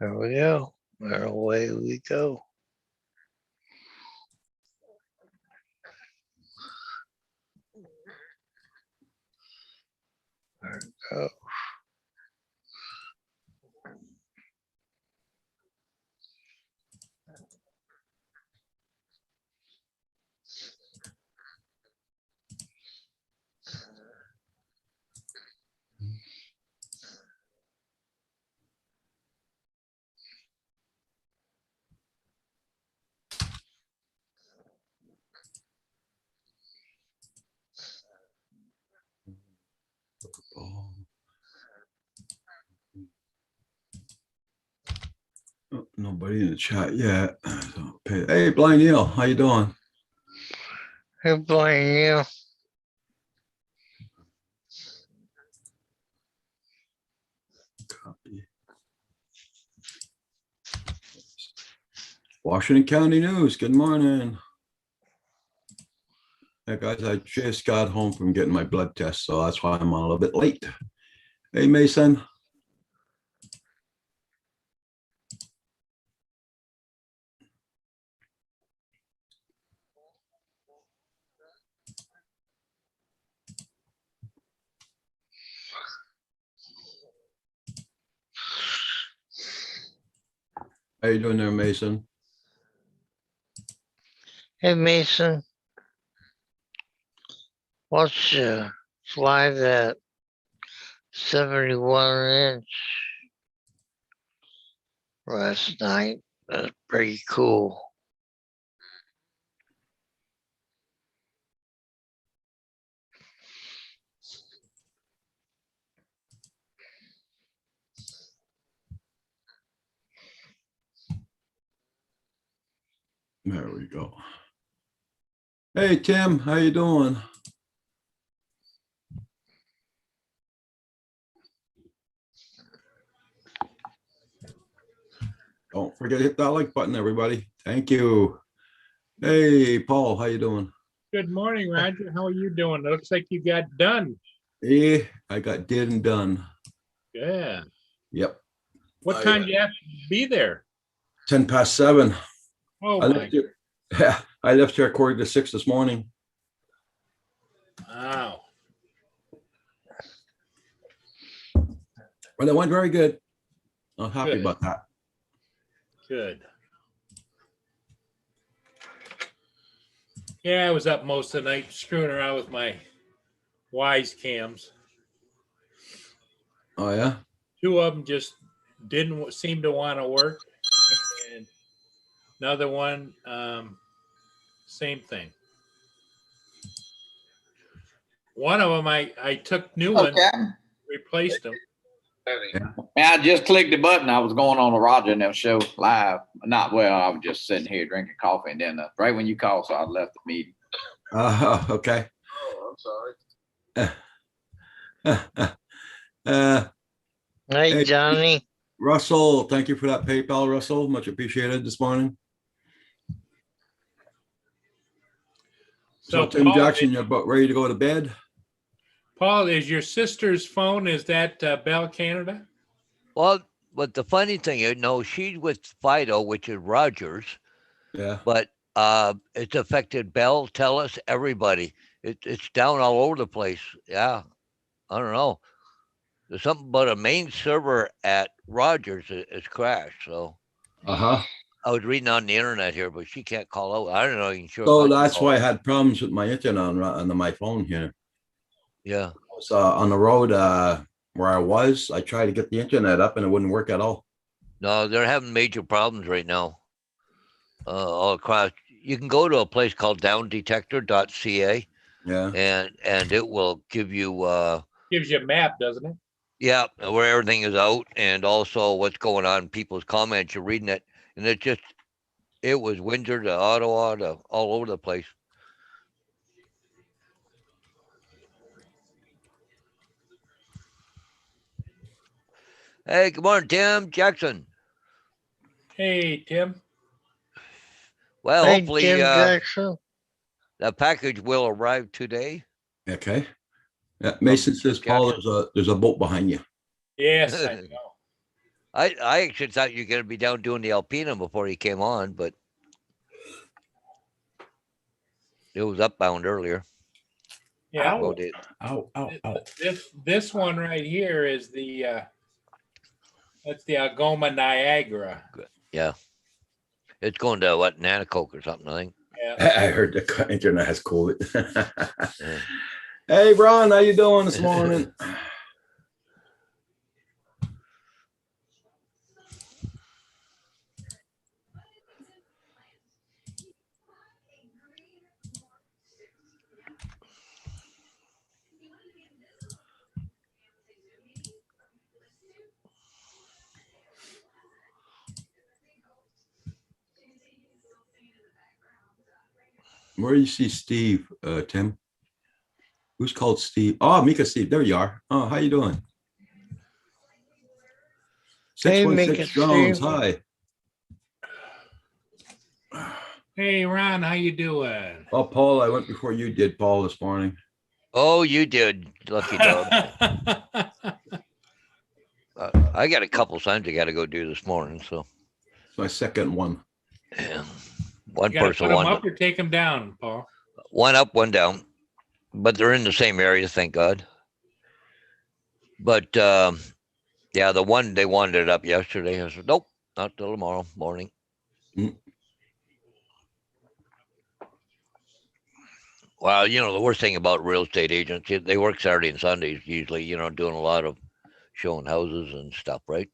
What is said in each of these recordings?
There we go. There away we go. There we go. Oh, nobody in the chat yet. So, hey, Blind Neil, how you doing? Who blame you? Copy. Washington County News. Good morning. Hey guys, I just got home from getting my blood test, so that's why I'm a little bit late. Hey, Mason. How you doing there, Mason? Hey, Mason. What's your fly that 71 inch last night? That's pretty cool. There we go. Hey, Tim, how you doing? Don't forget to hit that like button, everybody. Thank you. Hey, Paul, how you doing? Good morning, Roger. How are you doing? It looks like you got done. Yeah, I got did and done. Yeah. Yep. What time do you have to be there? 7:10. Oh, I my. left here. Yeah, I left here 5:45 this morning. Wow. But it went very good. I'm happy Good. about that. Good. Yeah, I was up most of the night screwing around with my Wise cams. Oh, yeah? Two of them just didn't seem to want to work. And another one, same thing. One of them, I took new ones, replaced them. Yeah. I just clicked the button. I was going on a Roger and they'll show live. Not well. I was just sitting here drinking coffee, and then right when you called, so I left the meeting. Okay. Oh, I'm sorry. Hey, Hey, Johnny. Russell, thank you for that PayPal, Russell. Much appreciated this morning. So Tim Paul, Jackson, you're about ready to go to bed? Paul, is your sister's phone, is that Bell Canada? Well, but the funny thing is, no, she's with Fido, which is Rogers, Yeah. but it's affected Bell, TELUS, everybody. It's down all over the place. Yeah, I don't know. There's something about a main server at Rogers is crashed. So Uh-huh. I was reading on the internet here, but she can't call out. I don't know. Even sure. So that's why I had problems with my internet on my phone here. Yeah. I was on the road where I was. I tried to get the internet up and it wouldn't work at all. No, they're having major problems right now. All across. You can go to a place called downdetector.ca. Yeah. And it will give you Gives you a map, doesn't it? yeah, where everything is out and also what's going on in people's comments. You're reading it, and it was Windsor to Ottawa to all over the place. Hey, good morning, Tim Jackson. Hey, Tim. Well, Hey, hopefully Tim Jackson. the package will arrive today. Okay. Yeah. Mason says, Paul, there's a boat behind you. Yes, I know. I actually thought you were going to be down doing the Alpina before you came on, but it was upbound earlier. Yeah. Ow. About it. Ow, ow, ow. This one right here is that's the Algoma Niagara. Yeah. It's going to what, Nanacoke or something, I think. Yeah. I heard the internet has cooled it. Yeah. Hey, Ron, how you doing this morning? Where do you see Steve, Tim? Who's called Steve? Oh, Mika Steve. There you are. Oh, how you doing? Hey, 616 Mika Jones. Steve. Hi. Hey, Ron, how you doing? Oh, Paul, I went before you did, Paul, this morning. Oh, you did, lucky dog. I got a couple signs I got to go do this morning, so It's my second one. yeah. One You gotta person, put them one up or take them down, Paul. one up, one down, but they're in the same area, thank God. But yeah, the one they wanted it up yesterday. I said, nope, not till tomorrow morning. Mm. Well, the worst thing about real estate agents, they work Saturday and Sundays usually, doing a lot of showing houses and stuff, right?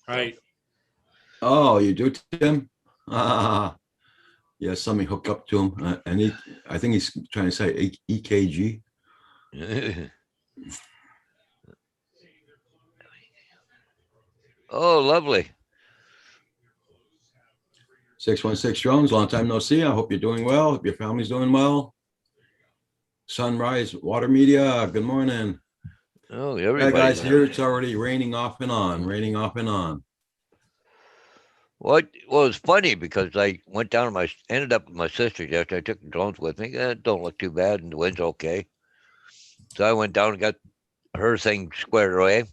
Right. Oh, you do, Tim? Ah, yeah, somebody hooked up to him. And I think he's trying to say EKG. Oh, lovely. 616 Jones, long time no see. I hope you're doing well. Hope your family's doing well. Sunrise Water Media, good morning. Oh, Yeah, everybody. guys, here it's already raining off and on, raining off and on. Well, it was funny because I went down to ended up with my sister's after I took the drones with me. It don't look too bad and the wind's okay. So I went down and got her thing squared away,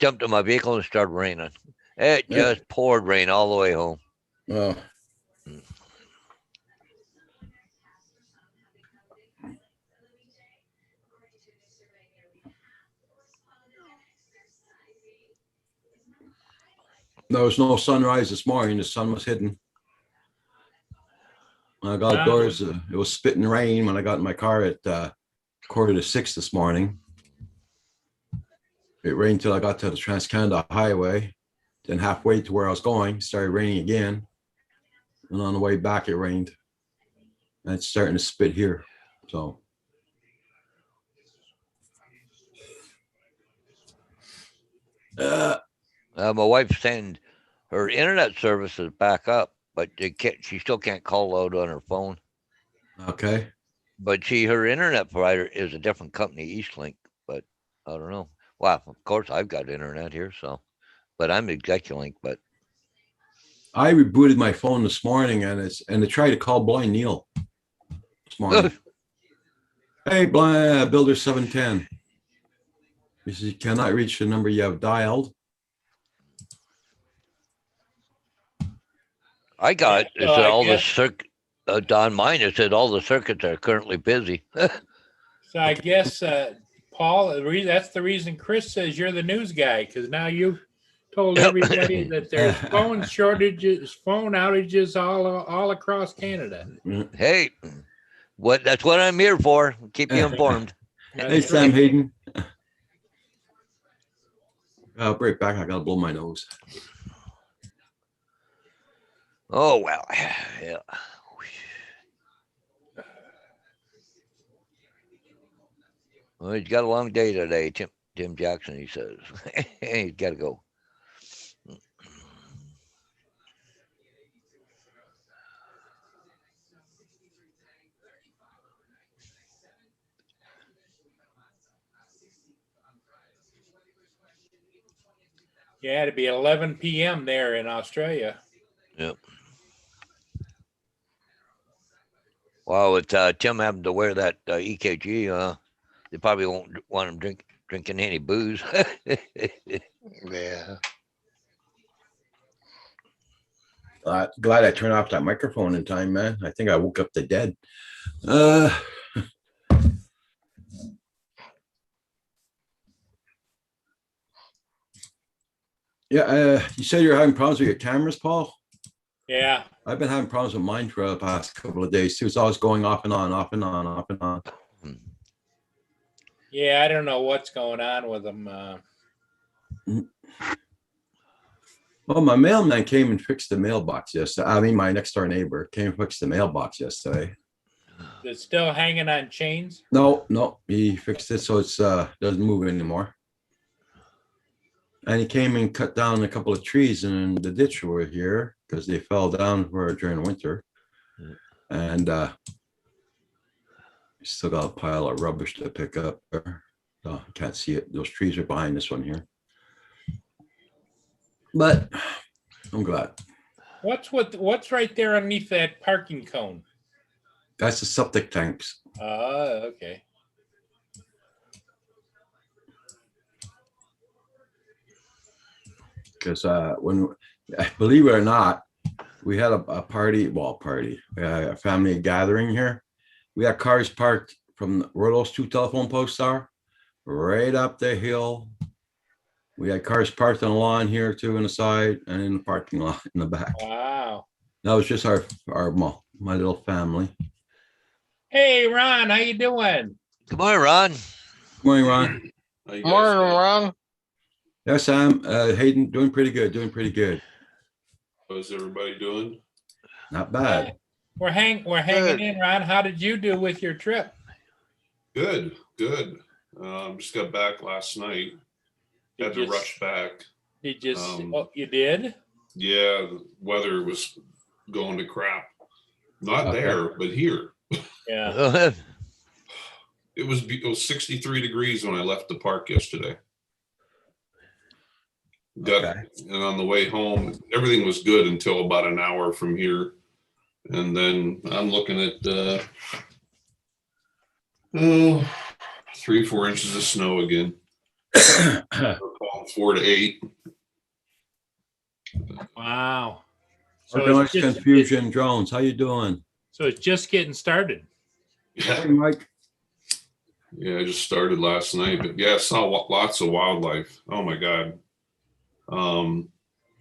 jumped in my vehicle and started raining. It Yeah. just poured rain all the way home. Oh. There was no sunrise this morning. The sun was hidden. When I got Wow. outdoors, it was spitting rain when I got in my car at 5:45 this morning. It rained till I got to the Trans-Canada Highway. Then halfway to where I was going, started raining again. And on the way back, it rained. And it's starting to spit here. So. My wife's saying her internet service is back up, but she still can't call out on her phone. Okay. But her internet provider is a different company, Eastlink. But I don't know. Well, of course I've got internet here, but I'm Execulink. But I rebooted my phone this morning and it tried to call Blind Neil this morning. Hey, Blind Builder 710. He says you cannot reach the number you have dialed. I got it So said I all the guess- circuit on mine. It said all the circuits are currently busy. So I guess, Paul, that's the reason Chris says you're the news guy, because now you've told everybody that there's phone shortages, phone outages all across Canada. Hey, that's what I'm here for. Keep you informed. Hey, That's Sam right. Hayden. I'll be right back. I gotta blow my nose. Oh well, yeah. Well, he's got a long day today, Tim Jackson. He says he's got to go. Yeah, it'd be 11 p.m. there in Australia. Yep. Well, with Tim having to wear that EKG, they probably won't want him drinking any booze. Yeah. Glad I turned off that microphone in time, man. I think I woke up the dead. Uh, yeah, you said you're having problems with your cameras, Paul? Yeah. I've been having problems with mine for the past couple of days too. It's always going off and on, off and on, off and on. Yeah, I don't know what's going on with them. Well, my mailman came and fixed the mailbox yesterday. I mean, my next door neighbor came and fixed the mailbox yesterday. It's still hanging on chains. No, he fixed it so it's doesn't move anymore. And he came and cut down a couple of trees in the ditch over here because they fell down during winter. And still got a pile of rubbish to pick up there. Oh, can't see it. Those trees are behind this one here. But I'm glad. What's right there underneath that parking cone? That's the septic tanks. Okay. Because when, believe it or not, we had a party. We had a family gathering here. We had cars parked from where those two telephone posts are, right up the hill. We had cars parked on the lawn here too, on the side, and in the parking lot in the back. Wow. That was just my little family. Hey, Ron, how you doing? Good morning, Ron. Good morning, Ron. Morning, Ron. Yeah, Sam. Hayden, doing pretty good. How's everybody doing? Not bad. We're hanging in, Ron. How did you do with your trip? Good. Just got back last night. Had to rush back. You did? Yeah, the weather was going to crap. Not Okay. there, but here. Yeah. It was 63 degrees when I left the park yesterday. Okay. And on the way home, everything was good until about an hour from here. And then I'm looking at 3-4 inches of snow again. 4 to 8. Wow. Organized Confusion Drones. How you doing? So it's just getting started. Yeah. Hey, Mike. Yeah, I just started last night, but yeah, I saw lots of wildlife. Oh my God.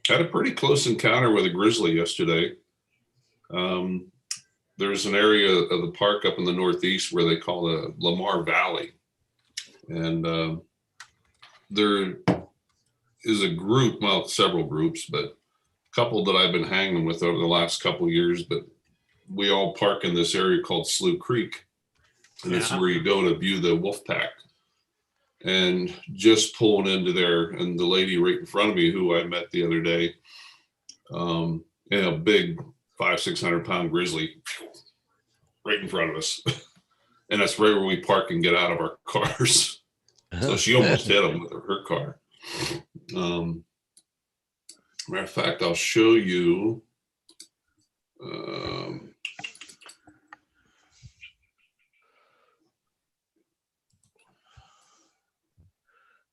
Had a pretty close encounter with a grizzly yesterday. There's an area of the park up in the Northeast where they call the Lamar Valley. And there is a group, well, several groups, but a couple that I've been hanging with over the last couple of years, but we all park in this area called Slough Creek. And it's where you go to view the wolf pack. And just pulling into there, and the lady right in front of me, who I met the other day, and a big 500-600 pound grizzly right in front of us. And that's right where we park and get out of our cars. So she almost hit him with her car. Matter of fact, I'll show you.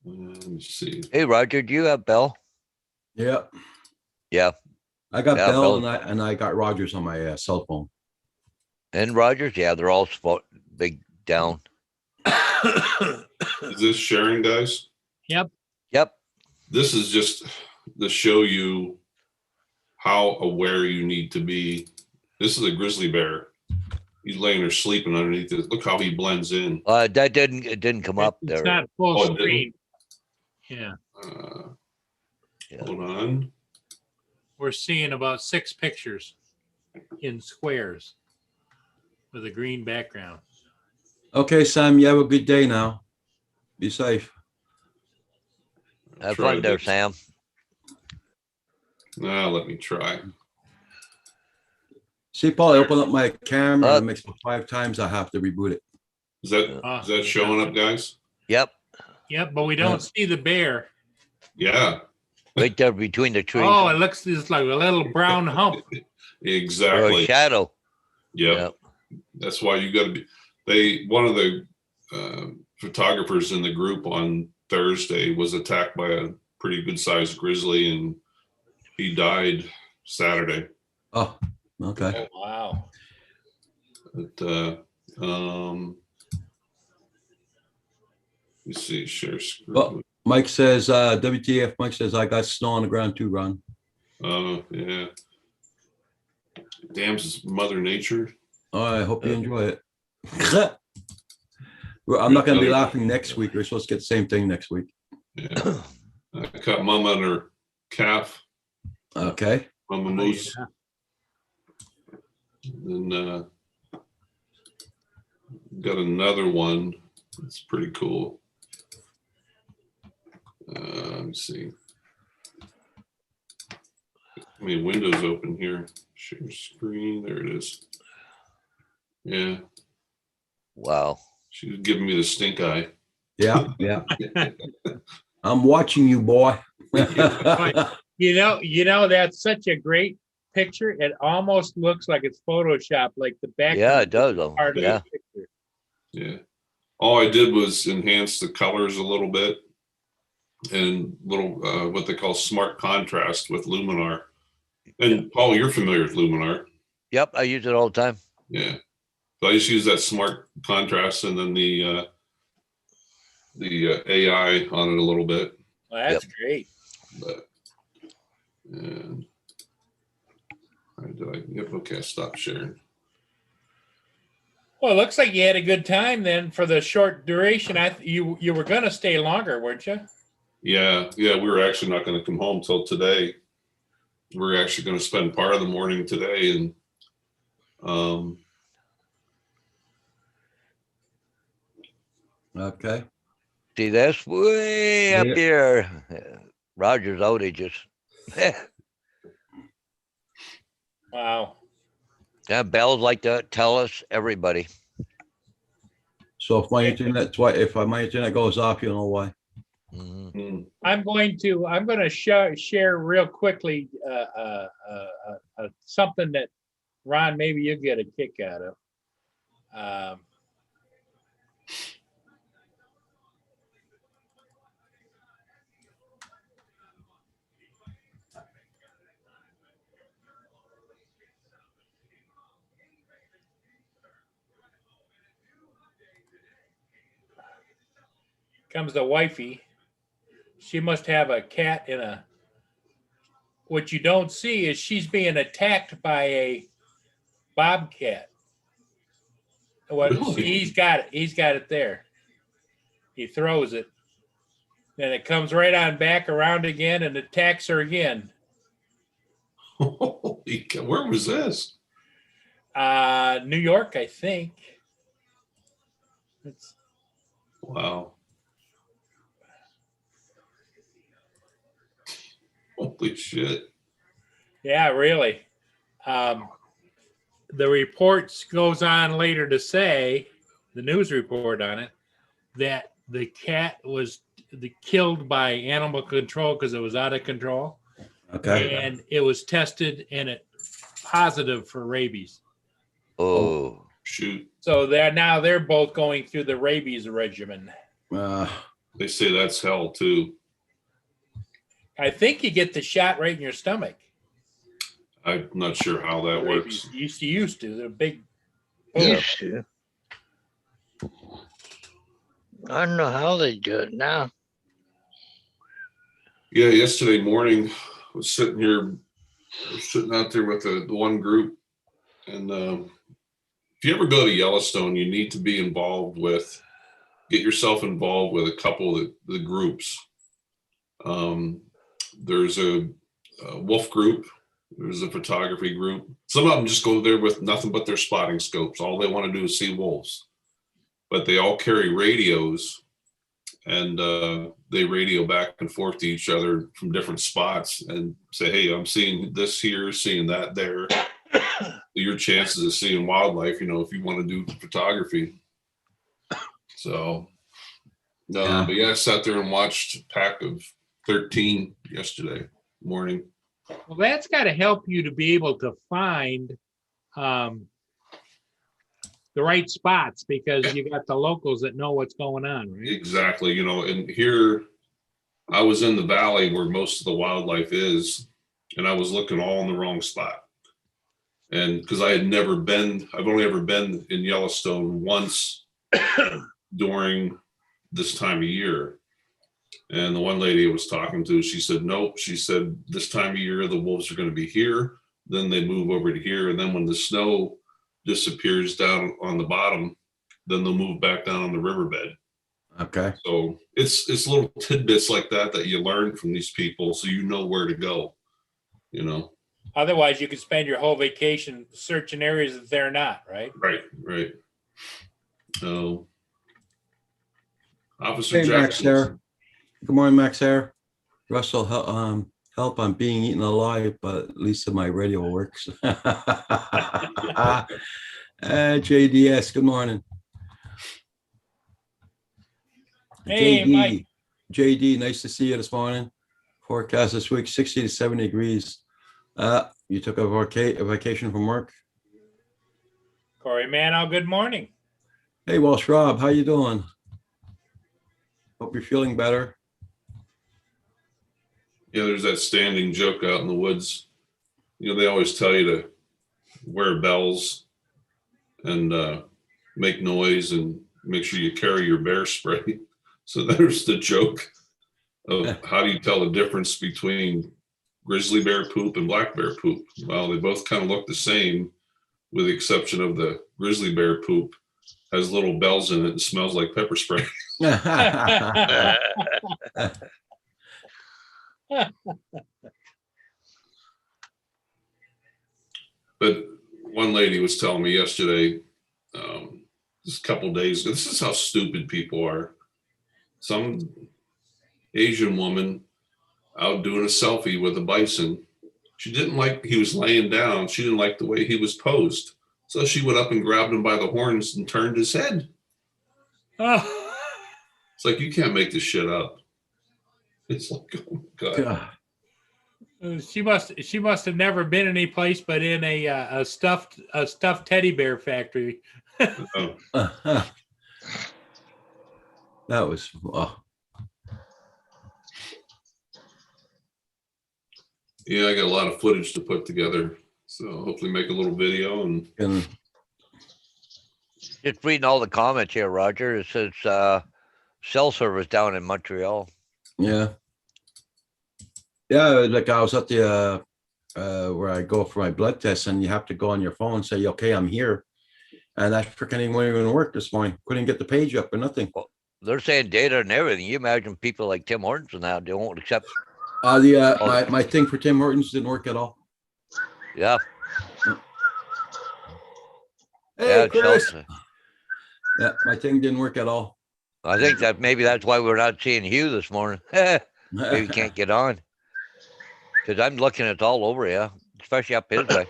Let me see. Hey, Roger, do you have Bell? Yeah. Yeah. I got Yeah, Bell Bell. and I got Rogers on my cell phone. And Rogers? Yeah, they're all big down. Is this sharing, guys? Yep. This is just to show you how aware you need to be. This is a grizzly bear. He's laying there sleeping underneath it. Look how he blends in. It didn't come up there. It's not full Oh, it didn't? screen. Yeah. Yeah. Hold on. We're seeing about 6 pictures in squares with a green background. Okay, Sam, you have a good day now. Be safe. Have Try fun there, this. Sam. Now let me try. See, Paul, I open up my camera. Uh, It makes me 5 times. I have to reboot it. Is that showing up, guys? Yep. Yep, but we don't see the bear. Yeah, Right there between the trees. Oh, it looks just like a little brown hump. Or a exactly. shadow. Yep. That's why you got to be. One of the photographers in the group on Thursday was attacked by a pretty good sized grizzly, and he died Saturday. Oh, okay. Wow. But you see, share screen. Oh, Mike says, WTF, Mike says, I got snow on the ground too, Ron. Oh, yeah. Damns Mother Nature. Oh, I hope you enjoy it. Well, I'm not going to be laughing next week. We're supposed to get the same thing next week. Yeah. I cut Mama on her calf, Okay. Mama Moose. And got another one. It's pretty cool. Let me see. How many windows open here? Share screen. There it is. Yeah. Wow. She was giving me the stink eye. Yeah. Yeah. I'm watching you, boy. You know, that's such a great picture. It almost looks like it's Photoshopped, like the back. Yeah, it does. Part of Yeah. the picture. Yeah. All I did was enhance the colors a little bit and little what they call smart contrast with Luminar. And Paul, you're familiar with Luminar. Yep, I use it all the time. Yeah. So I just use that smart contrast and then the AI on it a little bit. Well, that's great. But and yep, okay, stop sharing. Well, it looks like you had a good time then for the short duration. You were going to stay longer, weren't you? Yeah, we were actually not going to come home till today. We're actually going to spend part of the morning today and Okay. See, that's way up Yeah. here. Rogers outages. Wow. Yeah, bells like that tell us everybody. So if my internet goes off, you'll know why. Mhm. I'm going to share real quickly something that Ron, maybe you'll get a kick out of. Comes the wifey. She must have a cat in a. What you don't see is she's being attacked by a bobcat. What? Really? See, he's got it. He's got it there. He throws it. Then it comes right on back around again and attacks her again. Holy cow, where was this? New York, I think. It's, Wow. Holy shit. yeah, really. The reports goes on later to say, the news report on it, that the cat was killed by animal control because it was out of control. Okay. And it was tested and it positive for rabies. Oh, Shoot. So they're both going through the rabies regimen. They say that's hell too. I think you get the shot right in your stomach. I'm not sure how that works. Rabies used to. They're big. Used to. I don't know how they do it now. Yeah, yesterday morning, I was sitting out there with the one group. And if you ever go to Yellowstone, you need to be get yourself involved with a couple of the groups. There's a wolf group. There's a photography group. Some of them just go there with nothing but their spotting scopes. All they want to do is see wolves. But they all carry radios and they radio back and forth to each other from different spots and say, hey, I'm seeing this here, seeing that there. Your chances of seeing wildlife, if you want to do photography. So, Yeah. but yeah, I sat there and watched a pack of 13 yesterday morning. Well, that's got to help you to be able to find the right spots because you got the locals that know what's going on, right? Exactly. And here I was in the valley where most of the wildlife is, and I was looking all in the wrong spot. And because I had never been, I've only ever been in Yellowstone once during this time of year. And the one lady I was talking to, she said, nope. She said, this time of year, the wolves are going to be here. Then they move over to here. And then when the snow disappears down on the bottom, then they'll move back down on the riverbed. Okay. So it's little tidbits like that that you learn from these people, so you know where to go, you know. Otherwise, you could spend your whole vacation searching areas that they're not, right? Right. Officer Hey, Max Jackson. there. Good morning, Max there. Russell, help on being eaten alive, but at least my radio works. JDS, good morning. Hey, Mike. JD, nice to see you this morning. Forecast this week, 60 to 70 degrees. You took a vacation from work? Corey Manow, good morning. Hey, Welsh Rob, how you doing? Hope you're feeling better. Yeah, there's that standing joke out in the woods. You know, they always tell you to wear bells and make noise and make sure you carry your bear spray. So there's the joke of how do you tell the difference between grizzly bear poop and black bear poop? Well, they both kind of look the same, with the exception of the grizzly bear poop has little bells in it and smells like pepper spray. But one lady was telling me yesterday, just a couple of days ago, this is how stupid people are. Some Asian woman out doing a selfie with a bison. She didn't like he was laying down. She didn't like the way he was posed. So she went up and grabbed him by the horns and turned his head. Oh. It's like, you can't make this shit up. It's like, oh my God. She must have never been any place but in a stuffed teddy bear factory. Oh, That was yeah, I got a lot of footage to put together. So hopefully make a little video and Just reading all the comments here, Roger. It says cell service down in Montreal. yeah. Like I was at the where I go for my blood test, and you have to go on your phone and say, okay, I'm here. And that freaking ain't going to work this morning. Couldn't get the page up or nothing. They're saying data and everything. You imagine people like Tim Hortons and now they won't accept. My thing for Tim Hortons didn't work at all. Yeah. Hey, Yeah, Chris. Chelsea. Yeah, my thing didn't work at all. I think that maybe that's why we're not seeing Hugh this morning. Maybe he can't get on. Because I'm looking at all over, yeah, especially up his way.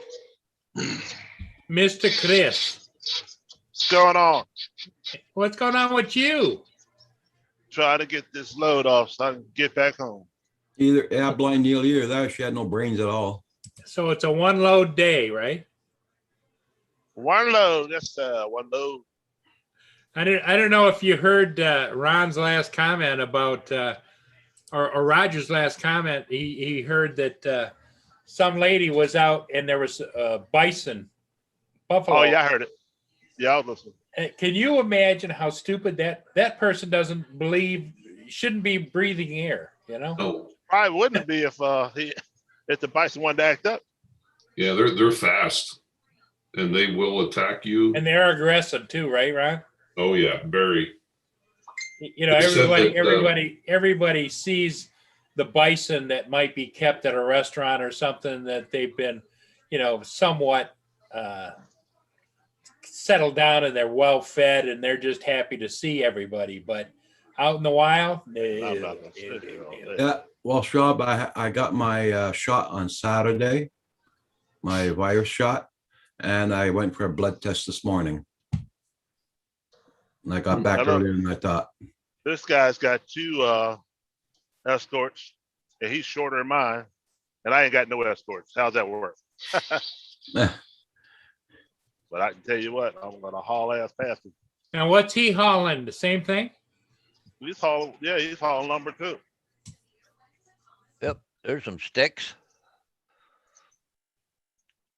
Mr. Chris, What's going on? what's going on with you? Try to get this load off so I can get back home. Blind Neil either that. She had no brains at all. So it's a one load day, right? One load. That's one load. I don't know if you heard Ron's last comment about or Roger's last comment. He heard that some lady was out and there was bison, buffalo. Oh yeah, I heard it. Yeah, I was listening. Can you imagine how stupid that person doesn't believe, shouldn't be breathing air, you know? oh, Probably wouldn't be if the bison wanted to act up. yeah, they're fast and they will attack you. And they're aggressive too, right, Ron? Oh yeah, very. You know, They said that, everybody sees the bison that might be kept at a restaurant or something that they've been, you know, somewhat settled down and they're well fed and they're just happy to see everybody. But out in the wild, I'm not gonna sit here all day. Yeah. Well, Schwab, I got my shot on Saturday, my virus shot, and I went for a blood test this morning. And I got back earlier than I thought. This guy's got 2 escorts, and he's shorter than mine, and I ain't got no escorts. How's that work? But I can tell you what, I'm gonna haul ass past him. Now, what's he hauling? The same thing? He's hauling lumber too. Yep, there's some sticks.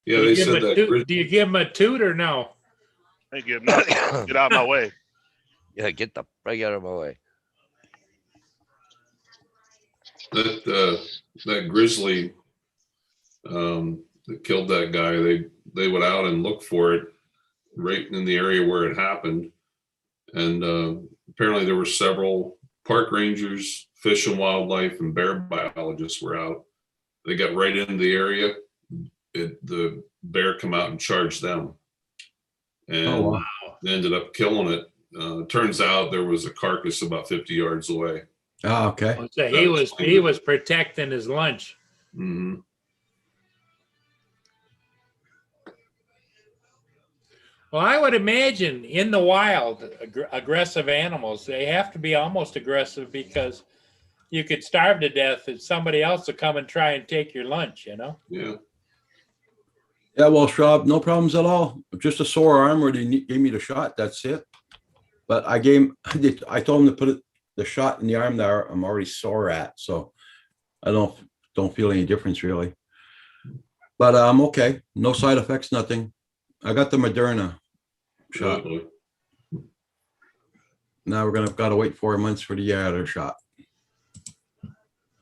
Yeah, Do they you give said him a that. toot- Do you give him a toot or no? Ain't give nothing. Get out of my way. Yeah, get the freak out of my way. That grizzly that killed that guy, they went out and looked for it right in the area where it happened. And apparently there were several park rangers, fish and wildlife, and bear biologists were out. They got right into the area. The bear come out and charged them. And Oh, wow. they ended up killing it. Turns out there was a carcass about 50 yards away. Oh, okay. So he was protecting his lunch. Mhm. Well, I would imagine in the wild, aggressive animals, they have to be almost aggressive because you could starve to death if somebody else will come and try and take your lunch, you know? Yeah. Yeah, well, Schwab, no problems at all. Just a sore arm where they gave me the shot. That's it. But I told him to put the shot in the arm that I'm already sore at. So I don't feel any difference really. But I'm okay. No side effects, nothing. I got the Moderna shot. Really. Now we're gotta wait 4 months for the other shot.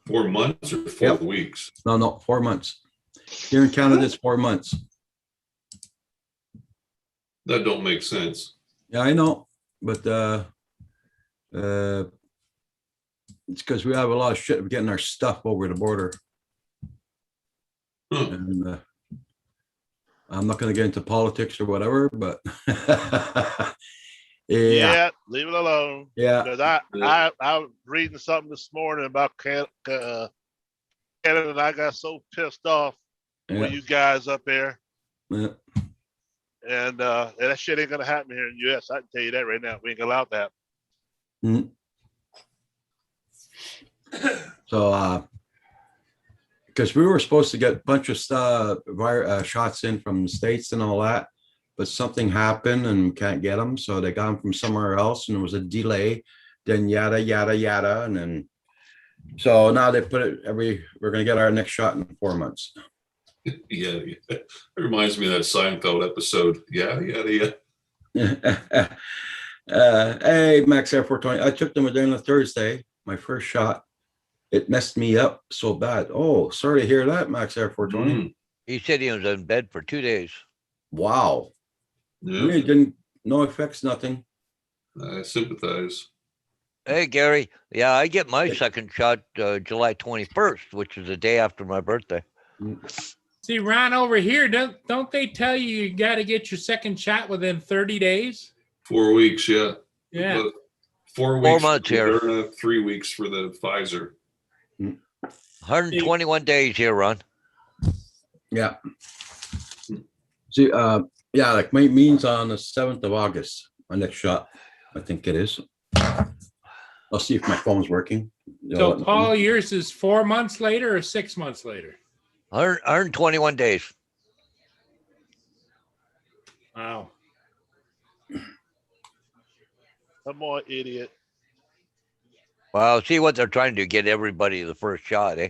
4 months or 4 Yep. weeks? No, 4 months. Here in Canada, it's 4 months. That don't make sense. Yeah, I know, but it's because we have a lot of shit of getting our stuff over the border. Huh. And I'm not going to get into politics or whatever, but yeah, Yeah, leave it alone. yeah, Because I was reading something this morning about Canada, and I got so pissed off yeah, with you guys up there. yeah. And that shit ain't gonna happen here in the US. I can tell you that right now. We ain't gonna allow that. Mm. So, because we were supposed to get a bunch of stuff, shots in from the States and all that, but something happened and we can't get them. So they got them from somewhere else and there was a delay, then yada, yada, yada. And then, so now they put it we're going to get our next shot in 4 months. Yeah. It reminds me of that Seinfeld episode. Yeah. Hey, Max Air 420. I took the Moderna Thursday, my first shot. It messed me up so bad. Oh, sorry to hear that, Max Air 420. He said he was in bed for 2 days. Wow. Yeah. Really didn't, no effects, nothing. I sympathize. Hey, Gary. Yeah, I get my second shot July 21st, which is the day after my birthday. See, Ron, over here, don't they tell you got to get your second shot within 30 days? 4 weeks. Yeah. Yeah. But 4 weeks. 4 months for here. Moderna, 3 weeks for the Pfizer. 121 days here, Ron. Yeah. See, yeah, like my means on the 7th of August, my next shot, I think it is. I'll see if my phone's working. So, Paul, yours is 4 months later or 6 months later? 121 days. Wow. Come on, idiot. Well, see what they're trying to do, get everybody the first shot, eh?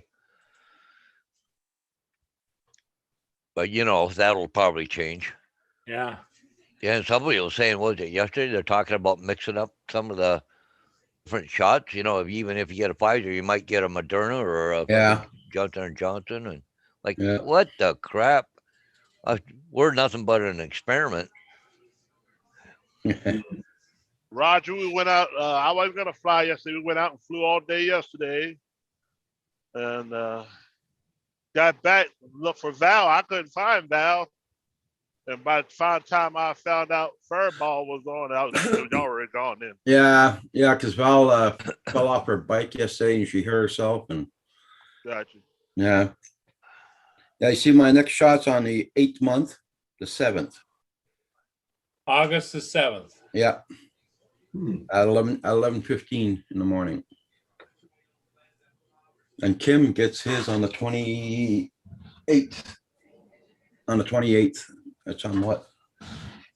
But, that'll probably change. Yeah. Yeah, and somebody was saying, what was it, yesterday? They're talking about mixing up some of the different shots. Even if you get a Pfizer, you might get a Moderna or a Yeah. Johnson & Johnson. And Yeah. what the crap? We're nothing but an experiment. Roger, we went out. I wasn't gonna fly yesterday. We went out and flew all day yesterday, and got back. Looked for Val. I couldn't find Val, and by the time I found out Furball was on, it was already gone then. Yeah, because Val fell off her bike yesterday and she hurt herself. And Gotcha. yeah. Yeah, you see my next shot's on the 8th month, the 7th. August the 7th. Yeah. Hmm. At 11:15 in the morning. And Kim gets his on the 28th. On the 28th. That's on what?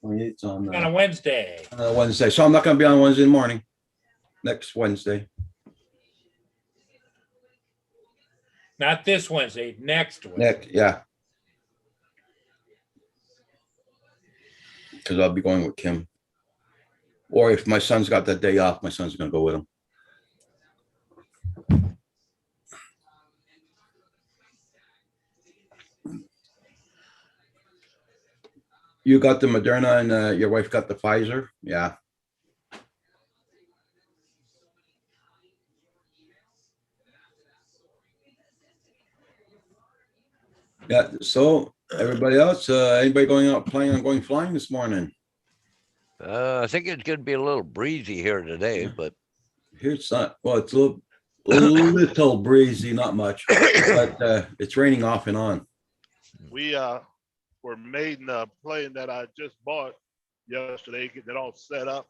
28th on On a Wednesday. Wednesday. So I'm not going to be on Wednesday morning. Next Wednesday. Not this Wednesday, next Wednesday. Yeah. because I'll be going with Kim. Or if my son's got that day off, my son's gonna go with him. You got the Moderna and your wife got the Pfizer? Yeah. Yeah, so everybody else, anybody going out planning on going flying this morning? I think it's gonna be a little breezy here today, but Here it's not, well, it's a little breezy, not much, but it's raining off and on. We were made in a plane that I just bought yesterday, getting it all set up.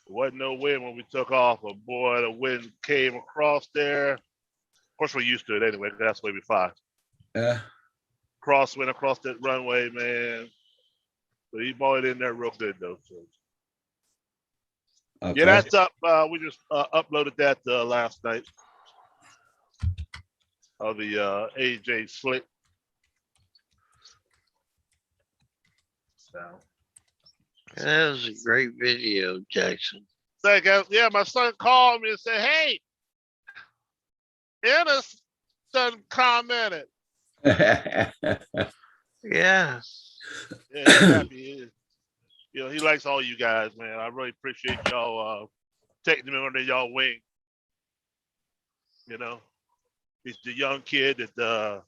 There wasn't no wind when we took off, but boy, the wind came across there. Of course, we're used to it anyway. That's the way we fly. Yeah. Went across that runway, man. So he bought it in there real good though. So. Okay. Yeah, that's up. We just uploaded that last night of the AJ Slick. So. That was a great video, Jackson. Thank you. Yeah, my son called me and said, "Hey, Ennis done commented." Yeah. Yeah, he's happy. You know, he likes all you guys, man. I really appreciate y'all taking him under y'all wing. You know, he's the young kid that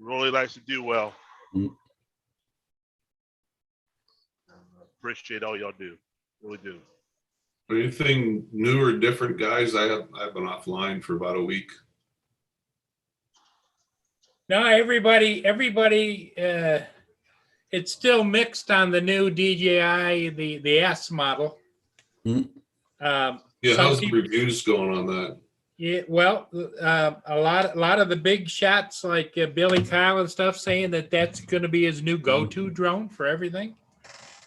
really likes to do well. Mm. Appreciate all y'all do. Really do. Anything new or different, guys? I've been offline for about a week. No, everybody, it's still mixed on the new DJI, the S model. Hmm. Yeah, Some how's the people- reviews going on that? Yeah, well, a lot of the big shots like Billy Kyle and stuff saying that that's going to be his new go-to drone for everything.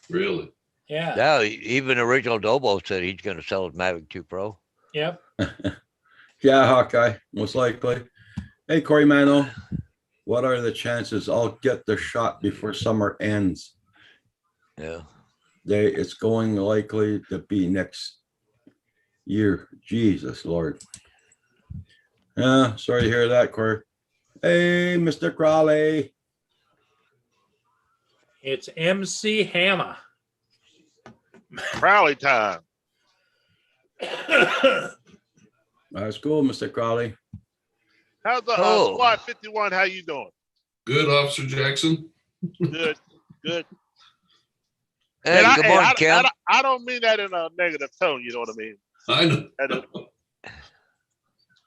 Really? Yeah. yeah, even original Dobo said he's gonna sell his Mavic 2 Pro. Yep. Yeah, Hawkeye, most likely. Hey, Corey Mano, what are the chances I'll get the shot before summer ends? Yeah. It's going likely to be next year. Jesus Lord. Yeah, sorry to hear that, Corey. Hey, Mr. Crawley. It's MC Hammer. Crowley time. That's cool, Mr. Crawley. How's the Oh. Squad 51? How you doing? Good, Officer Jackson. Good, good. Hey, And good morning, Kim. I don't mean that in a negative tone. You know what I mean? I know.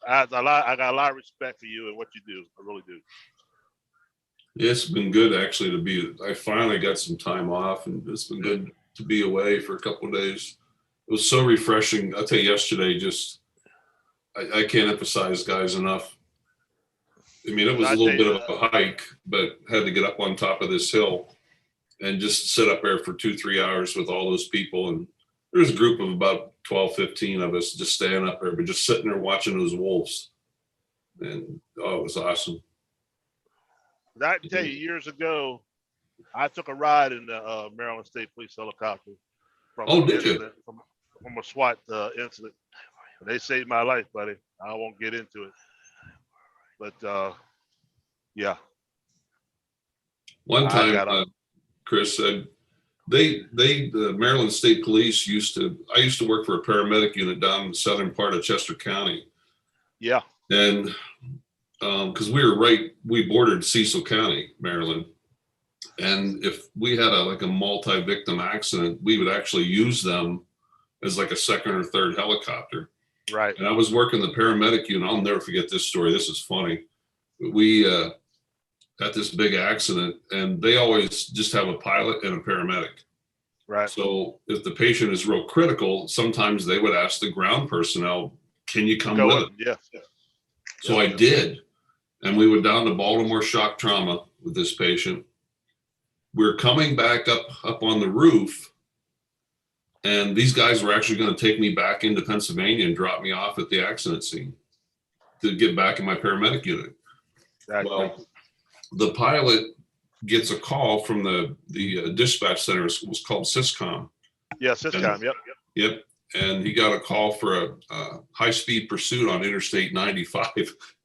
I got a lot of respect for you and what you do. I really do. It's been good actually I finally got some time off, and it's been good to be away for a couple of days. It was so refreshing. I'll tell you, yesterday, I can't emphasize, guys, enough. I mean, it was a little bit of a hike, but had to get up on top of this hill and just sit up there for 2-3 hours with all those people. And there's a group of about 12, 15 of us just staying up there, but just sitting there watching those wolves. And oh, it was awesome. I can tell you, years ago, I took a ride in the Maryland State Police helicopter from Oh, an did you? incident, from a SWAT incident. And they saved my life, buddy. I won't get into it, but yeah. One I time, got Chris said the Maryland State Police I used to work for a paramedic unit down in the southern part of Chester County. Yeah. And because we bordered Cecil County, Maryland. And if we had a multi-victim accident, we would actually use them as like a second or third helicopter. Right. And I was working the paramedic unit. I'll never forget this story. This is funny. We had this big accident, and they always just have a pilot and a paramedic. Right. So if the patient is real critical, sometimes they would ask the ground personnel, "Can you come Go with with us?" them. Yeah. So I did. And we went down to Baltimore shock trauma with this patient. We're coming back up on the roof. And these guys were actually going to take me back into Pennsylvania and drop me off at the accident scene to get back in my paramedic unit. Exactly. Well, the pilot gets a call from the dispatch center. It was called Syscom. Yeah, Syscom. Yep. Yep. And he got a call for a high-speed pursuit on Interstate 95.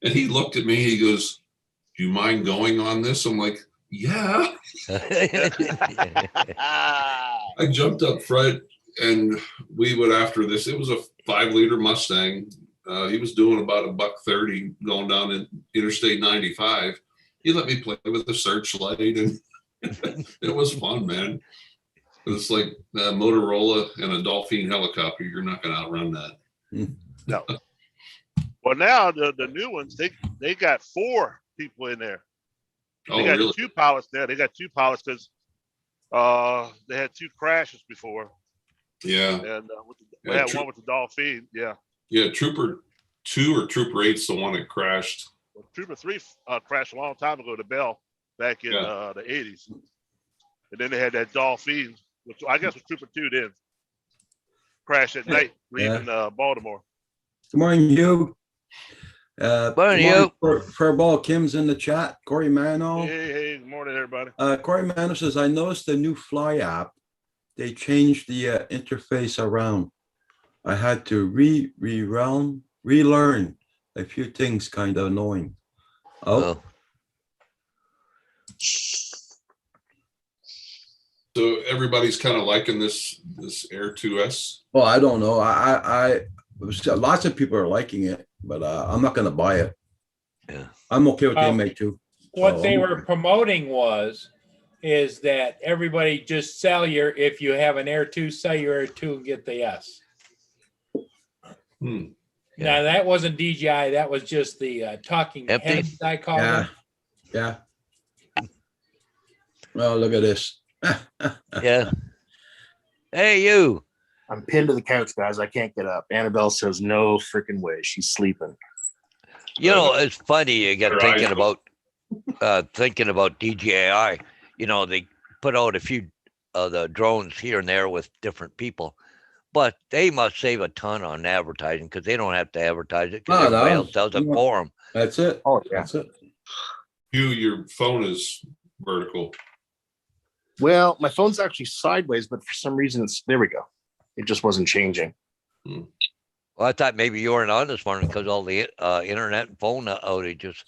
And he looked at me, he goes, "Do you mind going on this?" I'm like, "Yeah." I jumped up front and we went after this. It was a 5-liter Mustang. He was doing about $130 going down in Interstate 95. He let me play with the searchlight and it was fun, man. It's like a Motorola and a Dolphin helicopter. You're not going to outrun that. No. Well, now the new ones, they got 4 people in there. Oh, They got really? 2 pilots there. They got 2 pilots because they had 2 crashes before, Yeah. and we Yeah, had one with the Dolphin. Yeah, Yeah. Trooper 2 or Trooper 8's the one that crashed. well, Trooper 3 crashed a long time ago to Bell back in Yeah. the 80s, and then they had that Dolphin, which I guess was Trooper 2 then, crashed at night leaving Baltimore. Good morning, Hugh. Morning, Hugh. Furball Kim's in the chat. Corey Mano. Hey, good morning, everybody. Corey Mano says, I noticed the new Fly app. They changed the interface around. I had to relearn a few things, kind of annoying. Oh, So everybody's kind of liking this Air 2S. well, I don't know. Lots of people are liking it, but I'm not going to buy it. Yeah. I'm okay with the Oh. MA2. What So they I'm were okay. promoting is that everybody just if you have an Air 2, sell your Air 2 and get the S. Hmm. Now, that wasn't DJI. That was just the talking Empty? heads, I call Yeah, them. yeah. Oh, look at this. Yeah. Hey, you. I'm pinned to the couch, guys. I can't get up. Annabelle says no freaking way. She's sleeping. You know, it's funny. You get Her thinking eyes- about DJI. You know, they put out a few of the drones here and there with different people, but they must save a ton on advertising because they don't have to advertise it because No, everybody no. else does it You for them. That's it. Oh, yeah. That's it. Your phone is vertical. Well, my phone's actually sideways, but for some reason there we go. It just wasn't changing. Well, I thought maybe you weren't on this morning because all the internet and phone outages.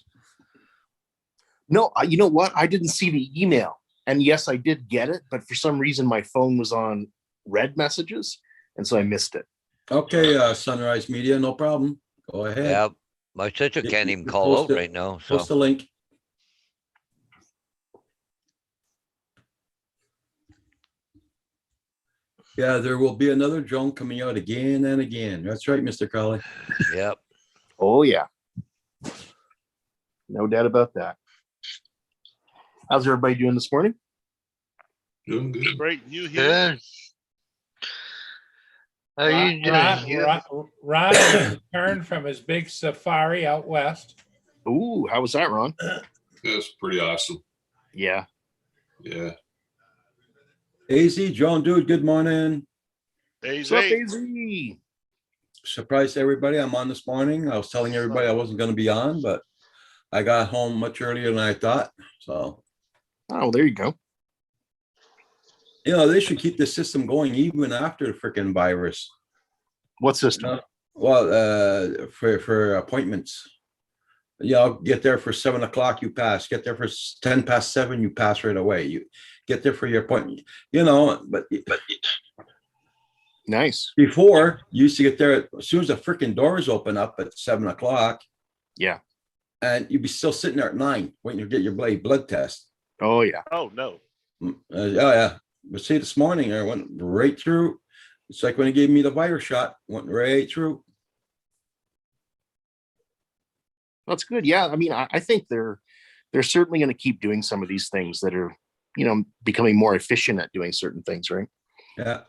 No, you know what? I didn't see the email. And yes, I did get it, but for some reason my phone was on red messages. And so I missed it. Okay, Sunrise Media, no problem. Go ahead. Yeah, my sister You- can't you even call post out it- right now. Post So the link. Yeah, there will be another drone coming out again and again. That's right, Mr. Crowley. yeah, Oh, yeah. No doubt about that. How's everybody doing this morning? Doing good. Great, you here? Good. How you doing? Hugh? Ron has returned from his big safari out west. Ooh, how was that, Ron? That's pretty awesome. Yeah. Yeah. AZ, John Dude, good morning. Hey, What's up, Zay. AZ? Surprise to everybody. I'm on this morning. I was telling everybody I wasn't going to be on, but I got home much earlier than I thought. So, Oh, there you go. you know, they should keep the system going even after the freaking virus. What system? Well, for appointments. Yeah, I'll get there for 7 o'clock, you pass. Get there for 10 past 7, you pass right away. You get there for your appointment. You know, but Nice. before you used to get there as soon as the freaking doors open up at 7 o'clock. Yeah. And you'd be still sitting there at 9 waiting to get your blood test. Oh, yeah. Oh, no. Oh yeah. But see, this morning I went right through. It's like when he gave me the virus shot, went right through. That's good. Yeah. I mean, I think they're certainly going to keep doing some of these things that are, becoming more efficient at doing certain things, right? Yeah.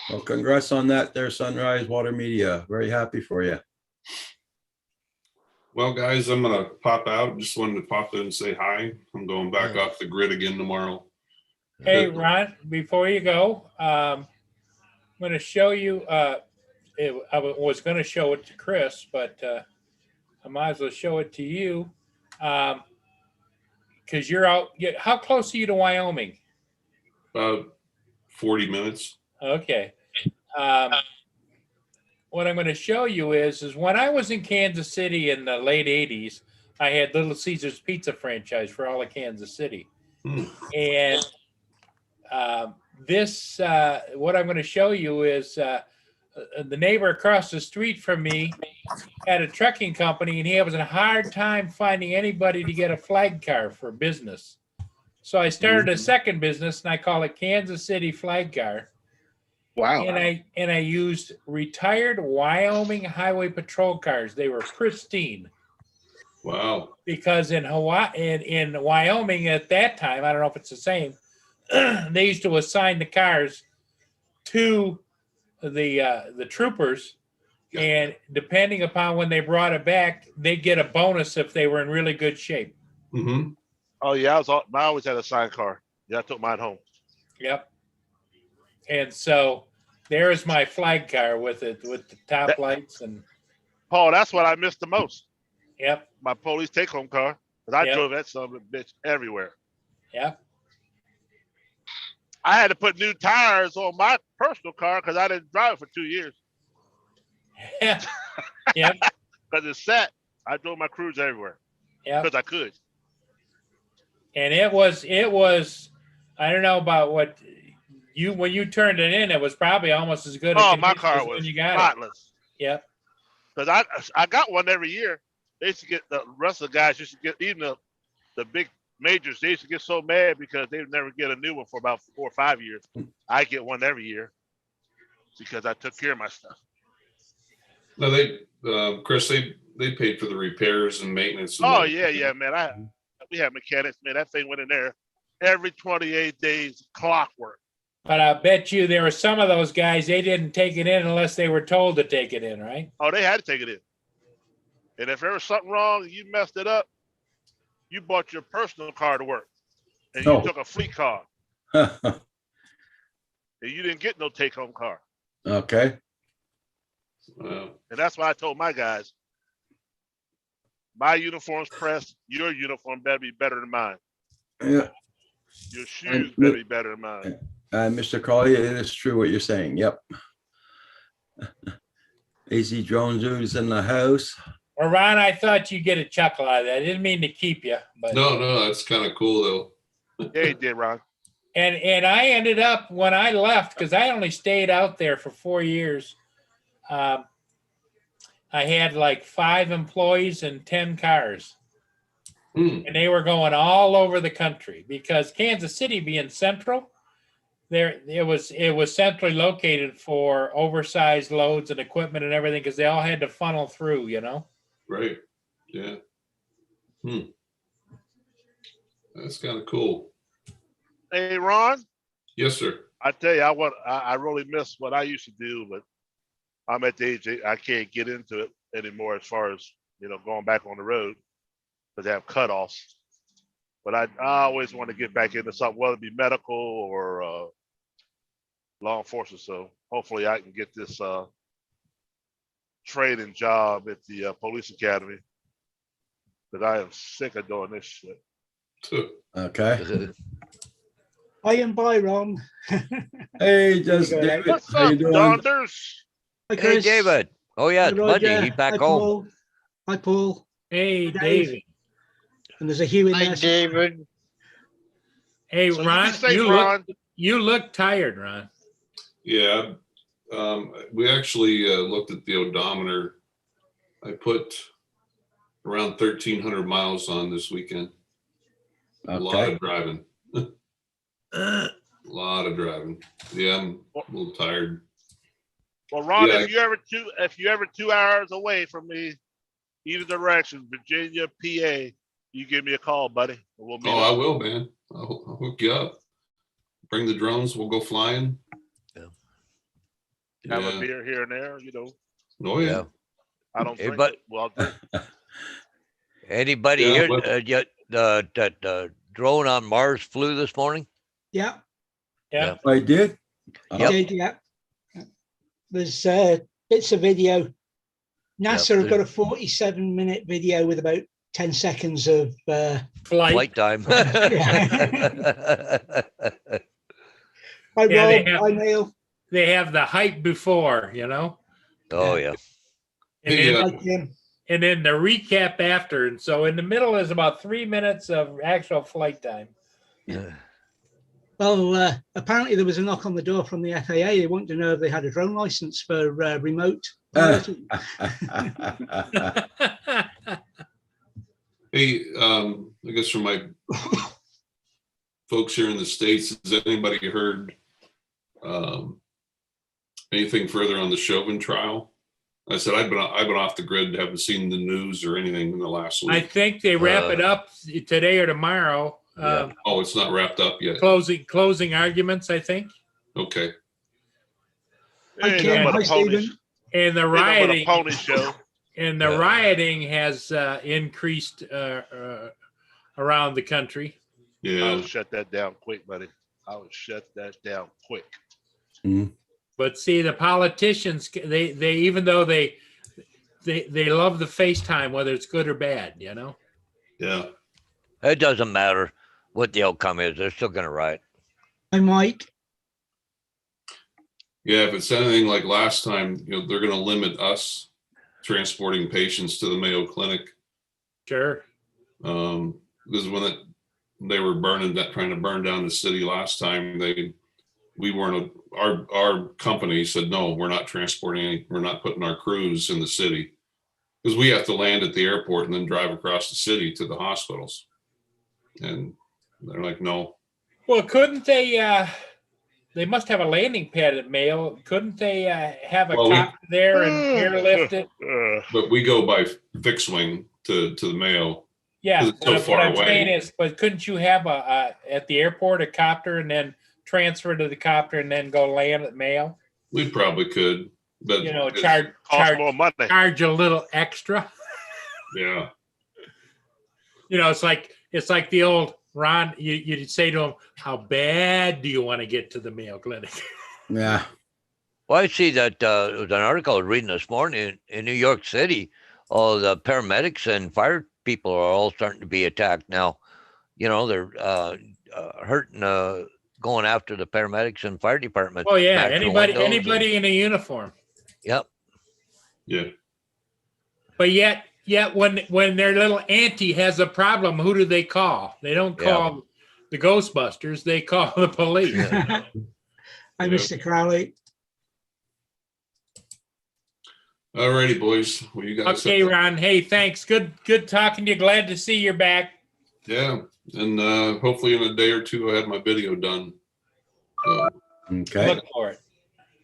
Well, congrats on that there, Sunrise Water Media. Very happy for you. Well, guys, I'm gonna pop out. Just wanted to pop in and say hi. I'm going back off the grid again tomorrow. Hey, Ron, before you go, I'm going to show you. I was going to show it to Chris, but I might as well show it to you. because you're out. How close are you to Wyoming? About 40 minutes. Okay. What I'm going to show you is when I was in Kansas City in the late 80s, I had Little Caesars Pizza franchise for all of Kansas City. Hmm. And what I'm going to show you is the neighbor across the street from me had a trucking company, and he was in a hard time finding anybody to get a flag car for business. So I started a second business, and I call it Kansas City Flag Car. Wow. And I used retired Wyoming Highway Patrol cars. They were pristine. Wow. Because in Wyoming at that time, I don't know if it's the same, they used to assign the cars to the troopers, and depending upon when they brought it back, they get a bonus if they were in really good shape. Mm-hmm. Oh yeah, I always had a signed car. Yeah, I took mine home. Yep. And so there's my flag car with the top lights and. Paul, that's what I missed the most. Yep. My police take-home car, because I Yep. drove that son of a bitch everywhere. Yep. I had to put new tires on my personal car because I didn't drive it for 2 years. Yep. Because it's set. I drove my Cruise everywhere Yep. because I could. And it was, I don't know about what when you turned it in, it was probably almost as good. Oh, my condition car as was when you got it. spotless. Yep. Because I got one every year. They used to get, the rest of the guys used to get, even the big majors, they used to get so mad because they would never get a new one for about 4 or 5 years. I get one every year because I took care of my stuff. No, Chris, they paid for the repairs and maintenance. And Oh, everything. yeah, man. We had mechanics, man. That thing went in there every 28 days, clockwork. But I bet you there were some of those guys, they didn't take it in unless they were told to take it in, right? Oh, they had to take it in. And if there was something wrong and you messed it up, you bought your personal car to work. And you Oh. took a fleet car. Okay. And you didn't get no take-home car. Wow. And that's why I told my guys, my uniform's pressed, your uniform better be better than mine. Yeah. Your shoes better be better than mine. Mr. Cawley, it is true what you're saying. Yep. AZ Drone Zoos in the house. Well, Ron, I thought you'd get a chuckle out of that. I didn't mean to keep you, but No, that's kind of cool though. Yeah, you did, Ron. and I ended up when I left, because I only stayed out there for 4 years. I had like 5 employees and 10 cars, Hmm. and they were going all over the country because Kansas City being central, it was centrally located for oversized loads and equipment and everything because they all had to funnel through, you know. Right. Yeah. That's kind of cool. Hey, Ron, Yes, sir. I tell you, I really miss what I used to do, but I'm at the age I can't get into it anymore as far as, going back on the road because they have cutoffs. But I always want to get back into something, whether it be medical or law enforcement. So hopefully I can get this training job at the police academy because I am sick of doing this shit. Okay. I am Byron. Hey, just There you go. David. What's How you up, doing? Donders? Hi, Hey, Chris. David. Oh, yeah, Hi, it's Monday. Roger. He's back Hi, home. Paul. Hi, Paul. Hey, Dave. David. And there's a Hugh in Hi, there. David. Hey, So you Ron, be safe, you Ron. look tired, Ron. Yeah. We actually looked at the odometer. I put around 1,300 miles on this weekend. A lot Okay. of driving. A lot of driving. Yeah, I'm a little tired. Well, Ron, Yeah. if you ever 2 hours away from me, either direction, Virginia, PA, you give me a call, buddy. And we'll meet Oh, I up. will, man. I'll hook you up. Bring the drones. We'll go flying. Have Yeah. a beer here and there, Oh, yeah. Yeah. I don't Hey, drink but- it. Well, I'll drink. Anybody Yeah, here, but- yet the drone on Mars flew this morning? Yeah, Yeah. I did. I Yep. did, yeah. There's bits of video. NASA have Yep. got a 47-minute video with about 10 seconds of Flight. time. hi Yeah, they Rob, have- hi Neil, They have the hype before, you know, Oh, yeah. and Hey, then, hi Kim. and then the recap after. And so in the middle is about 3 minutes of actual flight time. Well, apparently there was a knock on the door from the FAA. They wanted to know if they had a drone license for remote piloting. Hey, I guess from my folks here in the States, has anybody heard anything further on the Chauvin trial? I said, I've been off the grid, haven't seen the news or anything in the last I week. think they wrap it up today or tomorrow. Yeah. Oh, it's not wrapped up yet. Closing arguments, I think. Okay. Hi Ain't Kim, nothing but hi a pony- Stephen. And the ain't nothing but a rioting, pony show. and the Yeah. rioting has increased around the country. I Yeah. would shut that down quick, buddy. I would shut that down quick. But see, the politicians, they even though they love the FaceTime, whether it's good or bad, you know. Yeah. It doesn't matter what the outcome is. They're still going to riot. Hi Mike. Yeah. If it's anything like last time, they're going to limit us transporting patients to the Mayo Clinic. Sure. Because when they were trying to burn down the city last time, our company said, no, we're not we're not putting our crews in the city, because we have to land at the airport and then drive across the city to the hospitals. And they're like, no. Well, couldn't they? They must have a landing pad at Mayo. Couldn't they have a Well, copter there and airlift it? But we go by fixed wing to the Mayo. Yeah, 'Cause it's so what far I'm away. saying is, but couldn't you have at the airport a copter and then transfer to the copter and then go land at Mayo? We probably could, but You know, it's- Cost more money. charge a little extra. Yeah. You know, it's like the old Ron. You'd say to him, "How bad do you want to get to the Mayo Clinic?" Yeah. Well, I see that there was an article I was reading this morning in New York City. All the paramedics and fire people are all starting to be attacked now. You know, they're hurting, going after the paramedics and fire department. Oh yeah, smashing windows and- anybody in a uniform. Yep. Yeah. But yet when their little auntie has a problem, who do they call? They don't Yeah. call the Ghostbusters. They call the police. Hi Mr. Crowley. All righty, boys. Well, you guys. Okay, Ron. Hey, thanks. Good talking to you. Glad to see you're back. Yeah. And hopefully in a day or two, I have my video done. So, Okay. Look for it.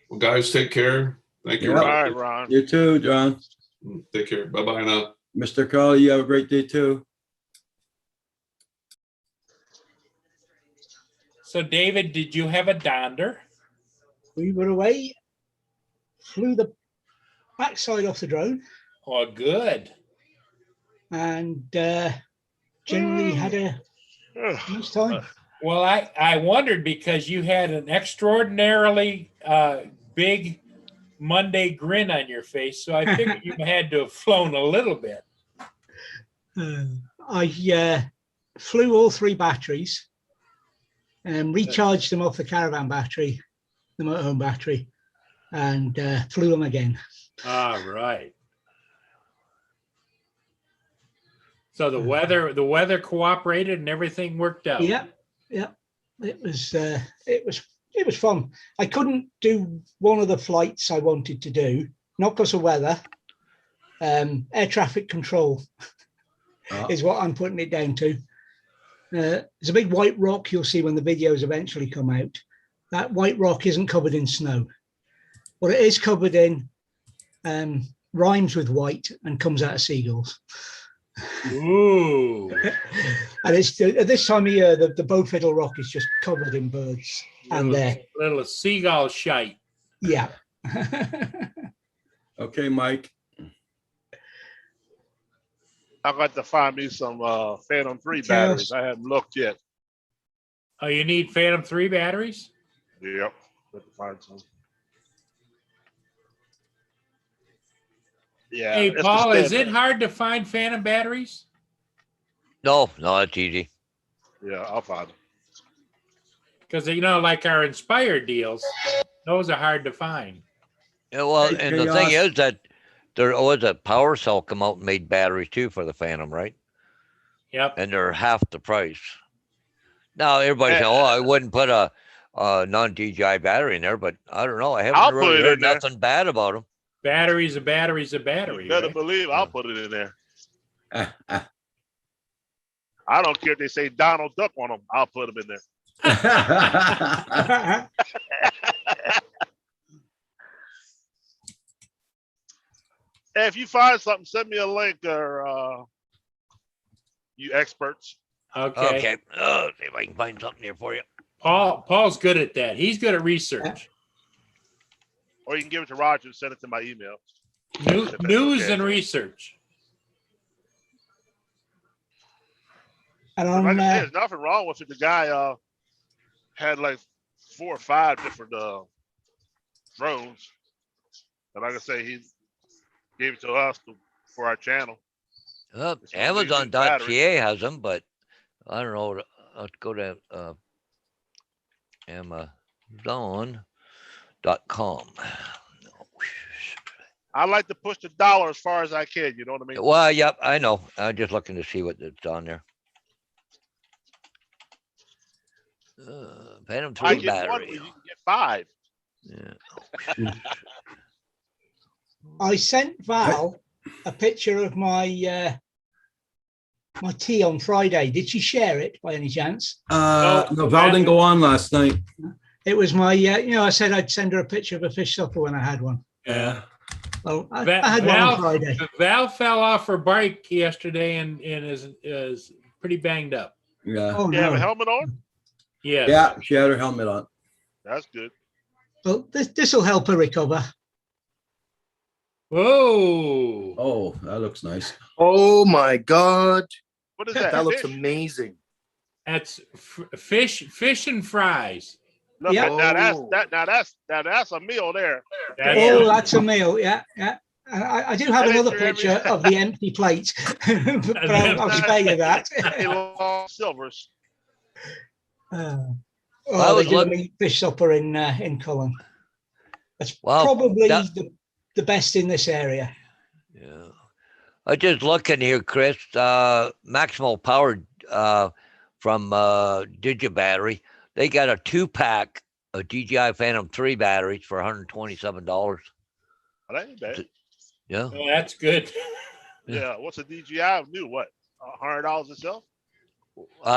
well, guys, take care. Thank you. Yeah. All Rob. right, Ron. You too, John. Take care. Bye-bye now. Mr. Carl, you have a great day too. So, David, did you have a donder? We were away, flew the backside off the drone, Oh, good. and generally had a nice time. Well, I wondered because you had an extraordinarily big Monday grin on your face, so I figured you had to have flown a little bit. I flew all 3 batteries and recharged them off the caravan battery, the motorhome battery, and flew them again. All right. So the weather cooperated and everything worked out. Yeah. It was fun. I couldn't do one of the flights I wanted to do, not because of weather. Air traffic control is what I'm putting it down to. There's a big white rock you'll see when the videos eventually come out. That white rock isn't covered in snow. What it is covered in rhymes with white and comes out of seagulls. Ooh. And it's at this time of year, the Bow Fiddle Rock is just covered in birds. And little seagull shite. yeah. Okay, Mike. I got to find me some Phantom 3 batteries. I haven't looked yet. Oh, you need Phantom 3 batteries? Yep. Got to find some. Yeah. Hey, it's the Paul, is it standard. hard to find Phantom batteries? No, that's easy. Yeah, I'll find them. Because, you know, like our Inspire deals, those are hard to find. Yeah, well, Hey, and the thing Chaos. is that there was a Power Cell come out and made batteries too for the Phantom, right? Yep. And they're half the price. Now everybody say, Eh, "Oh, I wouldn't put a non-DJI battery in there," but I don't know. I haven't I'll put really it heard in there. nothing bad about them. Battery's a battery's a You battery. better Right? believe I'll put it in there. Ah, ah. I don't care if they say Donald Duck on them. I'll put them in there. Hey, if you find something, send me a link or you experts. Okay. Okay. Oh, see if I can find something here for you. Paul's good at that. He's good at research. Or you can give it to Roger and send it to my email. News Okay. and research. And Like on I said, there's nothing wrong with it. The guy had like 4 or 5 different drones. And like I say, he gave it to us for our channel. It's one of these new Amazon.ca has them, but I don't know. Let's go to Amazon.com. I like to push the dollar as far as I can. You know what I mean? Well, yep, I know. I'm just looking to see what it's on there. Phantom I 3 get one, battery. you can get 5. Yeah. I sent Val a picture of my my tea on Friday. Did she share it by any chance? No, Val didn't go on last night. It was my, I said I'd send her a picture of a fish supper when I had one. Yeah. Oh, I had one on Friday. Val fell off her bike yesterday and is pretty banged up. Yeah. Oh, You have a no. helmet on? Yes. Yeah, she had her helmet on. That's good. Well, this will help her recover. Whoa. Oh, that looks nice. Oh my God. What is that? That looks Fish? amazing. That's fish and fries. Look, Yeah. now that's a meal there. Oh, that's a meal. Yeah, yeah. And I do have That is another your every- picture of the empty plate, but I'll spare you that. They long silvers. I Oh, was they do look- meat fish supper in Cullen. That's Well, probably that- the best in this area. Yeah. I just looking here, Chris. Maximal Power from Digibattery. They got a 2-pack of DJI Phantom 3 batteries for $127. Oh, that ain't bad. Yeah. Oh, that's good. Yeah. What's a DJI new? What? $100 itself?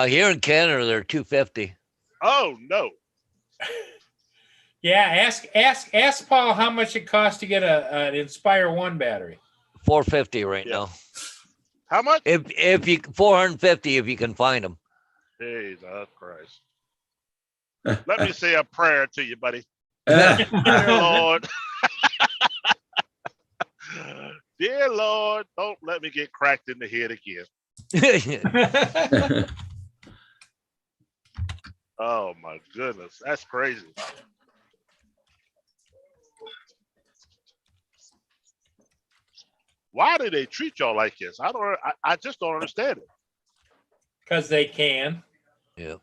Here in Canada, they're $250. Oh no. Yeah, ask Paul how much it costs to get an Inspire 1 battery. $450 right Yeah. now. How much? If you $450 if you can find them. Jesus Christ. Let me say a prayer to you, buddy. Yeah. Dear Lord. Dear Lord, don't let me get cracked in the head again. Oh my goodness. That's crazy. Why do they treat y'all like this? I just don't understand it. Because they can. Yeah.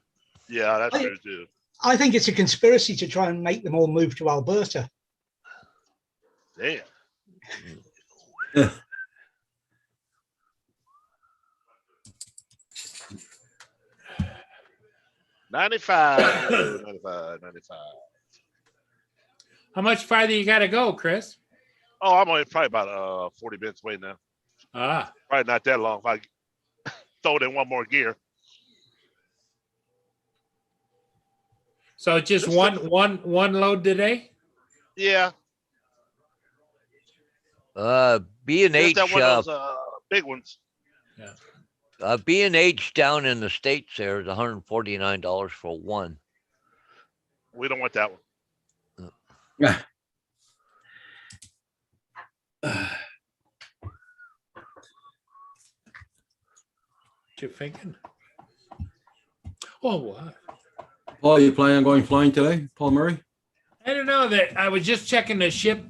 Yeah, that's true too. I think it's a conspiracy to try and make them all move to Alberta. Damn. $95, 95. How much farther you got to go, Chris? Oh, I'm only probably about 40 minutes away now. Ah, Probably not that long if I throw it in one more gear. so just one load today? Yeah, B&H, just that one of those big ones. B&H down in the States there is $149 for one. We don't want that one. Yeah. What you thinking? Oh, what? Paul, you planning on going flying today? Paul Murray? I don't know that I was just checking the ship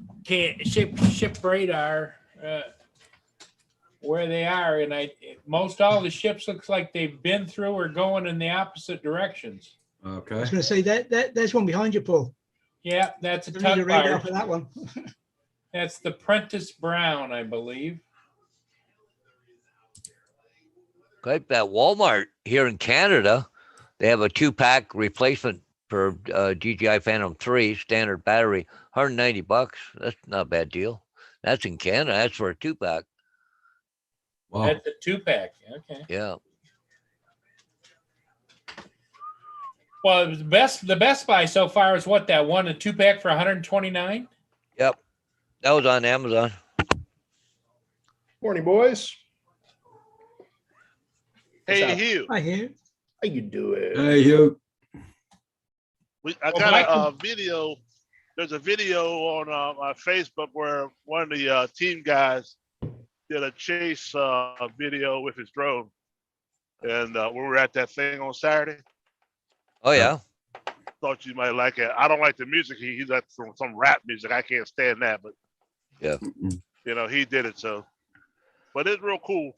radar. where they are, and most all the ships looks like they've been through or going in the opposite directions. I Okay. was going to say there's one behind you, Paul. Yeah, that's a I need a tug radar barge. for that one. That's the Prentice Brown, I believe. Right, at Walmart here in Canada, they have a 2-pack replacement for DJI Phantom 3 standard battery, $190. That's not a bad deal. That's in Canada. That's for a 2-pack. Wow. That's a 2-pack. Okay. Yeah. Well, it was the best buy so far is what, that one, a 2-pack for 129. Yep. That was on Amazon. Morning, boys. Hey, What's up? Hugh, I hear. How you doing? Hey, Hugh. I Well, got Michael- a video. There's a video on my Facebook where one of the team guys did a chase video with his drone. And we were at that thing on Saturday. Oh, yeah. Thought you might like it. I don't like the music. He's like some rap music. I can't stand that, but Yeah. you know, he did it. So, but it's real cool.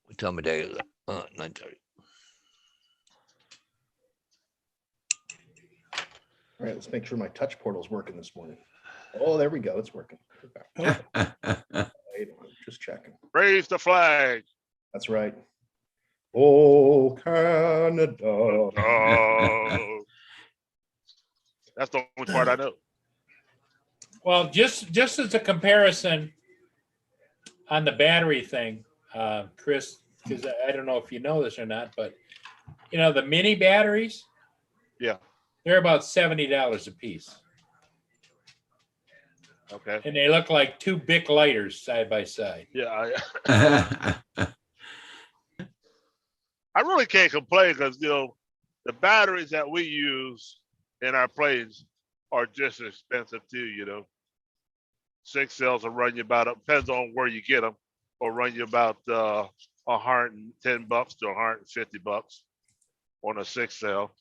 What time of day is it? 9:30. All right, let's make sure my touch portal's working this morning. Oh, there we go. It's working. Wait, just checking. Raise the flag. That's right. Oh, Canada. Oh. That's the only part I know. Well, just as a comparison on the battery thing, Chris, because I don't know if you know this or not, but you know the mini batteries, Yeah. they're about $70 a piece, Okay. and they look like 2 Bic lighters side by side. Yeah. I really can't complain because, you know, the batteries that we use in our planes are just as expensive too, you know. 6 cells will run you about, depends on where you get them, will run you about $110 to $150 on a 6 cell.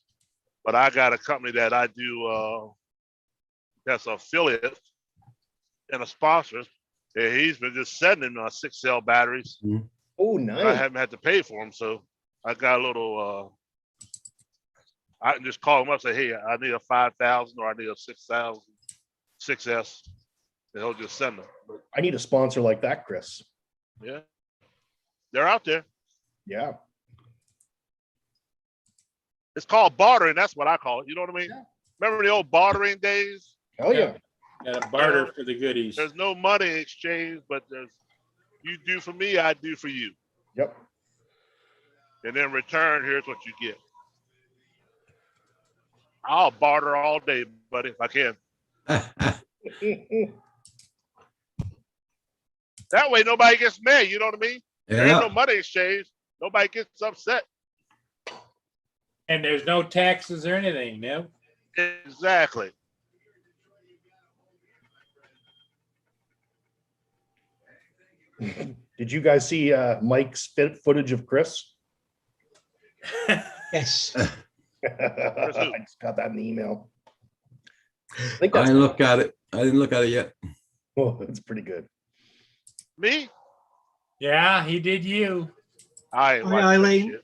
But I got a company that I do, that's an affiliate and a sponsor, and he's been just sending me 6 cell batteries. Oh, I nice. haven't had to pay for them, so I got a little. I can just call him up, say, "Hey, I need a 5,000 or I need a 6,000, 6S," and he'll just send them. But I need a sponsor like that, Chris. yeah, they're out there. Yeah. It's called bartering. That's what I call it. You know what I mean? Remember the old bartering days? Hell yeah. Got a barter for the goodies. There's no money exchange, but there's you do for me, I do for you, Yep. and in return, here's what you get. I'll barter all day, buddy, if I can. That way, nobody gets mad. You know what I mean? There ain't no Yeah. money exchange. Nobody gets upset. And there's no taxes or anything, no? Exactly. Did you guys see Mike's footage of Chris? Yes. I just got that in the email. I think I that's, didn't look at it. I didn't look at it yet. oh, that's pretty good. Me? Yeah, he did you. I ain't Hi, watching that Eileen. shit.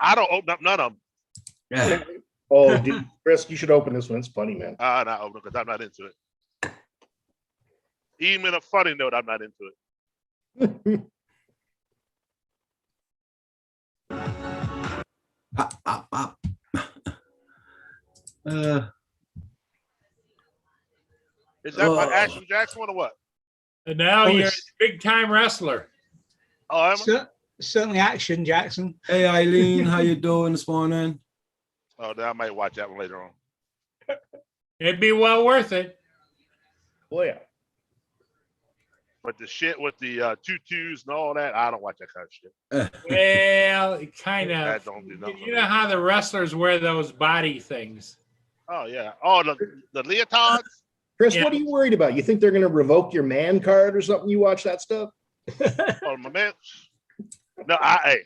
I don't open up none of them. Yeah. Oh, dude, Chris, you should open this one. It's funny, man. Not open because I'm not into it. Even in a funny note, I'm not into it. Pop, pop, pop. Is that my Oh. Action Jackson one or what? And now Oh, you're a it's- big time wrestler. Oh, am I? Certainly action, Jackson. Hey, Eileen, how you doing this morning? Oh, then I might watch that one later on. It'd be well worth it. Oh, yeah. But the shit with the tutus and all that, I don't watch that kind of shit. Well, it kind That of. don't do nothing. You know how the wrestlers wear those body things. Oh yeah. Oh, the leotards. Chris, Yeah. what are you worried about? You think they're going to revoke your man card or something? You watch that stuff? Oh my man. No, hey.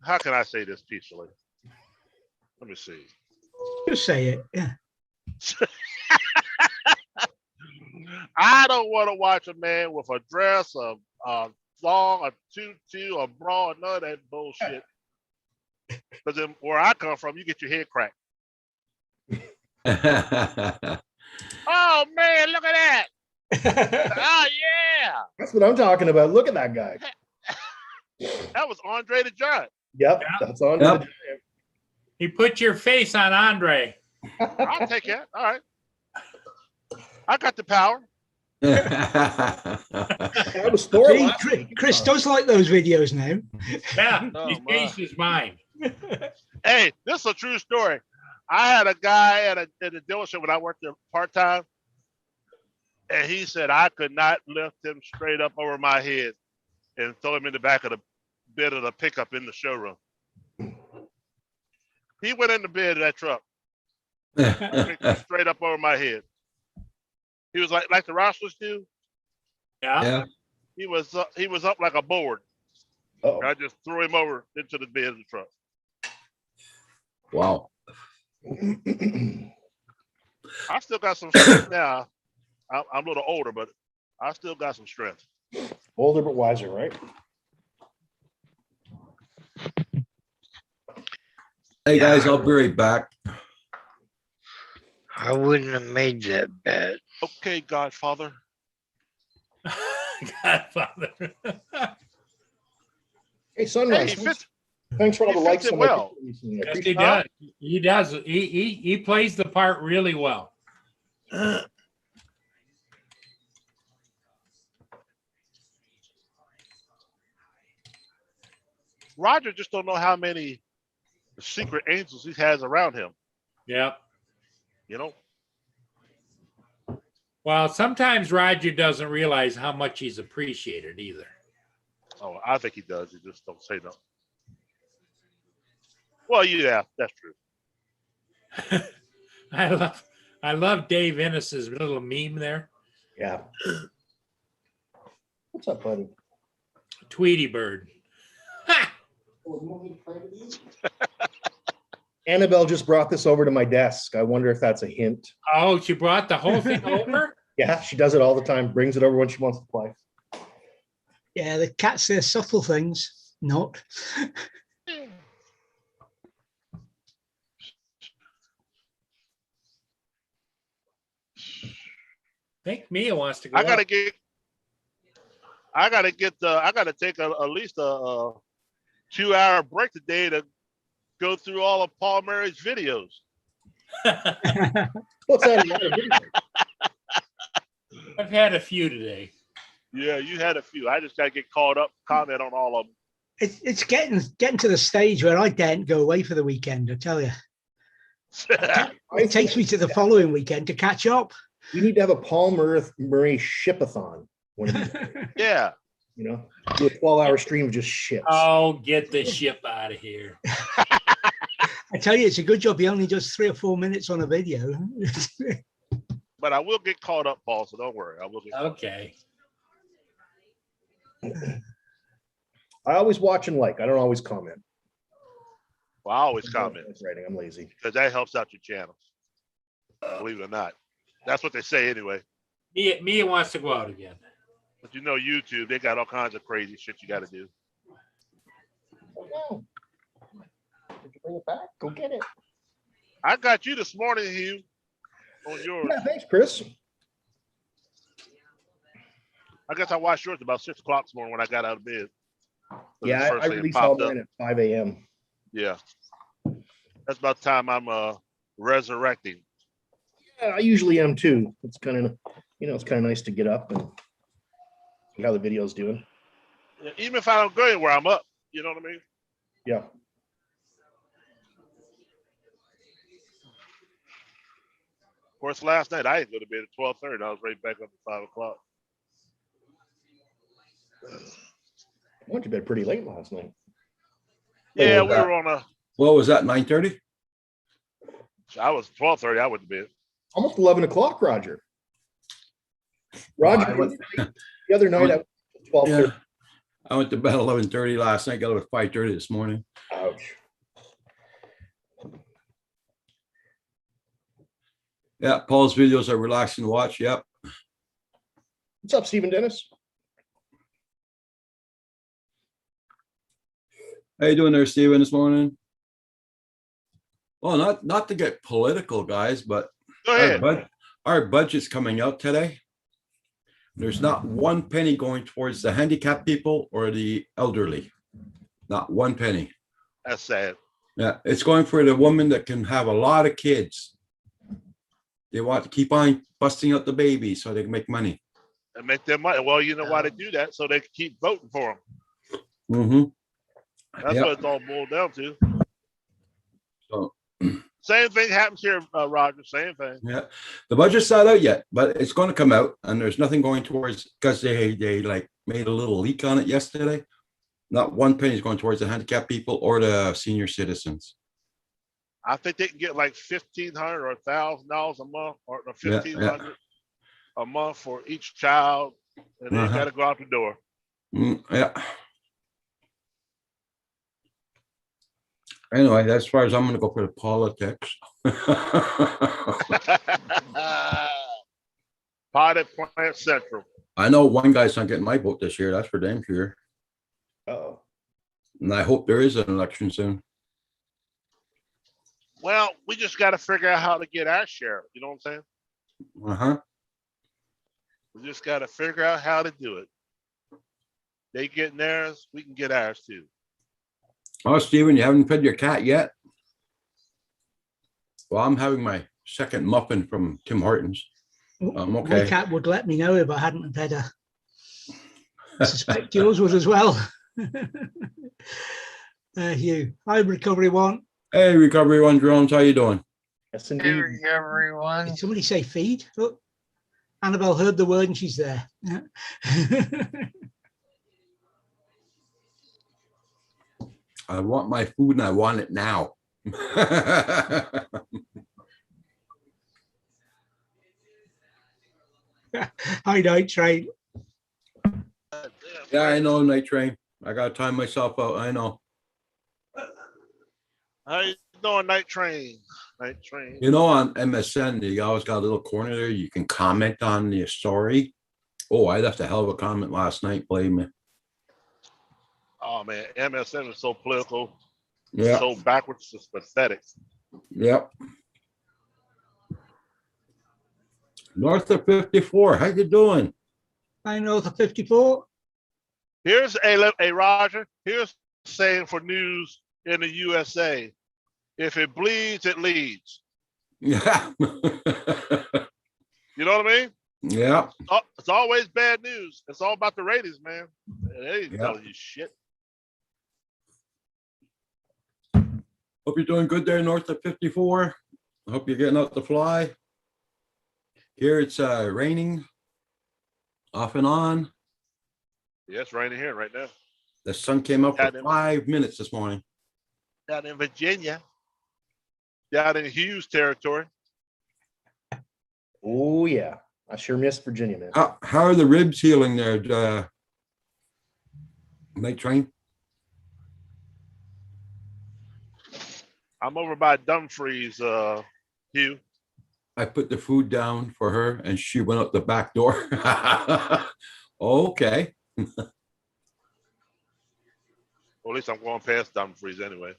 How can I say this peacefully? Let me see. Just say it. Yeah. I don't want to watch a man with a dress, a thong, a tutu, a bra, none of that bullshit. Because then where I come from, you get your head cracked. Oh man, look at that! Oh yeah, That's what I'm talking about. Look at that guy. that was Andre the Giant. Yep, Yeah. that's on. Yep. You put your face on Andre. I'll take that. All right, I got the power. That was Thor. See, Chris does like those videos now. Yeah, Oh, he's my. changed his mind. Hey, this is a true story. I had a guy at a dealership when I worked there part time, and he said I could not lift him straight up over my head and throw him in the back of the bed of the pickup in the showroom. He went in the bed of that truck, straight up over my head. He was like the Rosslers do. Yeah. Yeah. He was up like a board. Uh-oh. I just threw him over into the bed of the truck. Wow. I still got some strength now. I'm a little older, but I still got some strength. Older but wiser, right? Hey, guys, I'll be right back. I wouldn't have made that bet. Okay, Godfather. Godfather. Hey, Sunrise. Hey, he fits, Thanks for all he the likes fits it on my well. picture recently. I Yes, appreciate he does. He does. He plays the part really well. Roger just don't know how many secret angels he has around him. Yeah. You know, Well, sometimes Roger doesn't realize how much he's appreciated either. oh, I think he does. He just don't say no. Well, yeah, that's true. I love Dave Ennis's little meme there. Yeah. What's up, buddy? Tweety Bird. Ha! Annabelle just brought this over to my desk. I wonder if that's a hint. Oh, she brought the whole thing over? Yeah, she does it all the time. Brings it over when she wants to play. Yeah, the cats say subtle things. Not. I think Mia wants to go. I gotta up. take at least a 2-hour break today to go through all of Paul Murray's videos. What's that? A lot of videos. I've had a few today. Yeah, you had a few. I just gotta get caught up, comment on all of them. It's getting to the stage where I daren't go away for the weekend, I tell you. It takes me to the following weekend to catch up. We need to have a Paul Murray shipathon. One of these, Yeah. you know, do a 12-hour stream of just ships. Oh, get the ship out of here. I tell you, it's a good job he only does 3 or 4 minutes on a video. But I will get caught up, Paul, so don't worry. I will get caught up. Okay. I always watch and like. I don't always comment. Well, I always comment That's writing. I'm lazy. because that helps out your channel. Believe it or not. That's what they say anyway. Mia wants to go out again. But you know, YouTube, they got all kinds of crazy shit you got to do. Oh, no. Did you bring it back? Go get it. I got you this morning, Hugh, on yours. Yeah, thanks, Chris. I guess I watched yours about 6 o'clock this morning when I got out of bed. Yeah, That's the first I thing that release all popped up. mine at 5 a.m. Yeah. That's about the time I'm resurrecting. Yeah, I usually am too. It's kind of, it's kind of nice to get up and see how the video's doing. Yeah, even if I don't go anywhere, I'm up. You know what I mean? Yeah. Of course, last night I didn't go to bed at 12:30. I was right back up at 5 o'clock. I went to bed pretty late last night. Yeah, was we that? were on a. What was that, 9:30? I was 12:30. I went to bed. Almost 11 o'clock, Roger. Roger, I went- the other night at 12:30. Yeah. I went to bed 11:30 last night, got up at 5:30 this morning. Ouch. Yeah, Paul's videos are relaxing to watch. Yep. What's up, Stephen Dennis? How you doing there, Steven, this morning? Well, not to get political, guys, but Go ahead. our budget's coming out today. There's not one penny going towards the handicapped people or the elderly. Not one penny. That's sad. Yeah, it's going for the woman that can have a lot of kids. They want to keep on busting out the babies so they can make money. And make their money. Well, you know why they do that? So they can keep voting for them. Mm-hmm. That's Yep. what it's all boiled down to. So, Same thing happens here, Roger. Same thing. yeah, the budget's not out yet, but it's going to come out, and there's nothing going towards because they like made a little leak on it yesterday. Not one penny is going towards the handicapped people or the senior citizens. I think they can get like $1,500 or $1,000 a month, or Yeah, $1,500 a month for each child, and they got to go out the door. Yeah. Anyway, as far as I'm going to go for the politics. Potted Plant Central. I know one guy's not getting my vote this year. That's for damn sure. Oh, And I hope there is an election soon. Well, we just got to figure out how to get our share. You know what I'm saying? Uh-huh. We just got to figure out how to do it. They getting theirs, we can get ours too. Oh, Stephen, you haven't fed your cat yet? Well, I'm having my second muffin from Tim Hortons. My Okay. cat would let me know if I hadn't fed her. I suspect yours would as well. Hugh. Hi, Recovery One. Hey, Recovery One Drones, how you doing? yes, Hey, indeed. everyone. Did somebody say feed? Look, Annabelle heard the word and she's there. I want my food and I want it now. Hi, Night Train. Yeah, I know, Night Train. I gotta time myself out. I know. How you doing, Night Train? Night Train. You know, on MSN, you always got a little corner there. You can comment on the story. Oh, I left a hell of a comment last night. Believe me. Oh man, MSN is so political, Yeah. so backwards, it's pathetic. Yep. North of 54. How you doing? I know the 54. Here's a Roger. Here's a saying for news in the USA: if it bleeds, it leads. Yeah. You know what I mean? Yeah. It's always bad news. It's all about the ratings, man. They ain't Yeah. telling you shit. Hope you're doing good there north of 54. I hope you're getting out to fly. Here it's raining off and on. Yeah, it's raining here right now. The sun came up Yeah, for 5 minutes this morning. Down in Virginia, down in Hughes territory. Oh yeah, I sure miss Virginia, man. How are the ribs healing there, Night Train? I'm over by Dumfries, Hugh. I put the food down for her and she went out the back door. Okay. Well, at least I'm going past Dumfries anyway.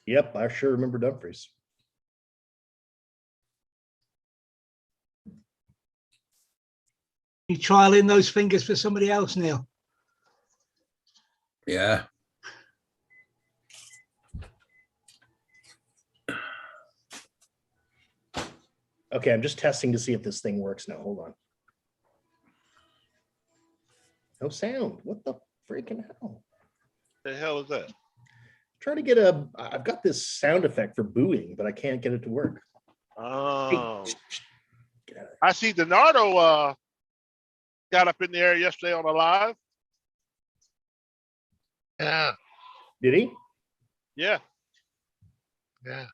Yep, I sure remember Dumfries. You trialing those fingers for somebody else, Neil? Yeah. Okay, I'm just testing to see if this thing works now. Hold on. No sound. What the freaking hell? The hell is that? Trying to get I've got this sound effect for booing, but I can't get it to work. Oh, Get out of I see Donardo got up in the air yesterday on a live. Yeah, there. Did he? Yeah, yeah.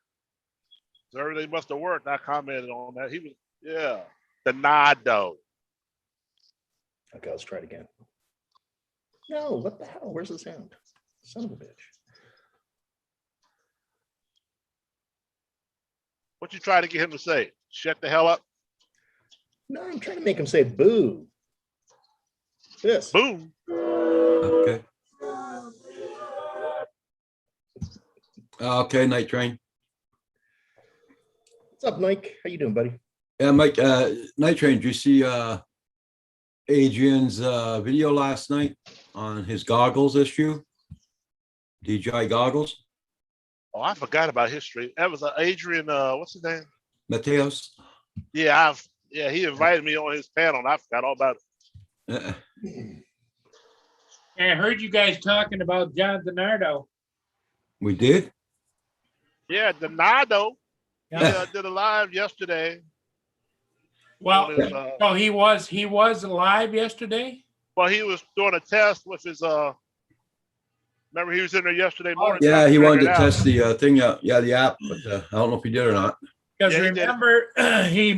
so everything must have worked. I commented on that. He was, yeah, Donardo. Okay, let's try it again. No, what the hell? Where's the sound? Son of a bitch. What you trying to get him to say? Shut the hell up. No, I'm trying to make him say boo. This. Boom. Okay. Okay, Night Train. What's up, Mike? How you doing, buddy? Yeah, Mike, Night Train, did you see Adrian's video last night on his goggles issue? DJI goggles? Oh, I forgot about history. That was Adrian, what's his name? Mateos? Yeah, he invited me on his panel and I forgot all about it. I heard you guys talking about John DiNardo. We did? Yeah, Donado. Yeah. He did a live yesterday. Well, on his, so he was live yesterday. well, he was doing a test with his remember he was in there yesterday morning. Yeah, trying he to wanted figure to it out. test the thing out. Yeah, the app, but I don't know if he did or not. Because Yeah, he did. remember, he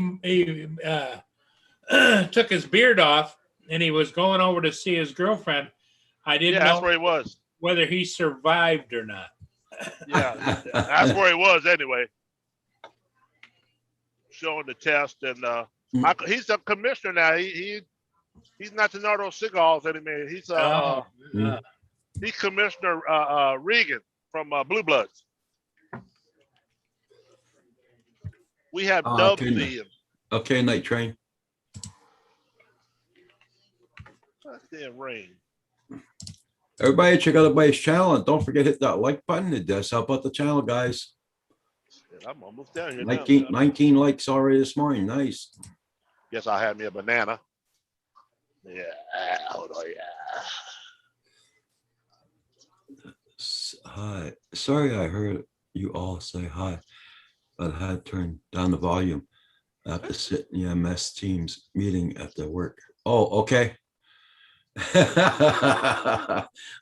took his beard off and he was going over to see his girlfriend. I didn't Yeah, that's know where he was. whether he survived or not. Yeah, that's where he was anyway. Showing the test, and he's a commissioner now. He's not DiNardo Cigars anymore. He's he's Commissioner Regan from Blue Bloods. We have dubbed okay. him. Okay, Night Train. Goddamn rain. Everybody check out everybody's channel and don't forget to hit that like button. It does help out the channel, guys. I'm almost down here 19, now. 19 likes already this morning. Nice. Guess I had me a banana. Yeah. Hold on. Yeah. Hi. Sorry, I heard you all say hi, but I had turned down the volume. I have to sit in the MS Teams meeting at the work. Oh, okay.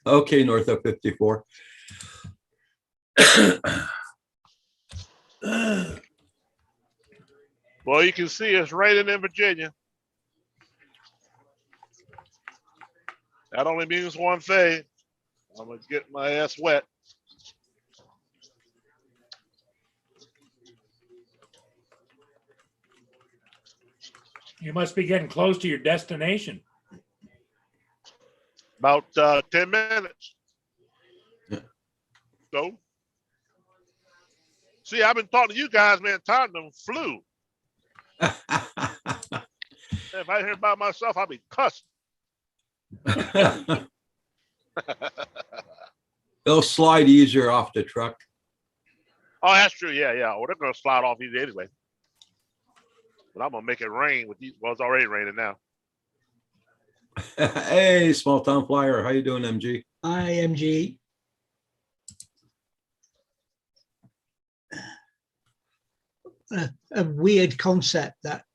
Okay, North of 54. Well, you can see it's raining in Virginia. That only means one thing. I'm gonna get my ass wet. You must be getting close to your destination. About 10 minutes. Yeah. So, see, I've been talking to you guys, man. Time them flew. If I hear about myself, I'll be cussing. They'll slide easier off the truck. Oh, that's true. Yeah. Well, they're gonna slide off easy anyway. But I'm gonna make it rain with these. Well, it's already raining now. Hey, small town flyer. How you doing, MG? Hi, MG. A weird concept that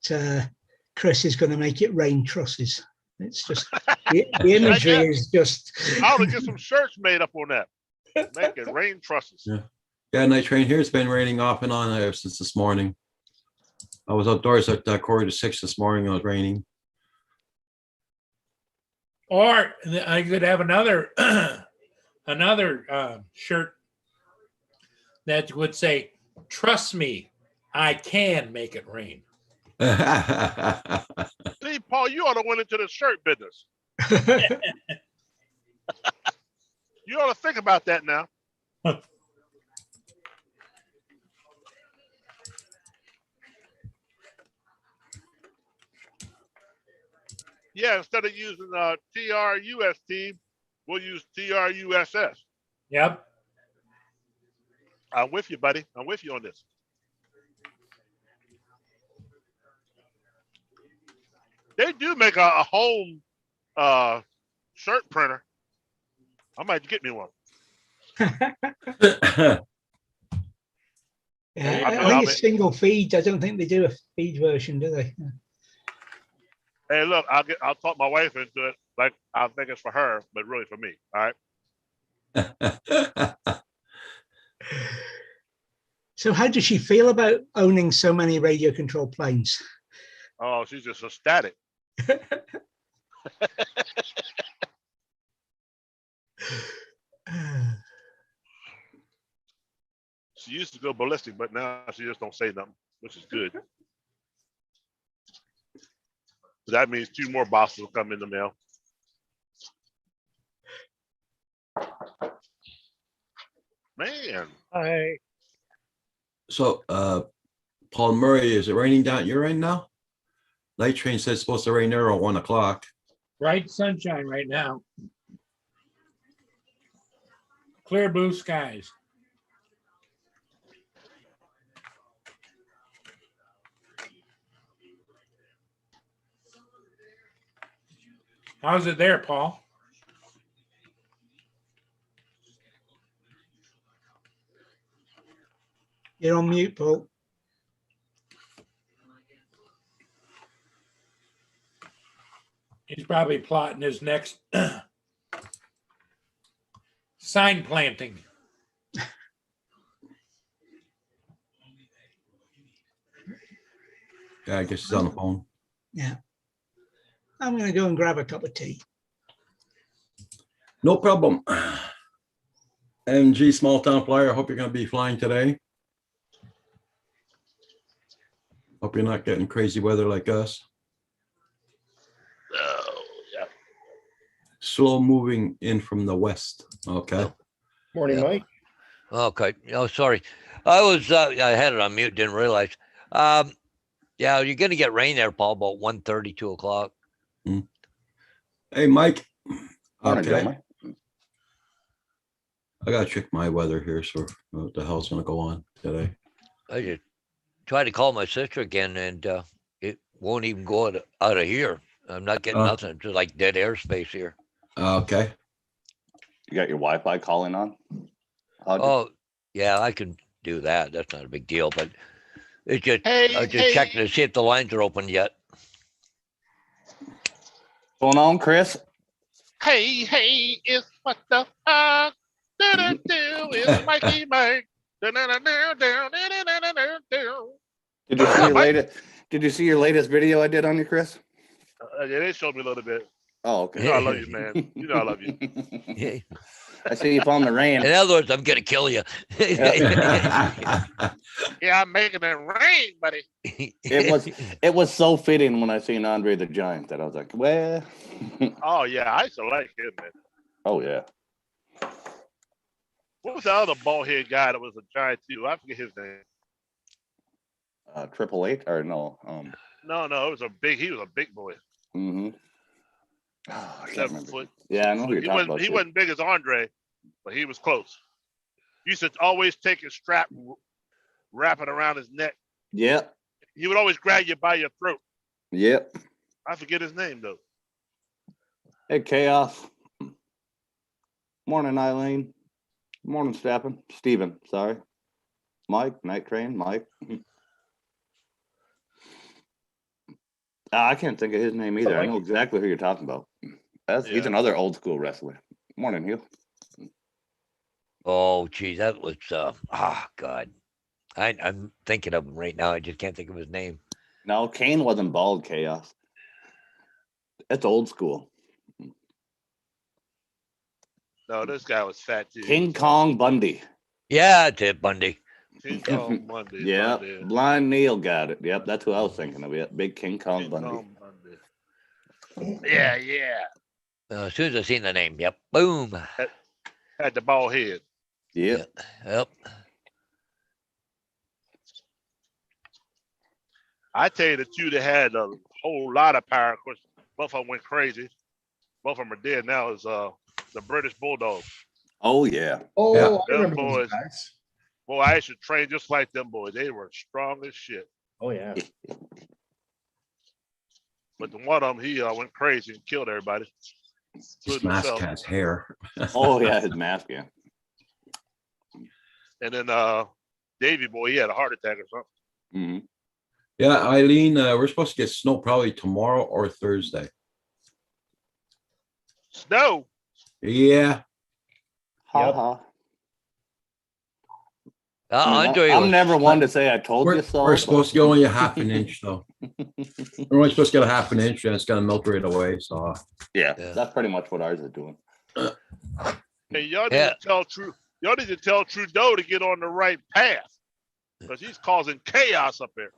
Chris is going to make it rain trusses. It's just the imagery is just. I ought to get some shirts made up on that. Make it rain trusses. Yeah, Night Train here. It's been raining off and on there since this morning. I was outdoors at 6:15 this morning. It was raining. Or I could have another shirt that would say, "Trust me, I can make it rain." See, Paul, you ought to went into the shirt business. You ought to think about that now. Yeah, instead of using TRUST, we'll use TRUSS. Yep. I'm with you, buddy. I'm with you on this. They do make a home shirt printer. I might get me one. Yeah, I I mean, think it's single feed. I don't think they do a feed version, do they? Hey, look, I'll talk my wife into it. Like I think it's for her, but really for me. All right. So how does she feel about owning so many radio controlled planes? Oh, she's just ecstatic. She used to go ballistic, but now she just don't say nothing, which is good. That means 2 more boxes will come in the mail. Man, Hi. So, Paul Murray, is it raining down at your end now? Night train says it's supposed to rain there at 1 o'clock. Bright sunshine right now. Clear blue skies. How's it there, Paul? You're on mute, Paul. He's probably plotting his next sign planting. Yeah, I guess he's on the phone. Yeah. I'm going to go and grab a cup of tea. No problem. MG Small Town Flyer, I hope you're going to be flying today. Hope you're not getting crazy weather like us. oh yeah. Slow moving in from the west. Okay. Morning, Yeah. Mike. Okay. Oh, sorry. I had it on mute, didn't realize. Yeah, you're gonna get rain there, Paul, about 1:30, 2 o'clock. Hey, Mike. Morning, Okay. gentlemen. I gotta check my weather here. So what the hell's gonna go on today? I just tried to call my sister again, and it won't even go out of here. I'm not getting Oh. nothing. Just like dead airspace here. Okay. You got your Wi-Fi calling on? Audrey? Oh, yeah, I can do that. That's not a big deal, but it's just Hey, I just checking to see if the lines are open yet. What's going on, Chris? hey, it's what the fuck do it's Mikey Mike. Did you see your latest? Did you see your latest video I did on you, Chris? Yeah, they showed me a little bit. Oh, You know okay. I love you, man. You know I love you. I see you found the rain. In other words, I'm gonna kill you. Yeah, I'm making it rain, buddy. It was so fitting when I seen Andre the Giant that I was like, well, Oh yeah, I used to like him, man. oh yeah. What was the other bald head guy that was a giant too? I forget his name. 888 or no? No, it was he was a big boy. Mm-hmm. Oh, I can't 7 remember. foot. Yeah, I know who you're talking about. He too. wasn't big as Andre, but he was close. He used to always take his strap, wrap it around his neck. Yep. He would always grab you by your throat. Yep. I forget his name though. Hey, Chaos. Morning, Eileen. Morning, Steven, sorry. Mike, Night Train, Mike. I can't think of his name either. I know exactly who you're talking about. He's Yeah. another old school wrestler. Morning, Hugh. Oh, geez, that was God. I'm thinking of him right now. I just can't think of his name. No, Kane wasn't bald, Chaos. That's old school. No, this guy was fat too. King Kong Bundy. Yeah, it's it, Bundy. King Kong Bundy. Yeah, Bundy. Blind Neil got it. Yep, that's who I was thinking of. Yep, big King Kong King Bundy. Kong Bundy. Yeah. As soon as I seen the name, yep, boom. Had the bald head. Yep. Yep. I tell you the two that had a whole lot of power. Of course, both of them went crazy. Both of them are dead now. Is the British Bulldog. Oh yeah. Oh, Yeah. I Them remember those boys. guys. Boy, I used to train just like them boys. They were strong as shit. Oh yeah. But the one of them, he went crazy and killed everybody. This including mask himself. has hair. Oh yeah, his mask. Yeah. And then Davy boy, he had a heart attack or something. hmm Yeah, Eileen, we're supposed to get snow probably tomorrow or Thursday. Snow. Yeah. Ha Yep. ha. I mean, Andre I'm was- never one to say I told We're, you so. we're supposed to get only a half an inch though. We're only supposed to get a half an inch and it's gonna melt right away. So Yeah, Yeah. that's pretty much what ours is doing. Hey, y'all Yeah. need to tell truth. y'all need to tell Trudeau to get on the right path because he's causing chaos up there.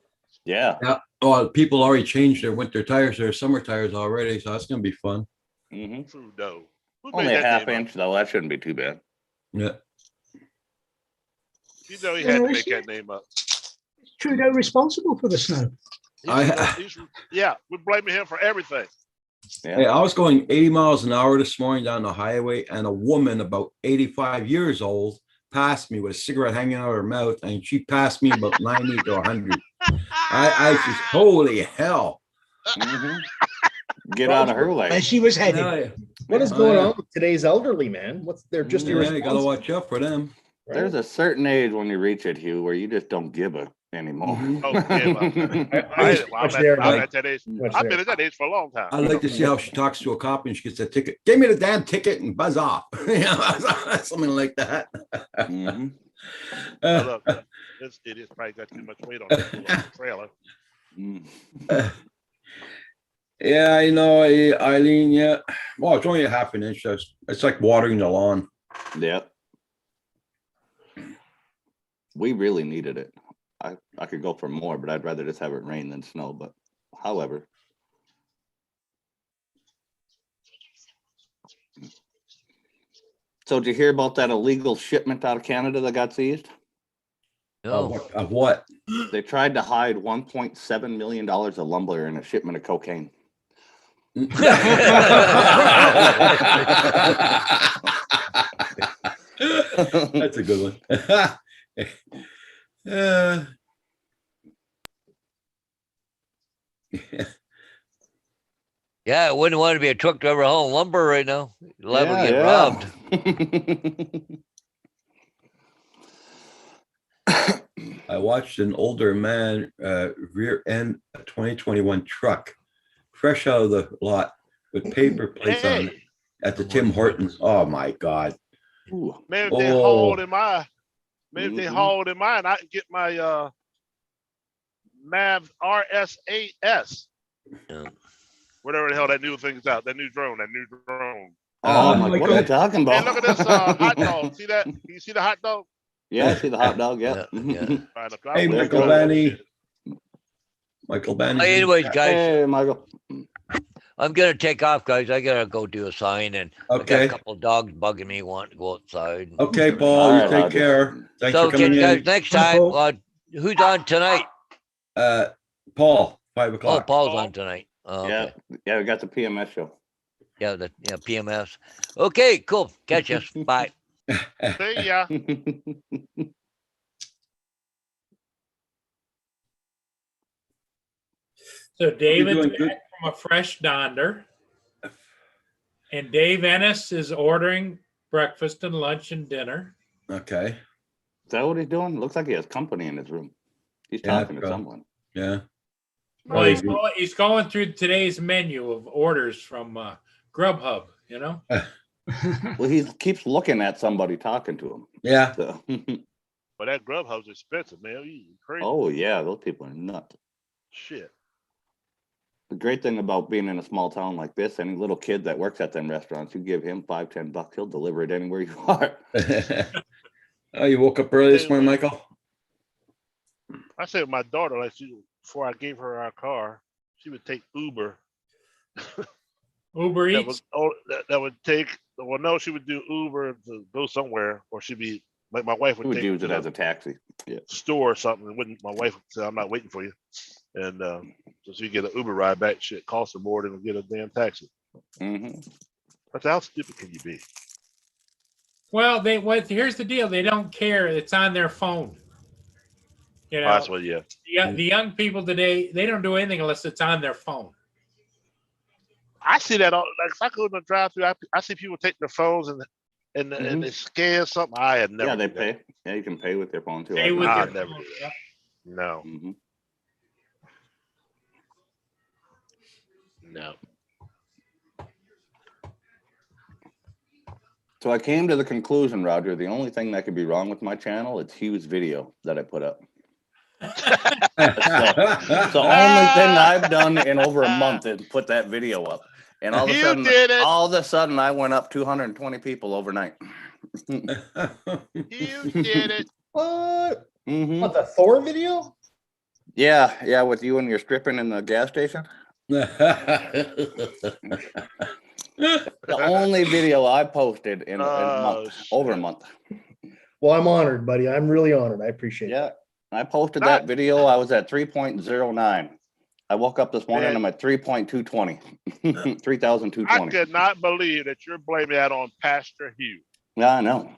Yeah. Yeah. Well, people already changed their winter tires, their summer tires already, so that's gonna be fun. Hmm. Trudeau. Who Only made a that half name up? inch though. That shouldn't be too bad. Yeah. You know he had to make that name up. Trudeau responsible for the snow. Yeah, we're blaming him for everything. Yeah. Hey, I was going 80 miles an hour this morning down the highway, and a woman about 85 years old passed me with a cigarette hanging out of her mouth, and she passed me about 90 to 100. I just, holy hell. Mhm. Get out of her Where way. she was headed. Yeah, What is Oh, going yeah. on with today's elderly, man? They're just Yeah, you irresponsible. gotta watch out for them. right? There's a certain age when you reach it, Hugh, where you just don't give a anymore. Mhm. Oh, I'm at that age. I've been at that age for a long time. I'd like to see how she talks to a cop and she gets a ticket. Give me the damn ticket and buzz off. You know, something like that. Mhm. Look, it is probably got too much weight on the trailer. Mm. Yeah, I know, Eileen. Yeah. Well, it's only a half an inch. It's like watering the lawn. Yep. We really needed it. I could go for more, but I'd rather just have it rain than snow. But however. So did you hear about that illegal shipment out of Canada that got seized? No. Of what? They tried to hide $1.7 million of lumber in a shipment of cocaine. That's a good one. Yeah, I wouldn't want to be a truck driver hauling lumber right now. You're liable to get robbed. I watched an older man rear end a 2021 truck, fresh out of the lot with paper plates on it at the Tim Hortons. Oh my God. Ooh. Maybe if they Oh. hauled in my, maybe if they Mhm. hauled in mine, I can get my MAV RS8S. Yeah. Whatever the hell that new thing's out, that new drone. Oh, I'm my like, what are you God. talking Hey, about? look at this hot dog. See that? You see the hot dog? Yeah, I see the hot dog. Yeah. Yeah. Right, look, Hey, I'm Michael looking at Banny. that shit. Michael Bannon. Anyways, guys, Hey, Michael. I'm gonna take off, guys. I gotta go do a sign, and I got Okay. a couple of dogs bugging me, wanting to go outside. Okay, Paul, All you right, take Roger. care. Thanks So, for coming guys, in. next Bye, time, Paul. who's on tonight? Paul, 5 Oh, o'clock. Paul's on tonight. Oh, Yeah, okay. yeah, we got the PMS show. Yeah, PMS. Okay, cool. Catch us. Bye. See ya. So David's doing back good? from a fresh donder. And Dave Ennis is ordering breakfast and lunch and dinner. Okay, Is that what he's doing? Looks like he has company in his room. He's Yeah, talking to bro. someone. yeah. Well, he's going through today's menu of orders from Grubhub, you know? Well, he keeps looking at somebody talking to him. Yeah. So. But that Grubhub's expensive, man. You crazy. Oh yeah, those people are nuts. Shit. The great thing about being in a small town like this, any little kid that works at them restaurants, you give him $5-10, he'll deliver it anywhere you are. Oh, you woke up early this morning, Michael? I said to my daughter, like, before I gave her our car, she would take Uber. Uber That Eats. that would take. Well, no, she would do Uber to go somewhere, or she'd be like my wife He would would take use to it the as a taxi. Yeah. store or something. And wouldn't my wife would say, "I'm not waiting for you," and so she get an Uber ride back. Shit costs her more than to get a damn taxi. Mm-hmm. That's how stupid can you be? Well, here's the deal. They don't care. It's on their phone. You know, That's what, yeah. the young people today, they don't do anything unless it's on their phone. I see that all. Like if I go in the drive-through, I see people take their phones and Mhm. they scan something. I had never. Yeah, they do that. pay. Yeah, you can pay with your phone too. Pay with I'll your never phone. do Yep. No, Mm-hmm. no. So I came to the conclusion, Roger, the only thing that could be wrong with my channel is Hugh's video that I put up. It's the only thing I've done in over a month is put that video up. And all of a You sudden, did it. all of a sudden I went up 220 people overnight. You did it. What? Mhm. What, the Thor video? Yeah, with you and your stripping in the gas station. The only video I posted in a month, over a shit. month. Well, I'm honored, buddy. I'm really honored. I appreciate Yeah, that. I posted that video. I was at 3.09. I woke up this morning, Man. I'm at 3.220. I 3,220. could not believe that you're blaming that on Pastor Hugh. Yeah, I know.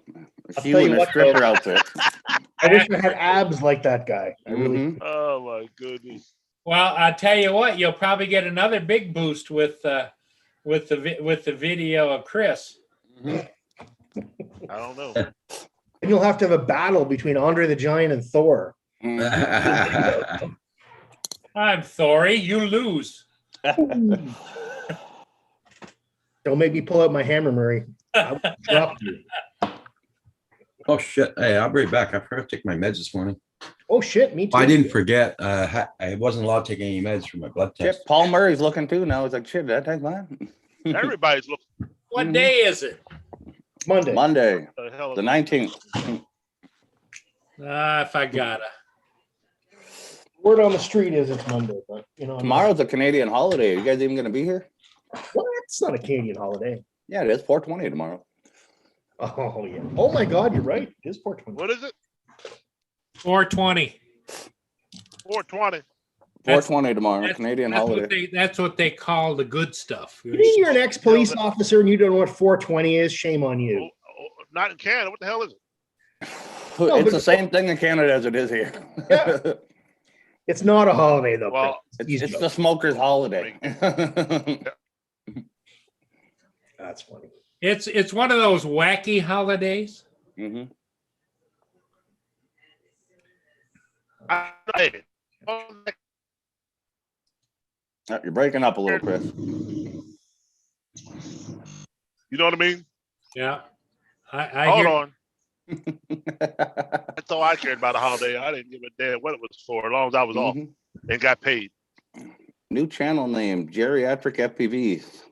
I'll Hugh tell in you a what, stripper though. outfit. I wish I had abs like that guy. I really. Mhm. Oh my goodness. Well, I tell you what, you'll probably get another big boost with the video of Chris. Mhm. I don't know. And you'll have to have a battle between Andre the Giant and Thor. Mhm. I'm sorry, you lose. Don't make me pull out my hammer, Murray. I will drop you. Oh, shit. Hey, I'll be right back. I forgot to take my meds this morning. Oh shit, me too. I didn't forget. I wasn't allowed to take any meds for my blood Shit, test. Paul Murray's looking too now. He's like, shit, did I take mine? Everybody's looking. What Mhm. day is it? Monday. Monday, The hell the 19th. If I gotta. Word on the street is it's Monday, but you know. I'm Tomorrow's a Canadian holiday. You guys even gonna be here? not- What? It's not a Canadian holiday. Yeah, it is 420 tomorrow. Oh yeah. Oh my God, you're right. It is 420. What is it? 420. 420. 420 tomorrow, Canadian holiday. That's what they call the good stuff. You mean you're an ex-police officer and you don't know what 420 is? Shame on you. Not in Canada. What the hell is it? It's the same thing in Canada as it is here. Yeah. It's not a holiday though. Well, Chris. It's the smokers' holiday. That's funny. It's one of those wacky holidays. Mhm. Hey, You're breaking up a little, Chris. you know what I mean? Yeah. I Hold hear. on. That's all I cared about a holiday. I didn't give a damn what it was for, as long as I was off Mhm. and got paid. New channel name, Geriatric FPVs.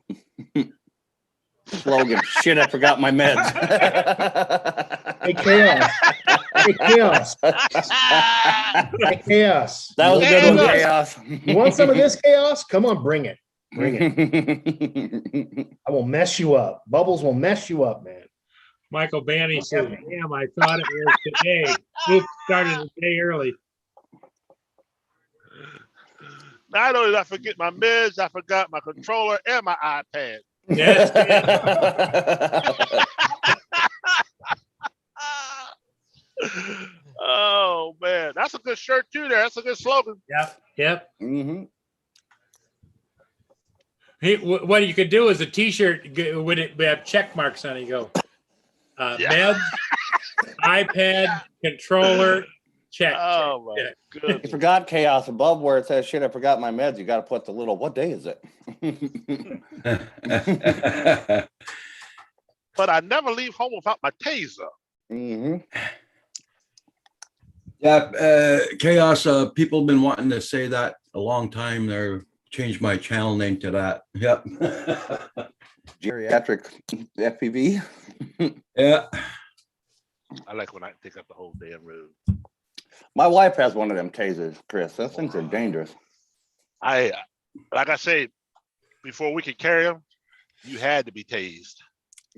Slogan, shit, I forgot my meds. Hey, Chaos. Hey, Chaos. Hey, Chaos. That was a good one, Chaos. You want some of this, Chaos? Come on, bring it. Bring it. I will mess you up. Bubbles will mess you up, man. Michael Banny says, damn, I thought it was today. Oops, started a day early. Not only did I forget my meds, I forgot my controller and my iPad. Yes. Oh man, that's a good shirt too. There, that's a good slogan. Yep. Mhm. What you could do is a T-shirt would it have check marks on it. You go, meds, iPad, controller, check. Oh my check. You goodness! forgot Chaos above where it says shit, I forgot my meds. You got to put the little, what day is it? But I never leave home without my taser. Mhm. Yeah, Chaos. People have been wanting to say that a long time. They're changed my channel name to that. Yep. Geriatric FPV. Yeah. I like when I take up the whole damn road. My wife has one of them tasers, Chris. Those things are dangerous. Like I say, before we could carry them, you had to be tased.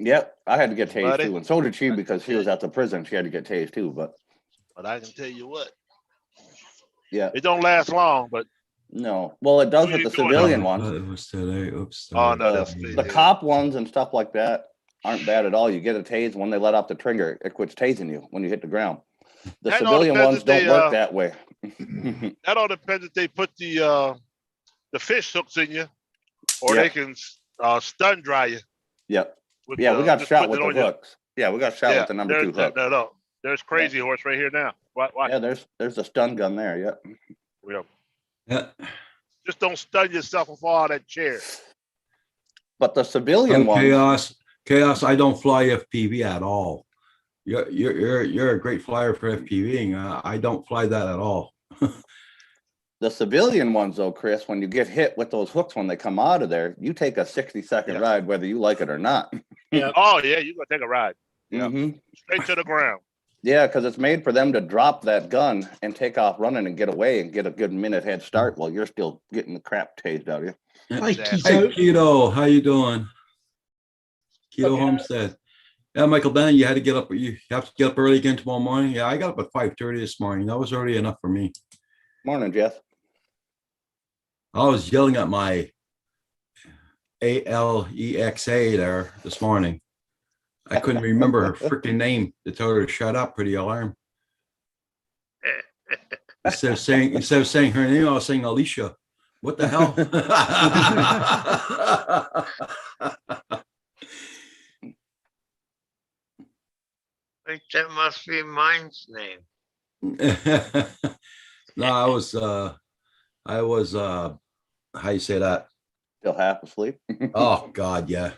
Yep, I had to get tased Buddy. too, and so did she because she was at the prison. She had to get tased too, but But I can tell you what, yeah, it don't last long. But no. Well, it does What are with the you doing? civilian ones. It was today. Oops. Oh, no, The, that's the cop ones and stuff like that aren't bad at all. You get a tase when they let off the trigger, it quits tasing you when you hit the ground. The That all civilian depends ones if they, don't work that way. that all depends if they put the fish hooks in you, or Yeah. they can stun dry you. Yep. With, Yeah, we got just shot putting with it the on your- hooks. Yeah, we got shot with the number there's- 2 hook. No. There's Crazy Horse right here now. Watch. Yeah, there's a stun gun there. Yep. Yeah. Yeah. Just don't stun yourself with all that chair. But the civilian ones, Chaos. I don't fly FPV at all. You're a great flyer for FPVing. I don't fly that at all. the civilian ones though, Chris, when you get hit with those hooks when they come out of there, you take a 60-second ride whether you like it or not. Oh yeah, you're gonna take a ride. Mhm. Straight to the ground. Yeah, because it's made for them to drop that gun and take off running and get away and get a good minute head start while you're still getting the crap tased out of you. Hi, Exactly. Hey, Keto. Keto, how you doing? Keto Okay. Homestead. Yeah, Michael Bennett, you had to get up. You have to get up early again tomorrow morning. Yeah, I got up at 5:30 this morning. That was already enough for me. Morning, Jeff. I was yelling at my Alexa there this morning. I couldn't remember her freaking name to tell her to shut up for the alarm. Instead of saying her name, I was saying Alicia. What the hell? Like that must be mine's name. No, I was how you say that? Still half asleep. Oh God, yeah.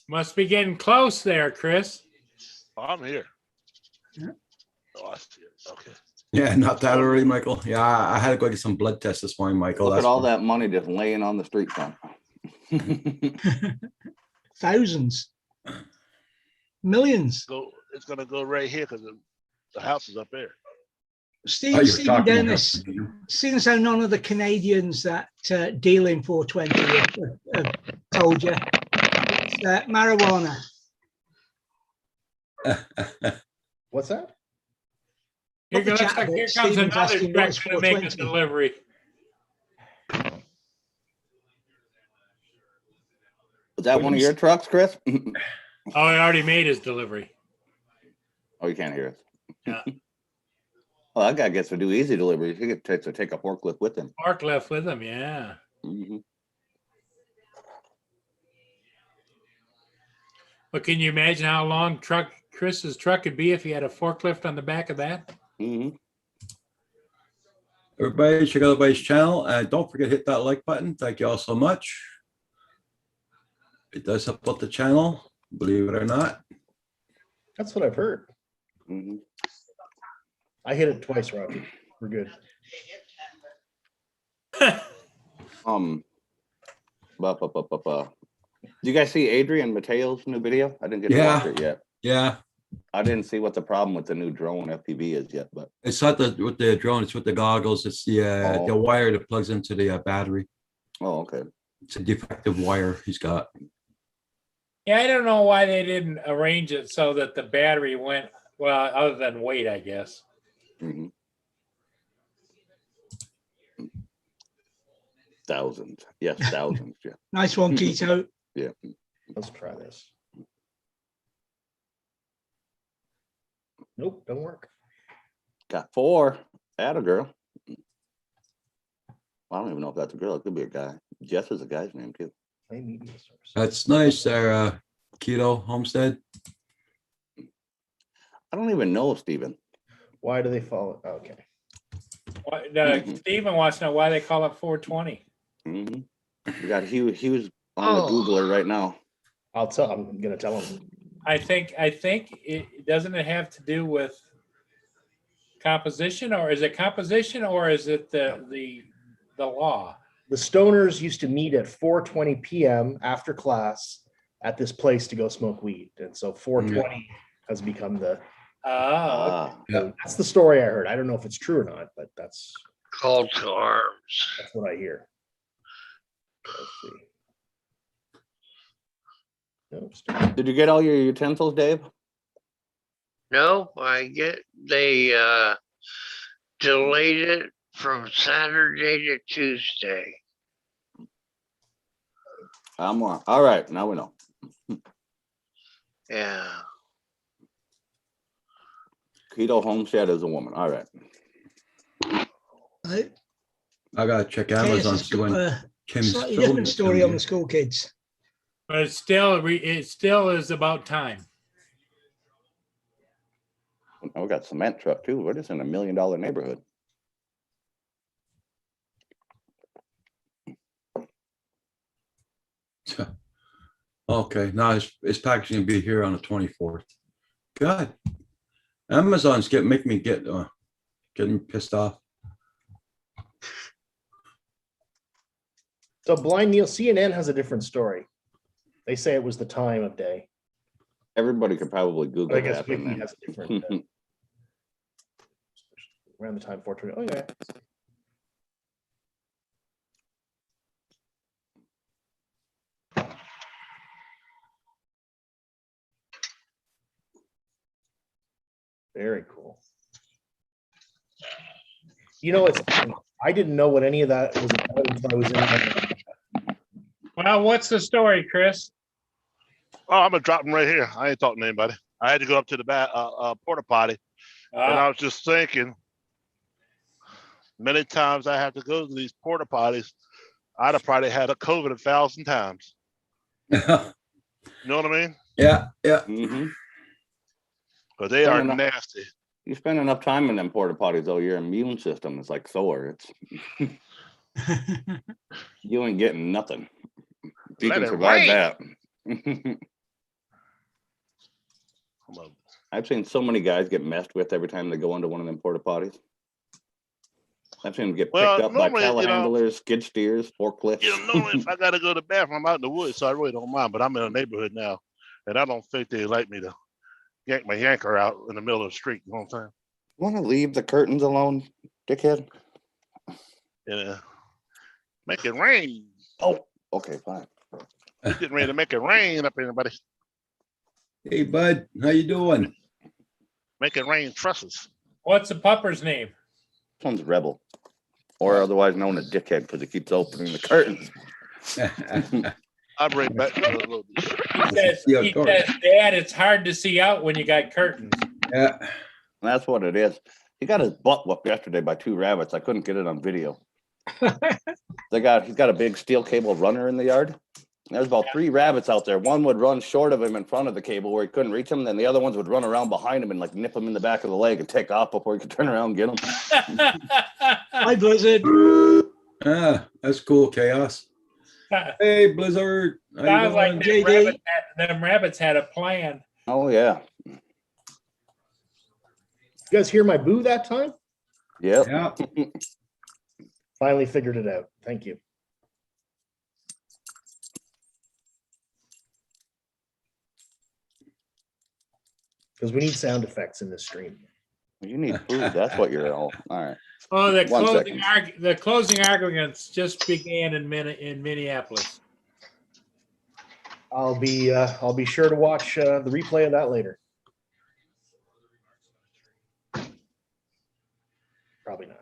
Must be getting close there, Chris. Oh, I'm here. Yeah. Oh, I see it. Okay. Yeah, not that early, Michael. Yeah, I had to go get some blood tests this morning, Michael. Look at That's all that money just laying on the street front. Thousands. Millions. It's gonna go right here because the house is up there. Oh, Stephen Dennis, seeing as how none of the Canadians that deal in 420 have told you, it's marijuana. What's that? Here, Look, the looks chat like bit, here comes Stephen's another asking truck what's to make a 420. delivery. Was that one of your trucks, Chris? Oh, he already made his delivery. Oh, you can't hear us. Yeah. Well, that guy gets to do easy deliveries. He gets to take a forklift with him. Mark left with him, yeah. Mhm. But can you imagine how long Chris's truck could be if he had a forklift on the back of that? Mhm. Everybody, check out everybody's channel. And don't forget to hit that like button. Thank you all so much. It does help out the channel, believe it or not. That's what I've heard. Mhm. I hit it twice, Roger. We're good. Do you guys see Adrian Mateo's new video? I didn't get to Yeah. watch it yet. Yeah, I didn't see what the problem with the new drone FPV is yet, but it's not with the drone. It's with the goggles. It's the Oh. wire that plugs into the battery. oh, okay. It's a defective wire he's got. Yeah, I don't know why they didn't arrange it so that the battery went, well, other than weight, I guess. Mhm. Thousands. Yes, thousands. Yeah. Nice one, Keto. Let's try this. Nope, don't work. Got 4. Atta girl. I don't even know if that's a girl. It could be a guy. Jeff is a guy's name too. Play media source. That's nice there, Keto Homestead. I don't even know, Steven. Why do they follow? Okay. Stephen wants to know why they call it 420. Mhm. We got he was on the Oh. Googler right now. I'm gonna tell him. I think it doesn't it have to do with composition, or is it composition, or is it the law? The stoners used to meet at 4:20 p.m. after class at this place to go smoke weed, and so 4:20 has become the. Oh, That's the story I heard. I don't know if it's true or not, but that's Call to arms. what I hear. Let's see. Nope, still- Did you get all your utensils, Dave? No, they delayed it from Saturday to Tuesday. I'm on. All right, now we know. Yeah. Keto Homestead is a woman. All right. Right. I gotta check Chaos Amazon. has See got when a Kim's slightly filming different it story for on me. the school kids. but it still is about time. Now we got cement truck too. We're just in $1 million neighborhood. Okay, now it's packaging to be here on the 24th. God, Amazon's making me getting pissed off. So Blind Neil, CNN has a different story. They say it was the time of day. Everybody could probably But Google I guess that. Wiki and has a different then- around the time 420. Oh yeah. Very cool. You know, it's I didn't know what any of that was about until I was in there. Well, what's the story, Chris? Oh, I'm gonna drop them right here. I ain't talking to anybody. I had to go up to the porta potty, and I was just thinking. Many times I have to go to these porta potties. I'd have probably had a COVID 1,000 times. Yeah, You know what I mean? yeah. Mhm. Because they are Fair enough. nasty. You spend enough time in them porta potties, though, your immune system is like Thor. It's you ain't getting nothing. You Let can it survive rain. that. Come on. I've seen so many guys get messed with every time they go into one of them porta potties. I've seen them get picked Well, up by normally, you know- telehandlers, skid steers, forklifts. You know, if I gotta go to the bathroom, I'm out in the woods, so I really don't mind. But I'm in a neighborhood now, and I don't think they like me to yank my yanker out in the middle of the street. You know what I'm Want to leave the curtains alone, dickhead? saying? Yeah. Make it rain. Oh, okay, fine. We're getting ready to make it rain up here, buddy. Hey, bud, how you doing? Make it rain trusses. What's the pupper's name? This one's Rebel, or otherwise known as Dickhead, because he keeps opening the curtains. I'll bring back a little bit. Yeah, He of course. says, Dad, it's hard to see out when you got curtains. Yeah. That's what it is. He got his butt whooped yesterday by 2 rabbits. I couldn't get it on video. He's got a big steel cable runner in the yard. There's about 3 rabbits out there. One would run short of him in front of the cable where he couldn't reach him. Then the other ones would run around behind him and like nip him in the back of the leg and take off before he could turn around and get him. Hi, Blizzard. Ah, that's cool, Chaos. Hey, Blizzard. How you Sounds like doing? JD. them rabbits had a plan. Oh yeah. You guys hear my boo that time? Yep. Yeah. Finally figured it out. Thank you. Because we need sound effects in this stream. You need food. That's what you're all right. Oh, the One closing second. the closing arguments just began in Minneapolis. I'll be sure to watch the replay of that later. Probably not.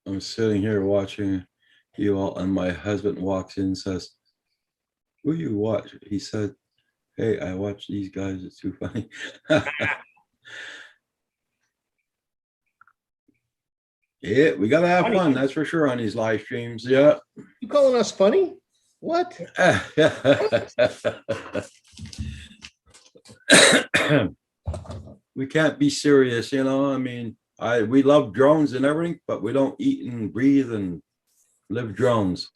I'm sitting here watching you all, and my husband walks in and says, "Who you watch?" He said, "Hey, I watch these guys. It's too funny." Yeah, we gotta have fun. That's for sure on these live streams. Yeah. You calling us funny? What? We can't be serious, you know. I mean, we love drones and everything, but we don't eat and breathe and live drones.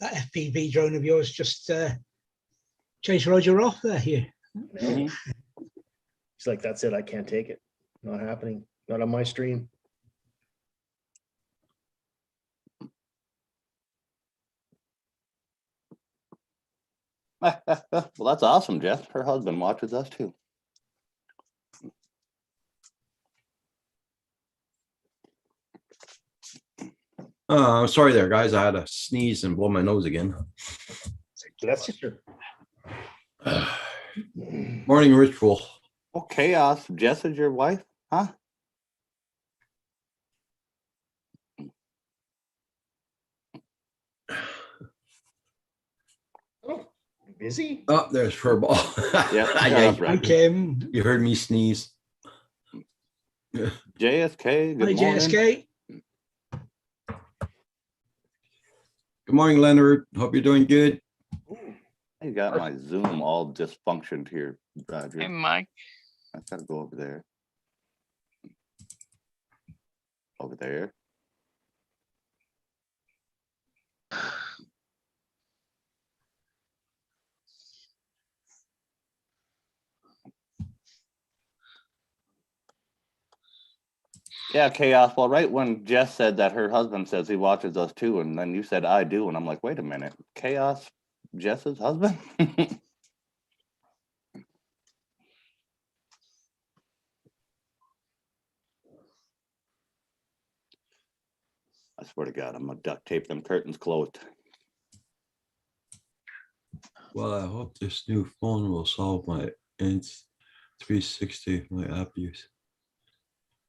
That FPV drone of yours just chased Roger off there here. Mhm. He's like, that's it. I can't take it. Not happening. Not on my stream. Well, that's awesome, Jeff. Her husband watches us too. I'm sorry there, guys. I had to sneeze and blow my nose again. That's just your Morning ritual. Oh, Chaos. Jess is your wife, huh? busy. Oh, there's Furball. Yeah, Yeah, right. Kim. you heard me sneeze. JSK. Good Hi, morning. JSK. Good morning, Leonard. Hope you're doing good. I got my Zoom all dysfunctioned here, Roger. Hey, Mike. I gotta go over there. Over there. Yeah, Chaos. Well, right when Jess said that her husband says he watches us too, and then you said I do, and I'm like, wait a minute, Chaos, Jess's husband? I swear to God, I'm gonna duct tape them curtains closed. Well, I hope this new phone will solve my int 360, my app use.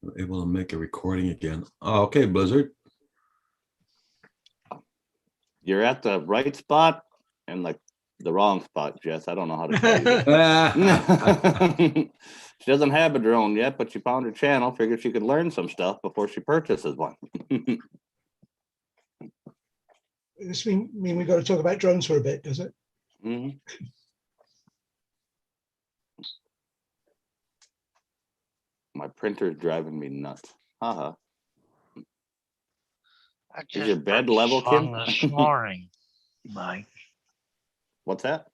I'm able to make a recording again. Oh, okay, Blizzard. You're at the right spot and like the wrong spot, Jess. I don't know how to tell you. She doesn't have a drone yet, but she found her channel, figured she could learn some stuff before she purchases one. This mean we've got to talk about drones for a bit, does it? Mhm. My printer's driving me nuts. Haha. I Is your just bed purchased level, Kim? one this morning, Mike. What's that?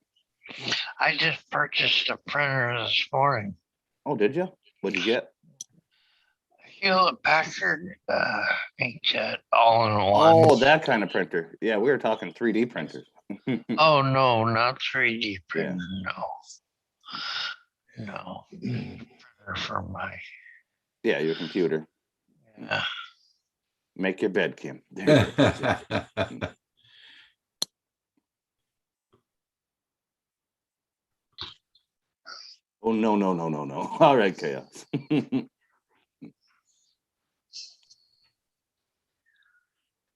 I just purchased a printer this morning. Oh, did you? What'd you get? Hewlett Packard inkjet all-in-one. Oh, that kind of printer. Yeah, we were talking 3D printers. Oh no, not 3D printer. Yeah. No. Printer for my. Yeah, your computer. Yeah. Make your bed, Kim. There you go. Oh, no, no, no, no, no. All right, Chaos.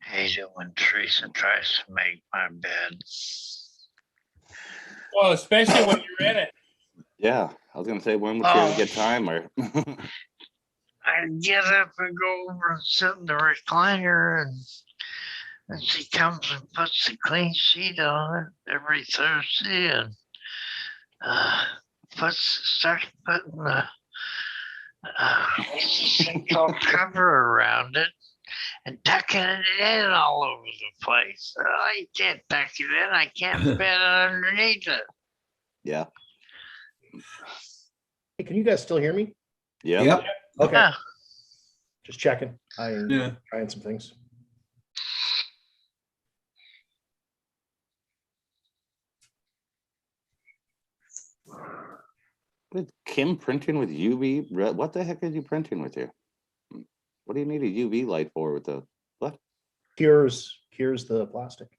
Hate it when Teresa tries to make my bed. Well, especially when you're in it. Yeah, I was going to say, when would she ever get time? Or I get up and go over and sit in the recliner, and she comes and puts the clean sheet on it every Thursday, and starts putting the called cover around it and tucking it in all over the place. I can't tuck it in. I can't fit it underneath it. yeah. Hey, can you guys still hear me? Yeah. Yep. Okay, Yeah. just checking. I'm Yeah. trying some things. With Kim printing with UV? What the heck is you printing with here? What do you need a UV light for with the what? Cures the plastic.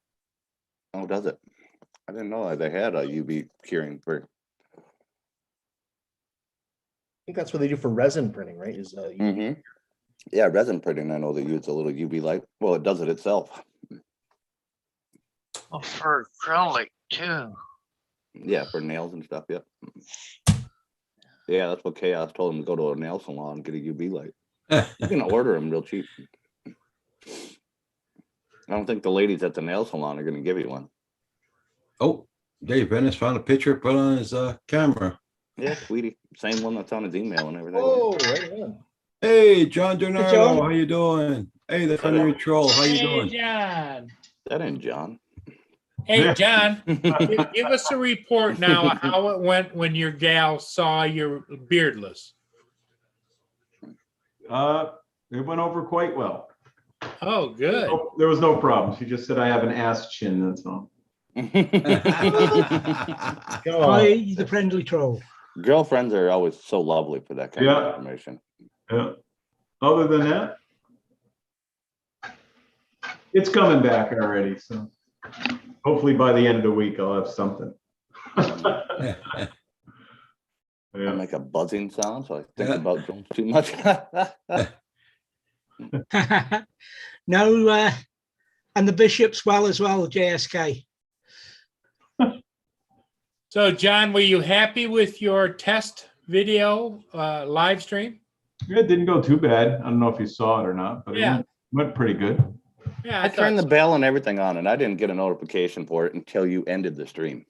Oh, does it? I didn't know they had a UV curing for. I think that's what they do for resin printing, right? Is Mhm. Yeah, resin printing. I know they use a little UV light. Well, it does it itself. Well, for acrylic too. Yeah, for nails and stuff. Yep. Yeah, that's what Chaos told him to go to a nail salon and get a UV light. You can order them real cheap. I don't think the ladies at the nail salon are going to give you one. Oh, Dave Venice found a picture, put on his camera. Yeah, Tweety, same one that's on his email and everything. Oh, right on. Hey, John Donardo, John. how you doing? Hey, the Thundery Troll, how you Hey, doing? John. That ain't John. Hey, John, give us a report now of how it went when your gal saw your beardless. It went over quite well. Oh, good. Oh, there was no problem. She just said I have an ass chin, that's all. Go on. Hi, the friendly troll. Girlfriends are always so lovely for that kind Yeah. of information. Yeah. Other than that, it's coming back already, so hopefully by the end of the week I'll have something. I Yeah. make a buzzing sound, so I think Yeah. about Jones too much. No, and the bishop's well as well, JSK. So, John, were you happy with your test video live stream? Yeah, it didn't go too bad. I don't know if you saw it or not, but Yeah. it went pretty good. Yeah, I thought turned the so. bell and everything on, and I didn't get a notification for it until you ended the stream.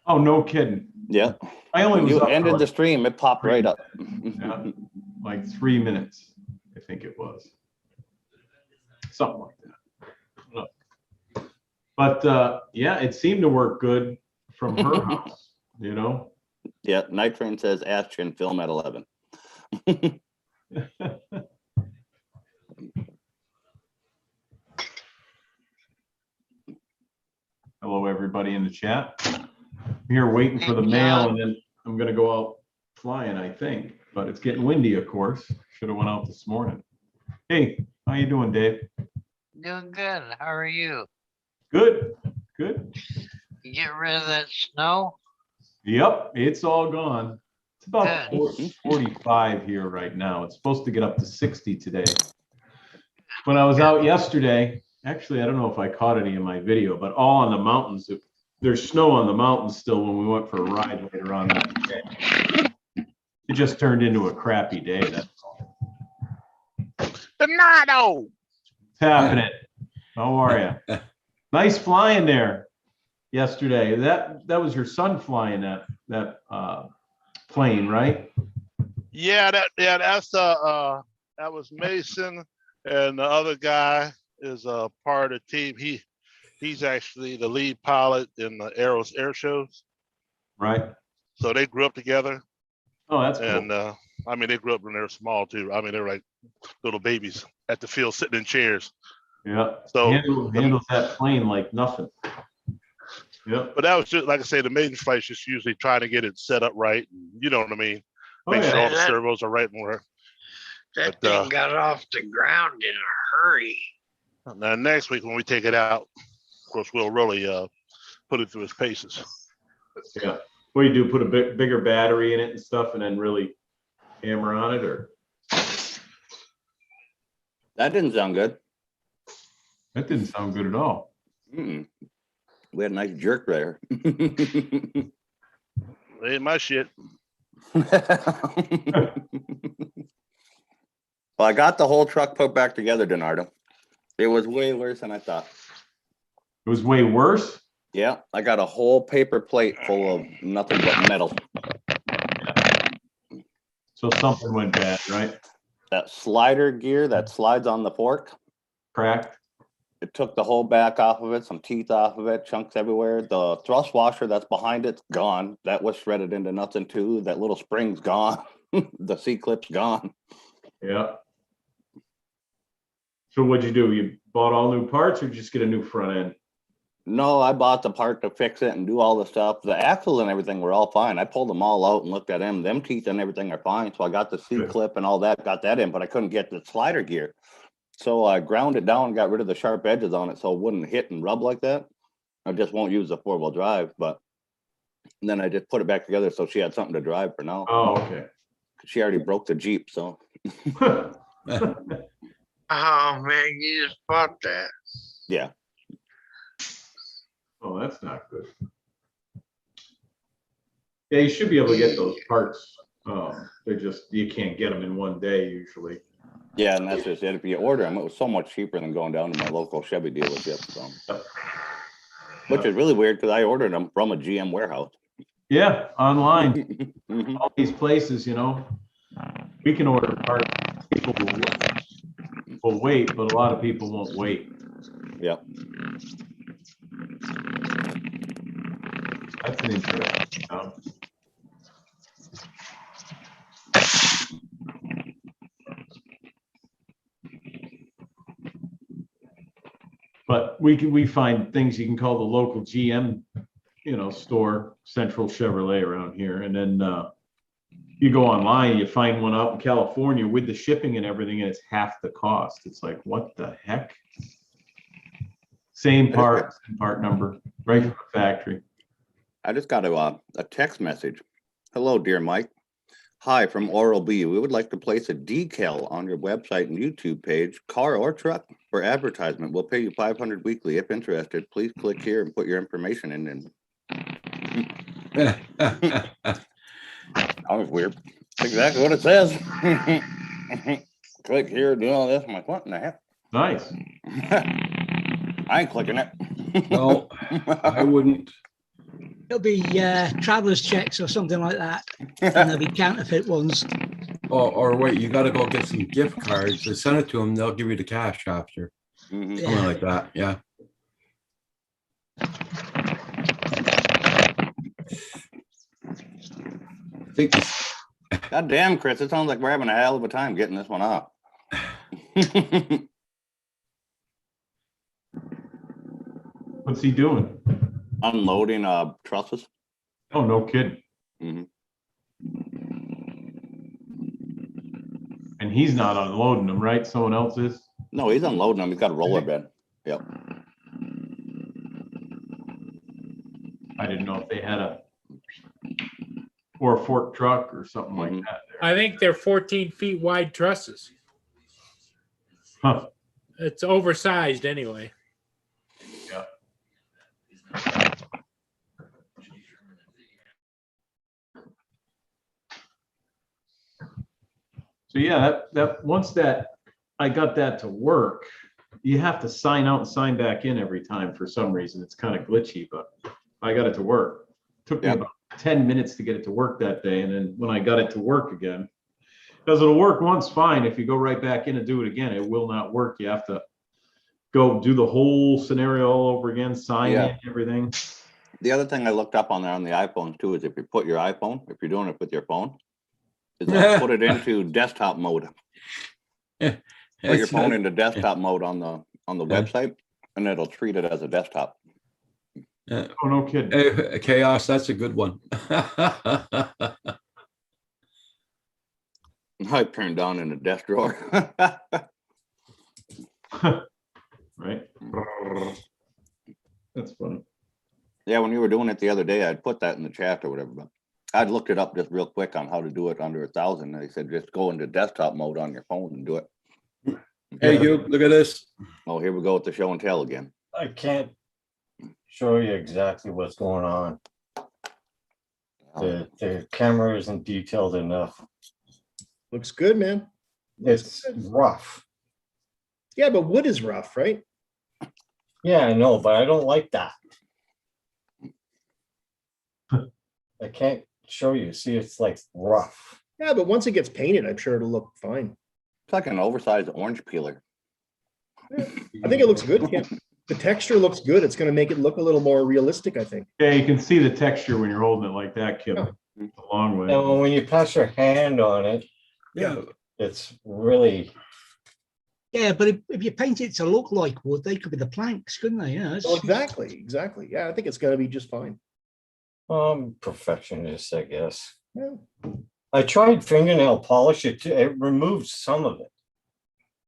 Oh, no kidding. Yeah. I only When was you up for ended the like, stream, it popped right up. yeah, like 3 minutes, I think it was. Something like that. I don't know. But yeah, it seemed to work good from her house, you know? Yeah, Night Train says Ashton film at 11. Hello, everybody in the chat. I'm here waiting for the Hey, mail, John. and then I'm gonna go out flying, I think. But it's getting windy, of course. Should have went out this morning. Hey, how you doing, Dave? Doing good. How are you? Good, good. You get rid of that snow? Yep, it's all gone. It's about Good. 45 here right now. It's supposed to get up to 60 today. When I was out yesterday, actually, I don't know if I caught any in my video, but all on the mountains, there's snow on the mountains still when we went for a ride later on that day. It just turned into a crappy day, that's all. Donato. What's happening? How are you? Nice flying there yesterday. That was your son flying that plane, right? Yeah, that's that was Mason, and the other guy is a part of the team. He's actually the lead pilot in the air shows. Right. So they grew up together. Oh, that's cool. And I mean, they grew up when they were small too. I mean, they were like little babies at the field sitting in chairs. Yeah. So handles that plane like nothing. Yep. But that was just like I say, the maiden flight's just usually trying to get it set up right. You know what I mean? Oh, Make yeah. sure all the servos are right and where. That But, thing got off the ground in a hurry. Now next week when we take it out, of course, we'll really put it through its paces. Yeah. What do you do? Put a bigger battery in it and stuff, and then really hammer on it, or? That didn't sound good. That didn't sound good at all. Mm-mm. We had a nice jerk there. Ain't my shit. Well, I got the whole truck put back together, Donardo. It was way worse than I thought. It was way worse? Yeah, I got a whole paper plate full of nothing but metal. So something went bad, right? That slider gear that slides on the fork. Cracked. It took the whole back off of it, some teeth off of it, chunks everywhere. The thrust washer that's behind it's gone. That was shredded into nothing too. That little spring's gone. The C-clip's gone. Yeah. So what'd you do? You bought all new parts, or just get a new front end? No, I bought the part to fix it and do all the stuff. The axles and everything were all fine. I pulled them all out and looked at them. Them teeth and everything are fine. So I got the C-clip and all that, got that in, but I couldn't get the slider gear. So I ground it down and got rid of the sharp edges on it so it wouldn't hit and rub like that. I just won't use the 4-wheel drive, but then I just put it back together so she had something to drive for now. Oh, okay. She already broke the Jeep, so. Oh man, you just bought that. Yeah. Oh, that's not good. Yeah, you should be able to get those parts. They're just, you can't get them in one day usually. Yeah, and that's just it. If you order them, it was so much cheaper than going down to my local Chevy dealership. So. Which is really weird because I ordered them from a GM warehouse. Yeah, online. All these places, you know, we can order parts. People will wait, but a lot of people won't wait. Yep. That's an interesting sound. But we find things you can call the local GM, you know, store, Central Chevrolet around here, and then you go online, you find one out in California with the shipping and everything, and it's half the cost. It's like, what the heck? Same part, same part number, right from the factory. I just got a text message. Hello, dear Mike. Hi, from Oral-B. We would like to place a decal on your website and YouTube page, car or truck, for advertisement. We'll pay you $500 weekly. If interested, please click here and put your information in. That was weird. That's exactly what it says. Click here, do all this. I'm like, what in the heck? Nice. I ain't clicking it. No, I wouldn't. It'll be traveler's checks or something like that. And there'll be counterfeit ones. Oh, or wait, you got to go get some gift cards and send it to them. They'll give you the cash after. Mhm. Something like that. Yeah. I think God damn, Chris, it sounds like we're having a hell of a time getting this one off. What's he doing? Unloading trusses. Oh, no kidding. Mhm. And he's not unloading them, right? Someone else is? No, he's unloading them. He's got a roller bed. Yep. I didn't know if they had a fork truck or something like Mhm. that there. I think they're 14 feet wide trusses. Huh. It's oversized anyway. Yeah. So yeah, that once that I got that to work, you have to sign out and sign back in every time for some reason. It's kind of glitchy, but I got it to work. Took me Yep. about 10 minutes to get it to work that day. And then when I got it to work again, because it'll work once fine. If you go right back in and do it again, it will not work. You have to go do the whole scenario all over again, sign Yeah. in everything. The other thing I looked up on there on the iPhone too is if you put your iPhone, if you're doing it with your phone, is put it into desktop mode. Put your It's phone not- into desktop mode on the Yeah. website, and it'll treat it as a desktop. Oh, no kidding. Hey, Chaos, that's a good one. I turned down in the desk drawer. Right? That's funny. Yeah, when you were doing it the other day, I'd put that in the chat or whatever, but I'd looked it up just real quick on how to do it under 1,000. They said just go into desktop mode on your phone and do it. Hey, Hugh, look at this. Oh, here we go with the show and tell again. I can't show you exactly what's going on. The camera isn't detailed enough. Looks good, man. It's rough. Yeah, but wood is rough, right? Yeah, I know, but I don't like that. I can't show you. See, it's like rough. Yeah, but once it gets painted, I'm sure it'll look fine. It's like an oversized orange peeler. I think it looks good, Kim. The texture looks good. It's going to make it look a little more realistic, I think. Yeah, you can see the texture when you're holding it like that, Kim. It's a long way. Now, when you pass your hand on it, Yeah. it's really, Yeah, but if you paint it to look like wood, they could be the planks, couldn't they? Yeah, Well, exactly. Yeah, I think it's going to be just fine. perfectionist, I guess. Yeah. I tried fingernail polish. It removed some of it,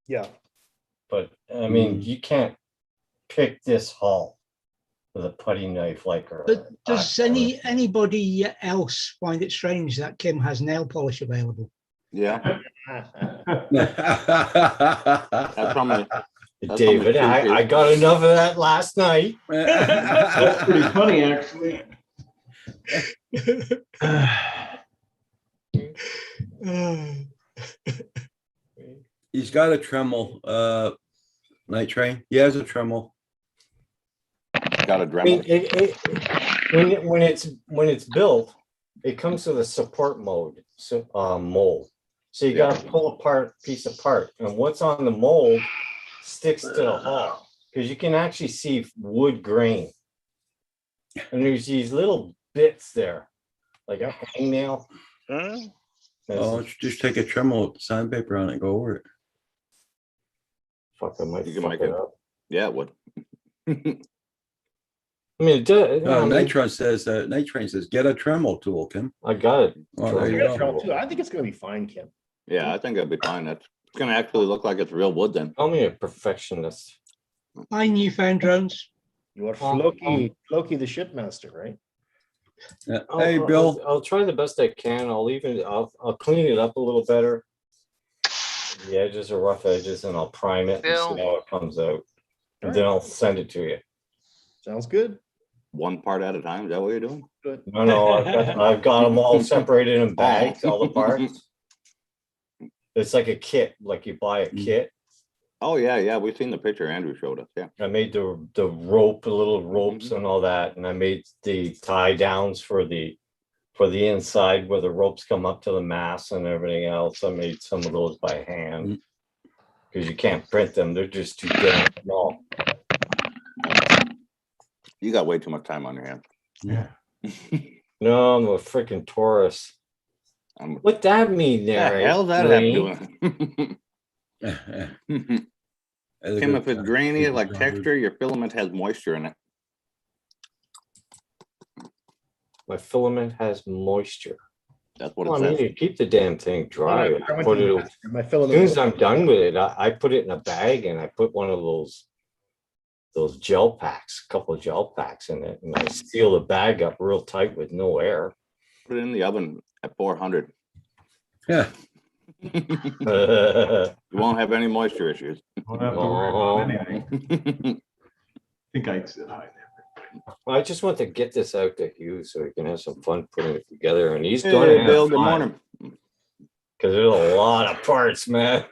Yeah. but I mean, you can't pick this hull with a putty knife like her. But does anybody else find it strange that Kim has nail polish available? Yeah. That's from a David, I got enough of that last night. That's pretty funny, actually. He's got a Dremel, Night Train. He has a Dremel. Got a I mean, Dremel. when it's built, it comes with a support mold. So you got to pull apart piece apart, and what's on the mold sticks to the hull because you can actually see wood grain. And there's these little bits there, like a hangnail. Oh, just take a Dremel with sandpaper on it and go over it. Fuck, I might You can fuck make it it. up. Yeah, it would. I mean, it does. I mean, Nitron says, Night Train says, get a Dremel tool, Kim. I got it. Oh, there you go. I think it's going to be fine, Kim. Yeah, I think it'll be fine. It's gonna actually look like it's real wood then. Call me a perfectionist. Hi, Newfound Drones. You are Floki the shipmaster, right? Hey, Bill. I'll try the best I can. I'll clean it up a little better. The edges are rough edges, and I'll prime it and Bill. see how it comes out. And then I'll send it to you. Sounds good. One part at a time. Is that what you're doing? Good. No, I've got them all separated in bags, all the parts. It's like a kit, like you buy a kit. Oh yeah, we've seen the picture Andrew showed us. Yeah. I made the rope, the little ropes and all that, and I made the tie downs for the inside where the ropes come up to the mast and everything else. I made some of those by hand because you can't print them; they're just too damn small. You got way too much time on your hands. Yeah. No, I'm a freaking Taurus. What that mean there? What the hell's that have to do with it? Tim, if it's grainy like texture, your filament has moisture in it. My filament has moisture. That's what Well, it I mean, says. you keep the damn thing dry. I I went put to it, the- as my soon filament. as I'm done with it, I put it in a bag and I put one of those gel packs, a couple of gel packs in it, and I seal the bag up real tight with no air. Put it in the oven at 400. Yeah. You won't have any moisture issues. Don't have to worry about anything. I think I said hi there. I just want to get this out to Hugh so he can have some fun putting it together, and he's Hey, going to Bill, have good fun. morning. Because there's a lot of parts, man.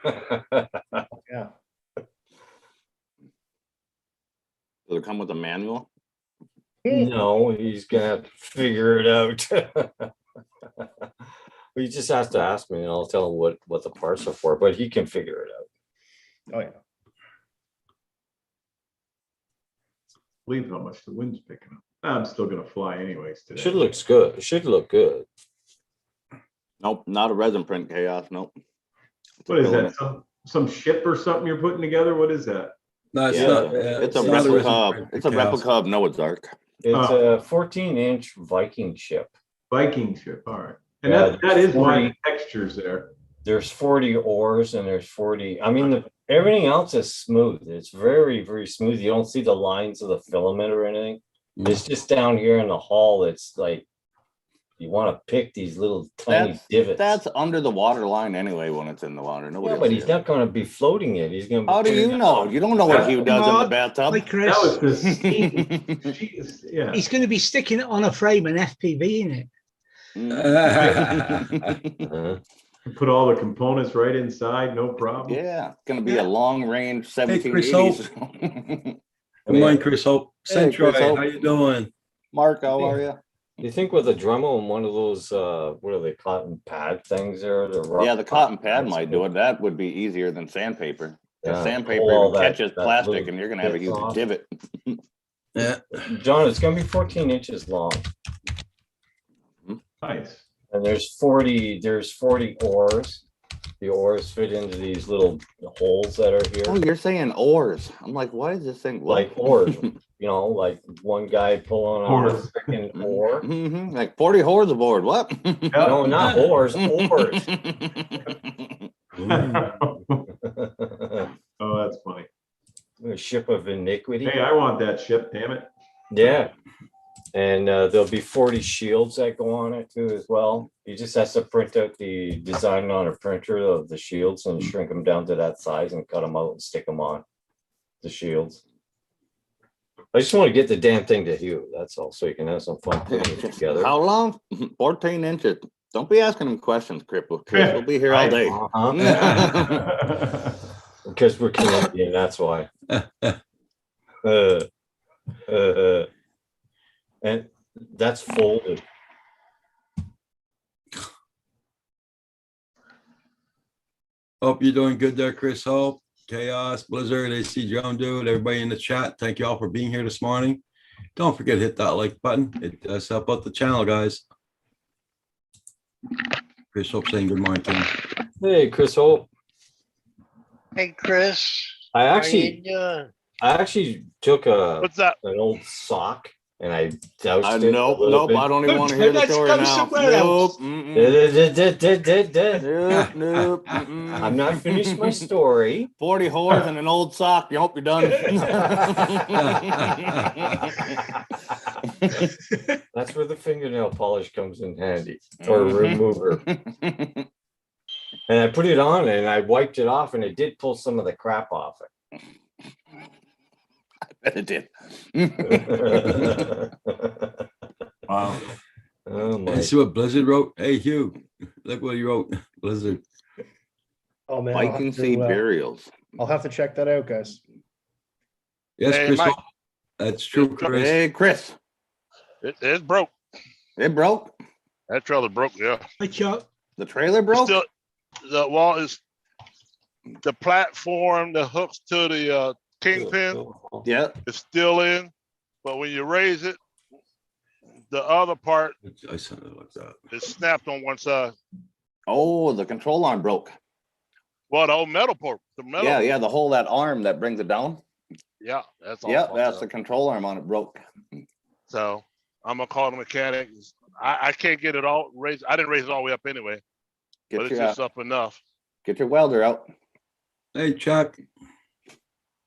Yeah. Does it come with a manual? No, he's gonna have to figure it out. He just has to ask me, and I'll tell him what the parts are for, but he can figure it out. Oh, yeah. Believe how much the wind's picking up. I'm still gonna fly anyways today. Should looks good. It should look good. Nope, not a resin print chaos. Nope. It's a What is filament. that? Some ship or something you're putting together? What is that? No, it's Yeah, not. it's a not resin replica. print It's a chaos. replica of Noah's Ark. It's Oh. a 14-inch Viking ship. Viking ship, all right. And Yeah, that is why 40 the textures there. There's 40 oars and there's 40. I mean, everything else is smooth. It's very, very smooth. You don't see the lines of the filament or anything. It's just down here in the hull. It's like you want to pick these little tiny divots. That's under the water line anyway when it's in the water. Nobody Yeah, will but see he's it. not going to be floating it. He's going to. How do you know? You don't know what Hugh does in the bathtub. Like Chris, That was the yeah. he's going to be sticking it on a frame and FPV in it. Uh-huh. Put all the components right inside, no problem. Yeah, it's gonna be a long range Chris 1780s. Good morning, Chris Hope. Hey, Centroid, Chris Hope. how you doing? Mark, how are you? You think with a Dremel and one of those, what are they, cotton pad things there? Yeah, the cotton pad might do it. That would be easier than sandpaper. 'Cause Yeah, sandpaper pull all that- catches that plastic little and you're gonna have a bits huge off. divot. Yeah. John, it's going to be 14 inches long. Nice. And there's 40 oars. The oars fit into these little holes that are here. Oh, you're saying oars. I'm like, why is this thing Like oars, like one guy pulling on a Oars. freaking oar. Mhm, like 40 whores aboard. What? No, not oars, oars. Oh, that's funny. A ship of iniquity. Hey, I want that ship, damn it. Yeah. And there'll be 40 shields that go on it too as well. You just have to print out the design on a printer of the shields and shrink them down to that size and cut them out and stick them on the shields. I just want to get the damn thing to Hugh. That's all. So you can have some fun putting it together. How long? 14 inches. Don't be asking him questions, Cripple. Chris will be here all day. Uh-huh. Because we're Canadian, that's why. And that's folded. Hope you're doing good there, Chris Hope. Chaos, Blizzard, AC Drone Dude, everybody in the chat. Thank you all for being here this morning. Don't forget to hit that like button. It does help out the channel, guys. Chris Hope saying good morning to him. Hey, Chris Hope. Hey, Chris. I how actually you doing? I actually took What's that? an old sock and I doused I it. nope, nope. I don't even want to hear the Let's story go now. somewhere Nope. else. Mm-mm. Nope, Nope. Mm-mm. I'm not finished my story. 40 whores and an old sock. You hope you're done. That's where the fingernail polish comes in handy, or remover. And I put it on and I wiped it off and it did pull some of the crap off Bet it did. it. Wow. Oh my. And see what Blizzard wrote? Hey, Hugh, look what he wrote. Blizzard. Oh, man. I'll have Viking to, Sea burials. I'll have to check that out, guys. Yes, Hey, Chris Mike. Hope. That's true, Chris. Hey, Chris. It's broke. It broke. That trailer broke. Yeah. Hi, Chuck. The trailer broke. Still, the wall is the platform that hooks to the kingpin Yeah. is still in, but when you raise it, the other part I sent it like that. is snapped on one side. Oh, the control arm broke. Well, the old metal The metal. Yeah, the whole, that arm that brings it down. Yeah, that's all. Yeah, fucked that's up. the control arm on it broke. So I'm gonna call the mechanic. I can't get it all raised. I didn't raise it all the way up anyway, but Get it's your, just up enough. get your welder out. Hey, Chuck.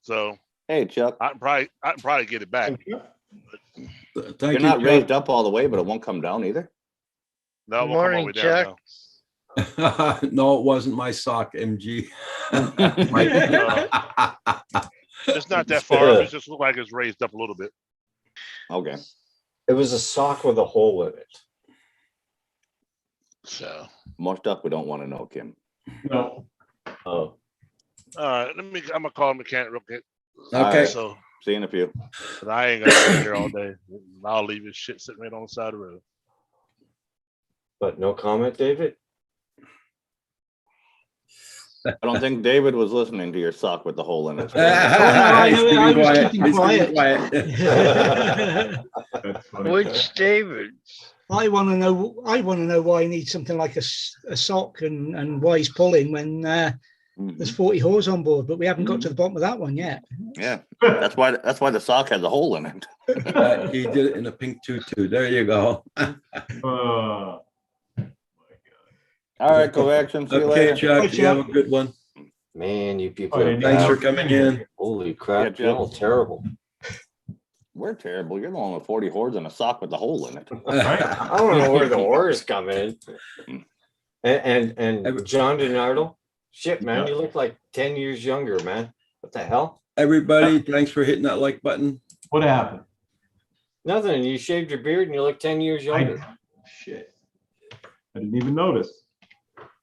So Hey, Chuck. I can probably get it back. Thank You're you, not Chuck. raised up all the way, but it won't come down either. No, it Good won't come all the morning, way down Chuck. now. No, it wasn't my sock, MG. It's not that far. It just look like it's raised up a little bit. Okay. It was a sock with a hole in it. So More stuff we don't want to know, Kim. No. Oh, all right, I'm gonna call the mechanic real quick. Okay. So See you in a few. but I ain't gonna sit here all day. I'll leave his shit sitting right on the side of the road. but no comment, David? I don't think David was listening to your sock with the hole in it. I was keeping quiet. That's funny. Which David? I want to know. I want to know why he needs something like a sock and why he's pulling when there's 40 hose on board. But we haven't got to the bottom of that one yet. Yeah, that's why the sock has a hole in it. He did it in a pink tutu. There you go. All right, correction. See you Okay, later. Chuck, Bye, you have a Chuck. good one. Man, you people. Oh, are yeah, Thanks bad. for coming in. Holy crap, Yeah, you're all terrible. We're terrible. You're the one with 40 hordes and a sock with a hole in it. I don't know where the orders come in. And John DiNardo, shit, man, you look like 10 years younger, man. What the hell? Everybody, thanks for hitting that like button. What happened? Nothing. You shaved your beard and you look 10 years younger. Shit. I didn't even notice.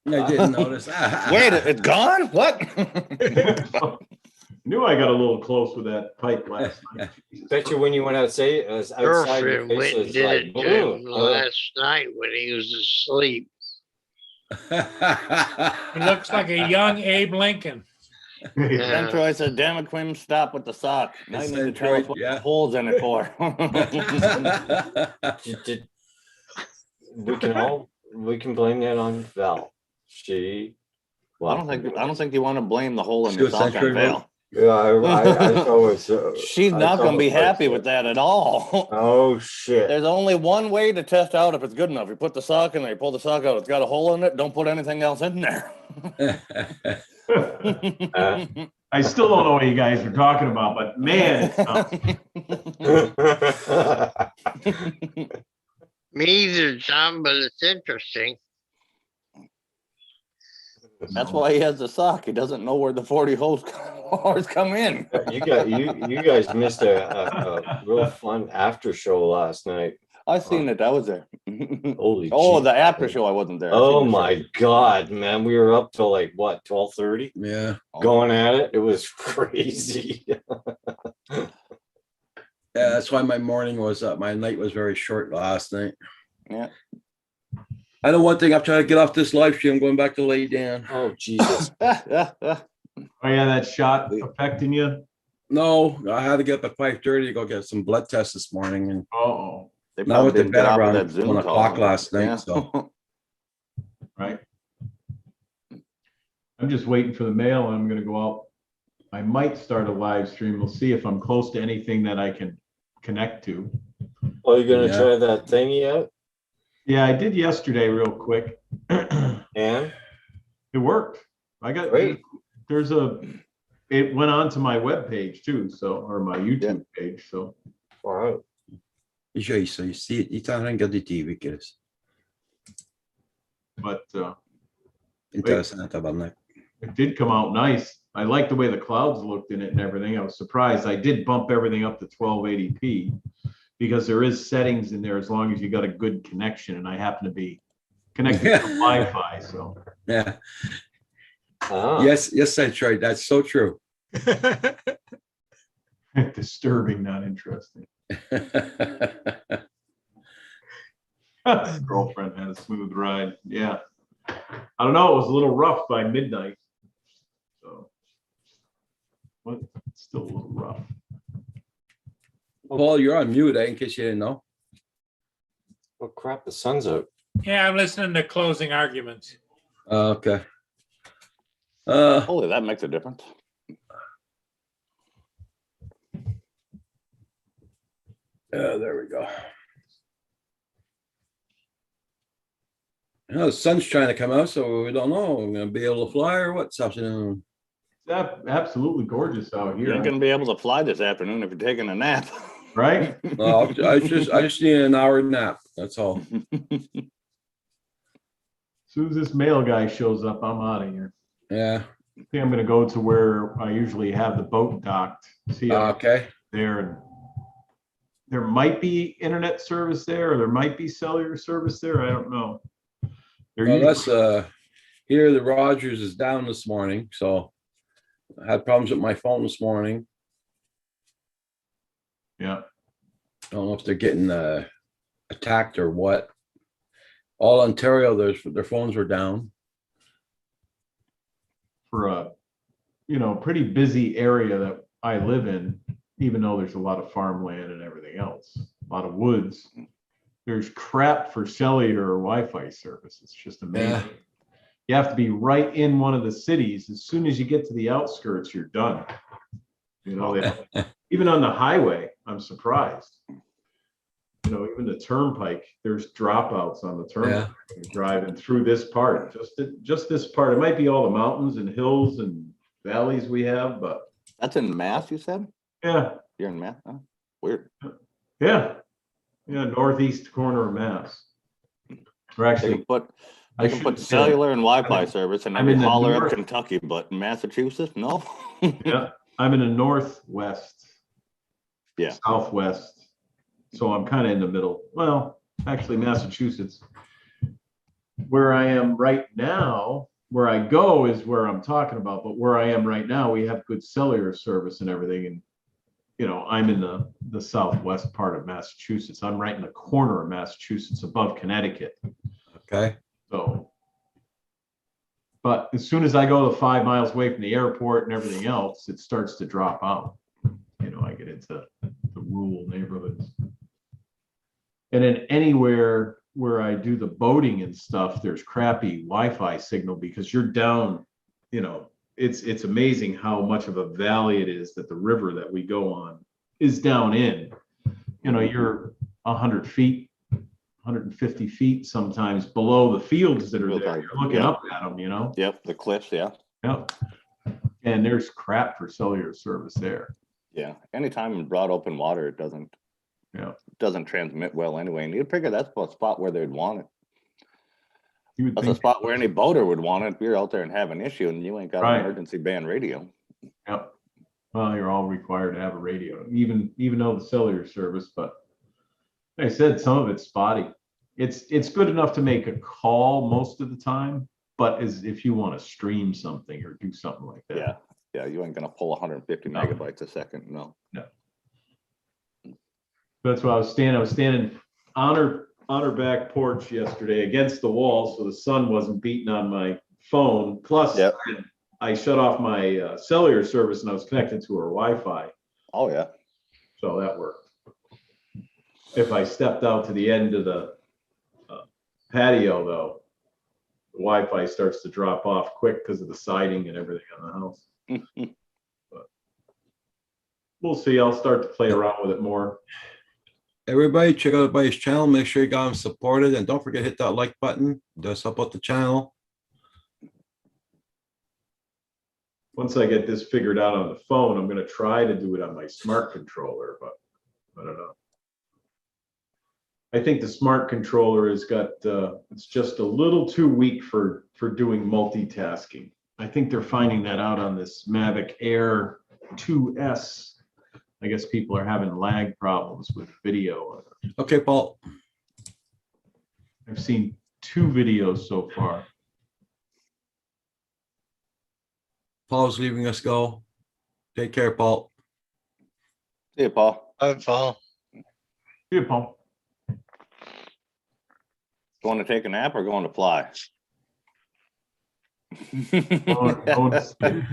I didn't notice. Wait, it's gone? What? Knew I got a little close with that pipe last night. Bet you when you went outside your Girlfriend face, went and it's did like, it to him "Ugh, last night when he was asleep. He looks like a young Abe Lincoln. Then Troy said, damn it, Quim, stop with the sock. Now you need to tell us what the hole's in it for. we can blame that on Val. She. I don't think you want to blame the hole in See your what sock century on Val. Yeah, I thought it was. She's not going to be happy with that at all. Oh shit! There's only one way to test out if it's good enough. You put the sock in there, you pull the sock out, it's got a hole in it, don't put anything else in there. I still don't know what you guys are talking about, but man, Me either, John, but it's interesting. That's why he has the sock. He doesn't know where the 40 holes come in. you guys missed a real fun after show last night. I seen it. I was there. Holy Oh, jeez. the after show. I wasn't there. I Oh seen the my God, man. We were up till like what, 12:30? Yeah. Going at it. It was crazy. Yeah, that's why my morning was up. My night was very short last night. Yeah. I know one thing. I'm trying to get off this live stream. I'm going back to lay down. Oh Jesus. oh yeah, that shot affecting you. No, I had to get up at 5:30 to go get some blood tests this morning, and Oh, They now with probably the didn't bed get off of around that Zoom 1 call. o'clock last night. Yeah. So right. I'm just waiting for the mail, and I'm gonna go out. I might start a live stream. We'll see if I'm close to anything that I can connect to. Oh, you gonna Yeah. try that thingy out? Yeah, I did yesterday real quick. And It worked. I got Great. it went on to my webpage too, or my YouTube page. So wow. já isso, e tá arrancando de TV, Chris. but Interessante, né? it did come out nice. I like the way the clouds looked in it and everything. I was surprised. I did bump everything up to 1280p because there is settings in there as long as you got a good connection, and I happen to be connected to Wi-Fi. So Yeah. Ah. Yes, that's right. That's so true. disturbing, not interesting. Girlfriend had a smooth ride. Yeah. I don't know. It was a little rough by midnight. So, but it's still a little rough. Paul, you're on mute, in case you didn't know. Oh crap, the sun's out. Yeah, I'm listening to closing arguments. Okay. Holy, that makes a difference. There we go. The sun's trying to come out, so we don't know. I'm gonna be able to fly or what this afternoon. It's absolutely gorgeous out You here. ain't gonna be able to fly this afternoon if you're taking a nap. Right? I just need an hour nap. That's all. As soon as this mail guy shows up, I'm out of here. Yeah. I think I'm gonna go to where I usually have the boat docked. See how Okay. there, and there might be internet service there, or there might be cellular service there. I don't know. They're Well, usually- that's here. The Rogers is down this morning, so I had problems with my phone this morning. Yeah. I don't know if they're getting attacked or what. All Ontario, their phones were down. For a, pretty busy area that I live in, even though there's a lot of farmland and everything else, a lot of woods, there's crap for cellular or Wi-Fi service. It's just amazing. Yeah. You have to be right in one of the cities. As soon as you get to the outskirts, you're done. Even on the highway, I'm surprised. Even the turnpike, there's dropouts on the turnpike. You're driving through this part, just this part. It might be all the mountains and hills and valleys we have, but That's in Mass, you said? yeah, You're in Mass? Huh? Weird. yeah, northeast corner of Mass. Or They actually, can put, I they can should put say- cellular and Wi-Fi service in I'm every in the holler up north. Kentucky, but in Massachusetts, no. yeah, I'm in the northwest. Yeah. Southwest. So I'm kind of in the middle. Well, actually, Massachusetts. Where I am right now, where I go is where I'm talking about, but where I am right now, we have good cellular service and everything. And, I'm in the southwest part of Massachusetts. I'm right in the corner of Massachusetts above Connecticut. Okay. So, but as soon as I go to 5 miles away from the airport and everything else, it starts to drop out. I get into the rural neighborhoods. And then anywhere where I do the boating and stuff, there's crappy Wi-Fi signal because you're down, it's amazing how much of a valley it is that the river that we go on is down in. You're 100 feet, 150 feet sometimes below the fields that are there. You're looking up at them, Yep, the cliffs, yeah. Yep. And there's crap for cellular service there. Yeah. Anytime in broad open water, it doesn't transmit well anyway. And you'd figure that's a spot where they'd want it. You would That's think, a spot where any boater would want it if you're out there and have an issue and you ain't got Right. an emergency band radio. yep. Well, you're all required to have a radio, even though the cellular service, but like I said, some of it's spotty. It's good enough to make a call most of the time, but as if you want to stream something or do something like that. Yeah. Yeah. You ain't gonna pull 150 No. megabytes a second. No. That's why I was standing on her back porch yesterday against the wall, so the sun wasn't beating on my phone. Plus, Yep. I shut off my cellular service and I was connected to her Wi-Fi, Oh yeah. so that worked. If I stepped out to the end of the patio, though, the Wi-Fi starts to drop off quick because of the siding and everything on the house. But we'll see. I'll start to play around with it more. Everybody, check out everybody's channel. Make sure you got them supported, and don't forget to hit that like button. It does help out the channel. Once I get this figured out on the phone, I'm going to try to do it on my smart controller, but I don't know. I think the smart controller has got, it's just a little too weak for doing multitasking. I think they're finding that out on this Mavic Air 2S. I guess people are having lag problems with video. Okay, Paul. I've seen 2 videos so far. Paul's leaving us go. Take care, Paul. See you, Paul. Bye, Paul. See you, Paul. Going to take a nap or going to fly? Going to sleep.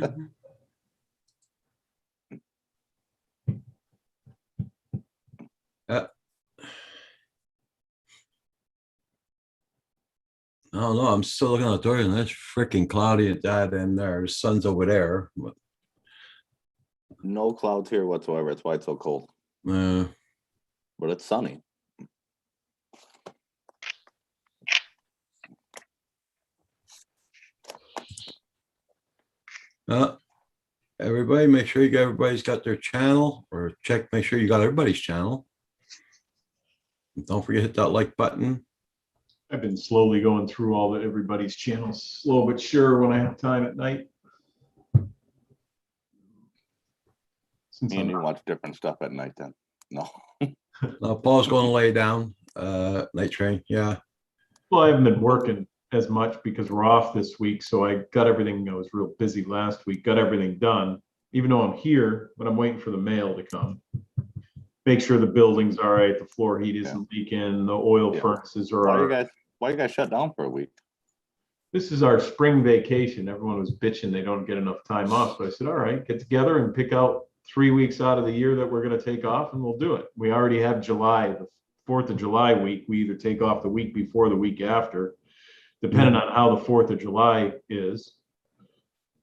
I don't know. I'm still looking outdoors and it's freaking cloudy at that, and there's sun's over there. But, No clouds here whatsoever. That's why it's so cold. uh, But it's sunny. everybody, make sure everybody's got their channel, or make sure you got everybody's channel. Don't forget to hit that like button. I've been slowly going through everybody's channels, slow but sure when I have time at night. Since And I'm you watch different stuff at night then. No. Paul's going to lay down. Night train. Yeah. Well, I haven't been working as much because we're off this week. So I got everything. I was real busy last week, got everything done, even though I'm here, but I'm waiting for the mail to come. Make sure the building's all right, the floor heat isn't leaking, the oil furnaces are all right. Why you guys shut down for a week? This is our spring vacation. Everyone was bitching they don't get enough time off. So I said, all right, get together and pick out 3 weeks out of the year that we're going to take off, and we'll do it. We already have July, the 4th of July week. We either take off the week before, the week after, depending on how the 4th of July is.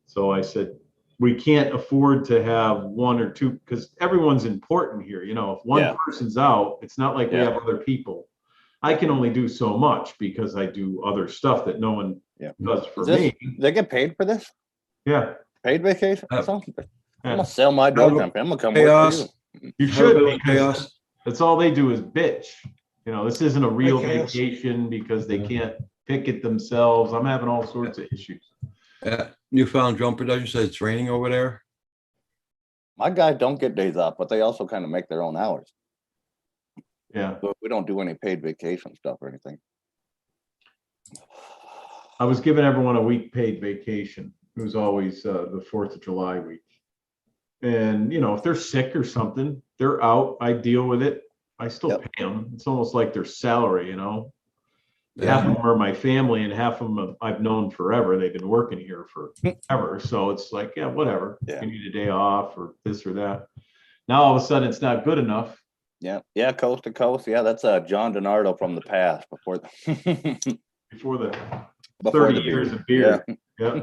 So I said, we can't afford to have one or two, because everyone's important here. You know, if one person's out, it's not like we have other people. I can only do so much because I do other stuff that no one does for me. They get paid for this? Yeah. Paid vacation? I'm gonna sell my dog company. I'm gonna come work for you. You should, because that's all they do is bitch. You know, this isn't a real vacation because they can't pick it themselves. I'm having all sorts of issues. Newfound Drone Production says it's raining over there. My guys don't get days off, but they also kind of make their own hours. Yeah. But we don't do any paid vacation stuff or anything. I was giving everyone a week paid vacation. It was always the 4th of July week. And, you know, if they're sick or something, they're out, I deal with it. I still pay them. It's almost like their salary, you know. Half of them are my family and half of them I've known forever. They've been working here forever. So it's like, yeah, whatever. You need a day off or this or that. Now all of a sudden it's not good enough. Yeah, coast to coast. Yeah, that's John DiNardo from the past before the before the before 30 years of beard. Yeah.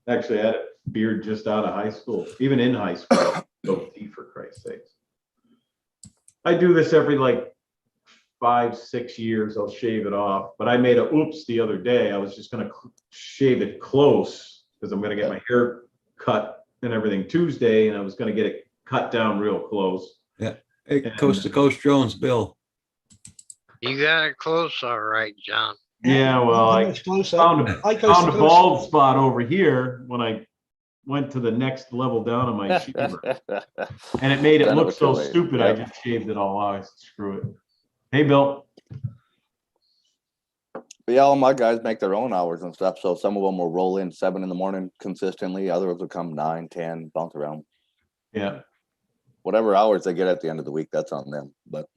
Actually, I had a beard just out of high school, even in high school. Goatee, for Christ's sakes. I do this every like 5-6 years. I'll shave it off, but I made a oops the other day. I was just going to shave it close because I'm going to get my hair cut and everything Tuesday, and I was going to get it cut down real close. Yeah. Hey, Coast to Coast Drones, Bill. You got it close, all right, John. Yeah, well, I found a bald spot over here when I went to the next level down on my shaver. And it made it look so stupid, I just shaved it all off. Screw it. Hey, Bill. But yeah, all my guys make their own hours and stuff. So some of them will roll in 7 in the morning consistently. Others will come 9, 10, bounce around. Yeah. Whatever hours they get at the end of the week, that's on them. But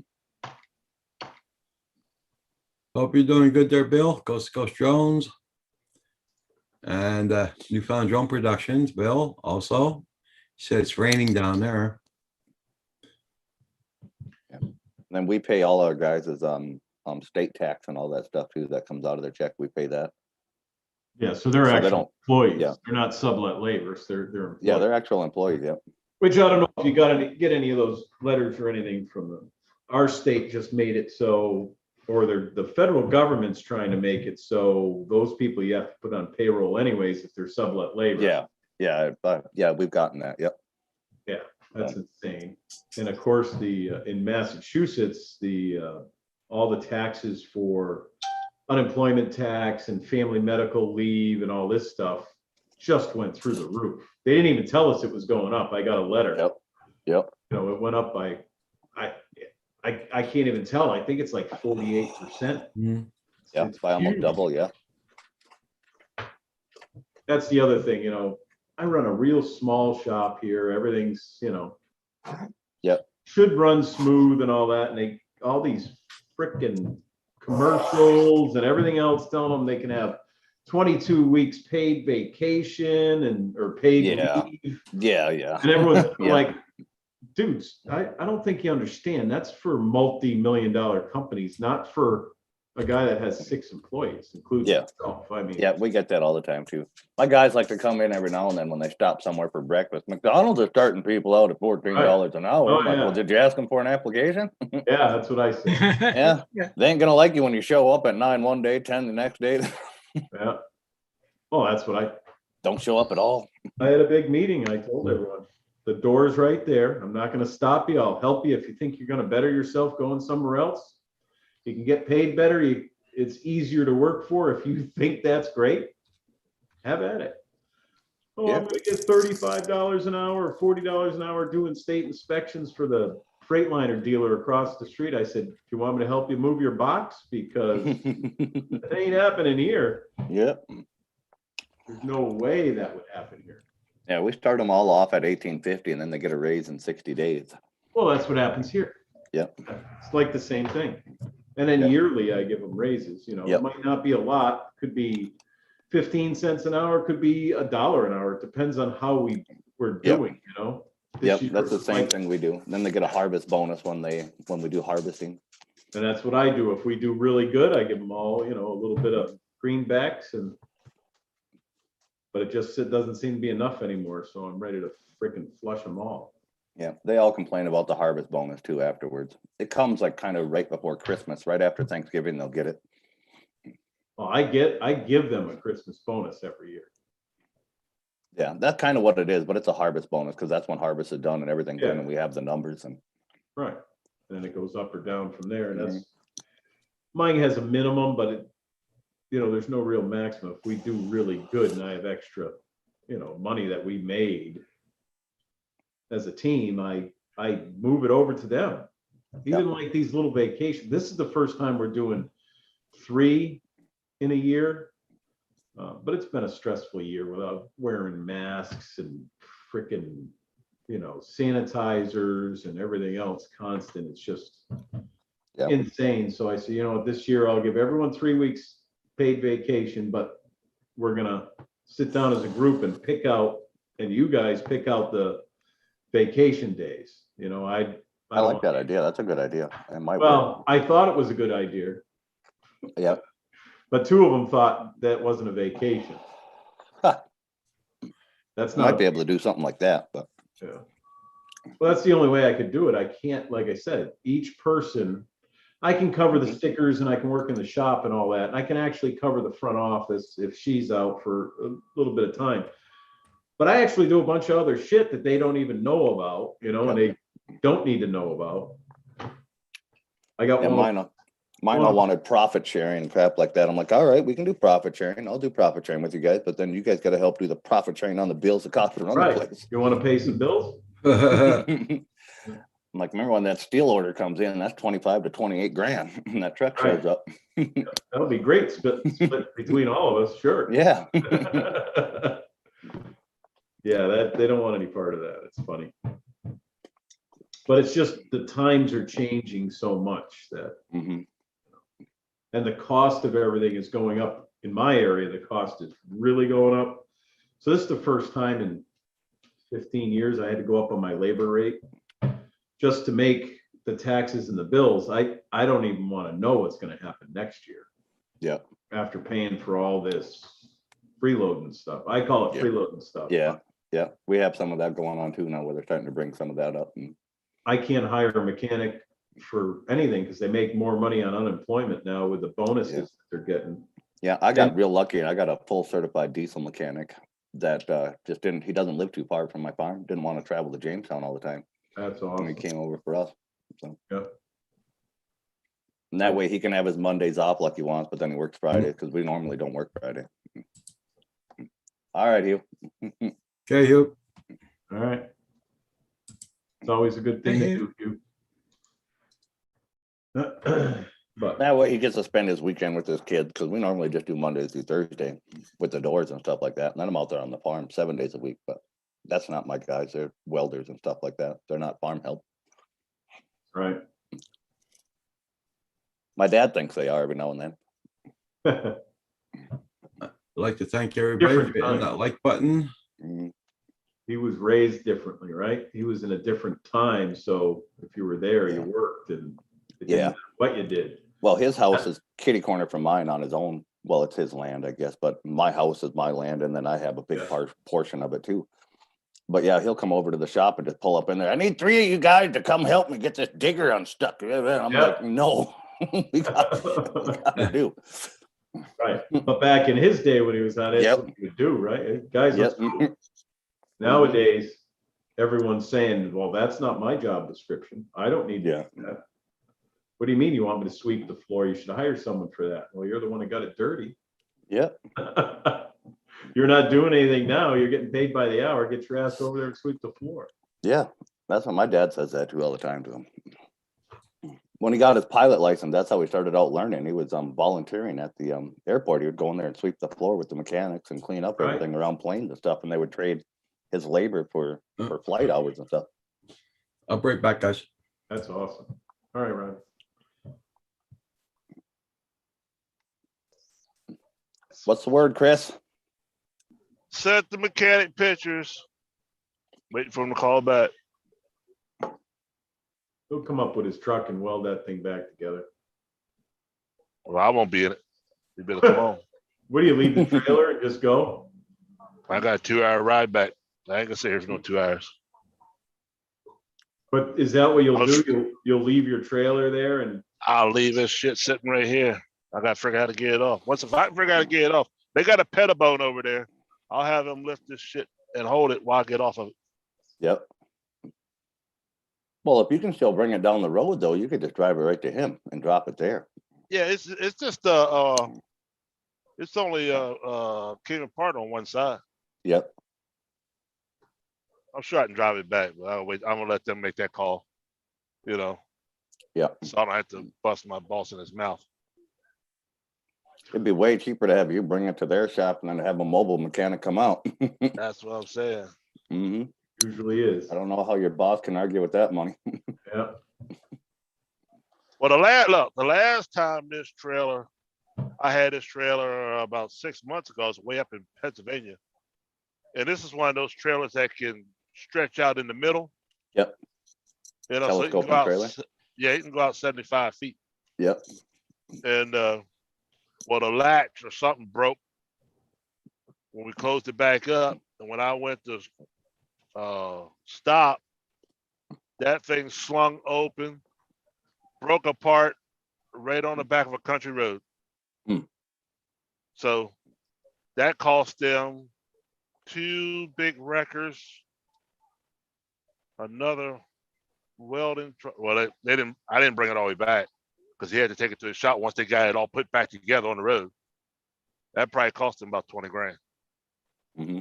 Hope you're doing good there, Bill. Coast to Coast Drones. And Newfound Drone Productions, Bill, also. He said it's raining down there. And then we pay all our guys' state tax and all that stuff too. That comes out of their check. We pay that. Yeah, so they're actual employees. Yeah. They're not sublet laborers. They're employees. Yeah, they're actual employees. Yeah. Which I don't know if you get any of those letters or anything from them. Our state just made it so, or the federal government's trying to make it so those people you have to put on payroll anyways if they're sublet labor. Yeah, we've gotten that. Yep. Yeah, that's insane. And of course, in Massachusetts, all the taxes for unemployment tax and family medical leave and all this stuff just went through the roof. They didn't even tell us it was going up. I got a letter. Yep. You know, it went up by, I can't even tell. I think it's like 48%. Yeah, it's by almost double. Yeah. That's the other thing, you know, I run a real small shop here. Everything's, you know, should run smooth and all that. And all these frickin' commercials and everything else telling them they can have 22 weeks paid vacation or paid leave. Yeah. And everyone's like, dudes, I don't think you understand. That's for multi-million-dollar companies, not for a guy that has 6 employees, including Yeah. myself. I mean, Yeah, we get that all the time too. My guys like to come in every now and then when they stop somewhere for breakfast. McDonald's is starting people out at $14 an hour. Oh, I'm like, yeah. well, did you ask them for an application? yeah, that's what I say. Yeah. They ain't gonna like you when you show up at 9 one day, 10 the next day. Yeah. Well, that's what Don't show up at all. I had a big meeting. I told everyone, the door's right there. I'm not going to stop you. I'll help you if you think you're going to better yourself going somewhere else. You can get paid better. It's easier to work for. If you think that's great, have at it. Oh, Yeah. I'm going to get $35 an hour or $40 an hour doing state inspections for the Freightliner dealer across the street. I said, do you want me to help you move your box? Because it ain't happening here. Yep. There's no way that would happen here. Yeah, we start them all off at 1850 and then they get a raise in 60 days. Well, that's what happens here. Yep. It's like the same thing. And then Yep. yearly, I give them raises, you know, Yep. it might not be a lot, could be 15 cents an hour, could be $1 an hour. It depends on how we're Yep. doing, you know? Yep, This that's the year, same like- thing we do. Then they get a harvest bonus when we do harvesting. And that's what I do. If we do really good, I give them all, you know, a little bit of greenbacks but it doesn't seem to be enough anymore. So I'm ready to freaking flush them all. Yeah, they all complain about the harvest bonus too afterwards. It comes like kind of right before Christmas, right after Thanksgiving, they'll get it. Well, I give them a Christmas bonus every year. Yeah, that's kind of what it is, but it's a harvest bonus because that's when harvest is done and everything's Yeah. done and we have the numbers and Right. And then it goes up or down from there. And that's, mine has a minimum, but it, you know, there's no real maximum. If we do really good and I have extra, you know, money that we made as a team, I move it over to them. Even like these little vacations. This is the first time we're doing 3 in a year. But it's been a stressful year without wearing masks and freaking, you know, sanitizers and everything else constant. It's just insane. So I said, you know what, this year I'll give everyone 3 weeks paid vacation, but we're gonna sit down as a group and pick out, and you guys pick out the vacation days. You know, I like that idea. That's a good idea. It might work. Well, I thought it was a good idea. Yep. But 2 of them thought that wasn't a vacation. That's not. Might be able to do something like that, but Yeah. Well, that's the only way I could do it. I can't, like I said, each person, I can cover the stickers and I can work in the shop and all that. And I can actually cover the front office if she's out for a little bit of time. But I actually do a bunch of other shit that they don't even know about, you know, and they don't need to know about. I got yeah, one. mine all wanted profit sharing and crap like that. I'm like, all right, we can do profit sharing. I'll do profit sharing with you guys, but then you guys got to help do the profit sharing on the bills that cost to run the Right. place. You want to pay some bills? I'm like, remember when that steel order comes in, that's 25 to 28 grand and that truck shows up. That would be great. Split between all of us, sure. Yeah. Yeah, that they don't want any part of that. It's funny. But it's just the times are changing so much that and the cost of everything is going up. In my area, the cost is really going up. So this is the first time in 15 years I had to go up on my labor rate just to make the taxes and the bills. I don't even want to know what's going to happen next year. Yeah. After paying for all this freeloading stuff. I call it Yeah. freeloading stuff. Yeah. Yeah. We have some of that going on too now where they're starting to bring some of that up. And I can't hire a mechanic for anything because they make more money on unemployment now with the bonuses that they're getting. yeah, I got real lucky. I got a full certified diesel mechanic that just he doesn't live too far from my farm. Didn't want to travel to Jamestown all the time. That's And awesome. he came over for us. So. Yeah. And that way he can have his Mondays off like he wants, but then he works Friday because we normally don't work Friday. All right, Hugh. Okay, Hugh. All right. It's always a good thing to do, Hugh. But That way he gets to spend his weekend with his kids because we normally just do Monday through Thursday with the doors and stuff like that. And then I'm out there on the farm 7 days a week, but that's not my guys. They're welders and stuff like that. They're not farm help. right. My dad thinks they are every now and then. I'd like to thank everybody for Different hitting time. that like button. He was raised differently, right? He was in a different time. So if you were there, you worked and it didn't Yeah. matter what you did. Well, his house is kitty corner from mine on his own. Well, it's his land, I guess, but my house is my land, and then I have a big portion of it too. But yeah, he'll come over to the shop and just pull up in there. I need 3 of you guys to come help me get this digger unstuck. I'm like, no, we got to do. Right. But back in his day when he was on it, that's what he would do, right? Guys, let's go. Nowadays, everyone's saying, well, that's not my job description. I don't need to do that. What do you mean you want me to sweep the floor? You should hire someone for that. Well, you're the one that got it dirty. Yep. You're not doing anything now. You're getting paid by the hour. Get your ass over there and sweep the floor. Yeah, that's what my dad says that too all the time to him. When he got his pilot license, that's how he started out learning. He was volunteering at the airport. He would go in there and sweep the floor with the mechanics and clean up everything around planes and stuff, and they would trade his labor for flight hours and stuff. I'll be right back, guys. That's awesome. All right, Ron. What's the word, Chris? Sent the mechanic pictures. Waiting for him to call back. He'll come up with his truck and weld that thing back together. Well, I won't be in it. You better come on. What do you leave the trailer and just go? I got a 2-hour ride back. I ain't gonna sit here for no 2 hours. But is that what you'll do? You'll leave your trailer there and I'll leave this shit sitting right here. I gotta figure out how to get it off. Once if I can figure out how to get it off, they got a pedal bone over there. I'll have them lift this shit and hold it while I get off of it. Yep. Well, if you can still bring it down the road, though, you could just drive it right to him and drop it there. Yeah, it's just it's only King and Part on one side. Yep. I'm sure I can drive it back, but I'll wait. I'm gonna let them make that call. You know. Yeah. So I don't have to bust my boss in his mouth. It'd be way cheaper to have you bring it to their shop and then have a mobile mechanic come out. That's what I'm saying. Mm-hmm. Usually is. I don't know how your boss can argue with that money. Yeah. Well, the last time I had this trailer about 6 months ago. It's way up in Pennsylvania, and this is one of those trailers that can stretch out in the middle. Yep. You know, so you can go out, trailer. yeah, you can go out 75 feet. Yep. And well, the latch or something broke when we closed it back up, and when I went to stop, that thing slung open, broke apart right on the back of a country road. So that cost them 2 big wreckers, another welding truck. Well, they didn't. I didn't bring it all the way back because he had to take it to the shop once they got it all put back together on the road. That probably cost them about 20 grand. Mm-hmm.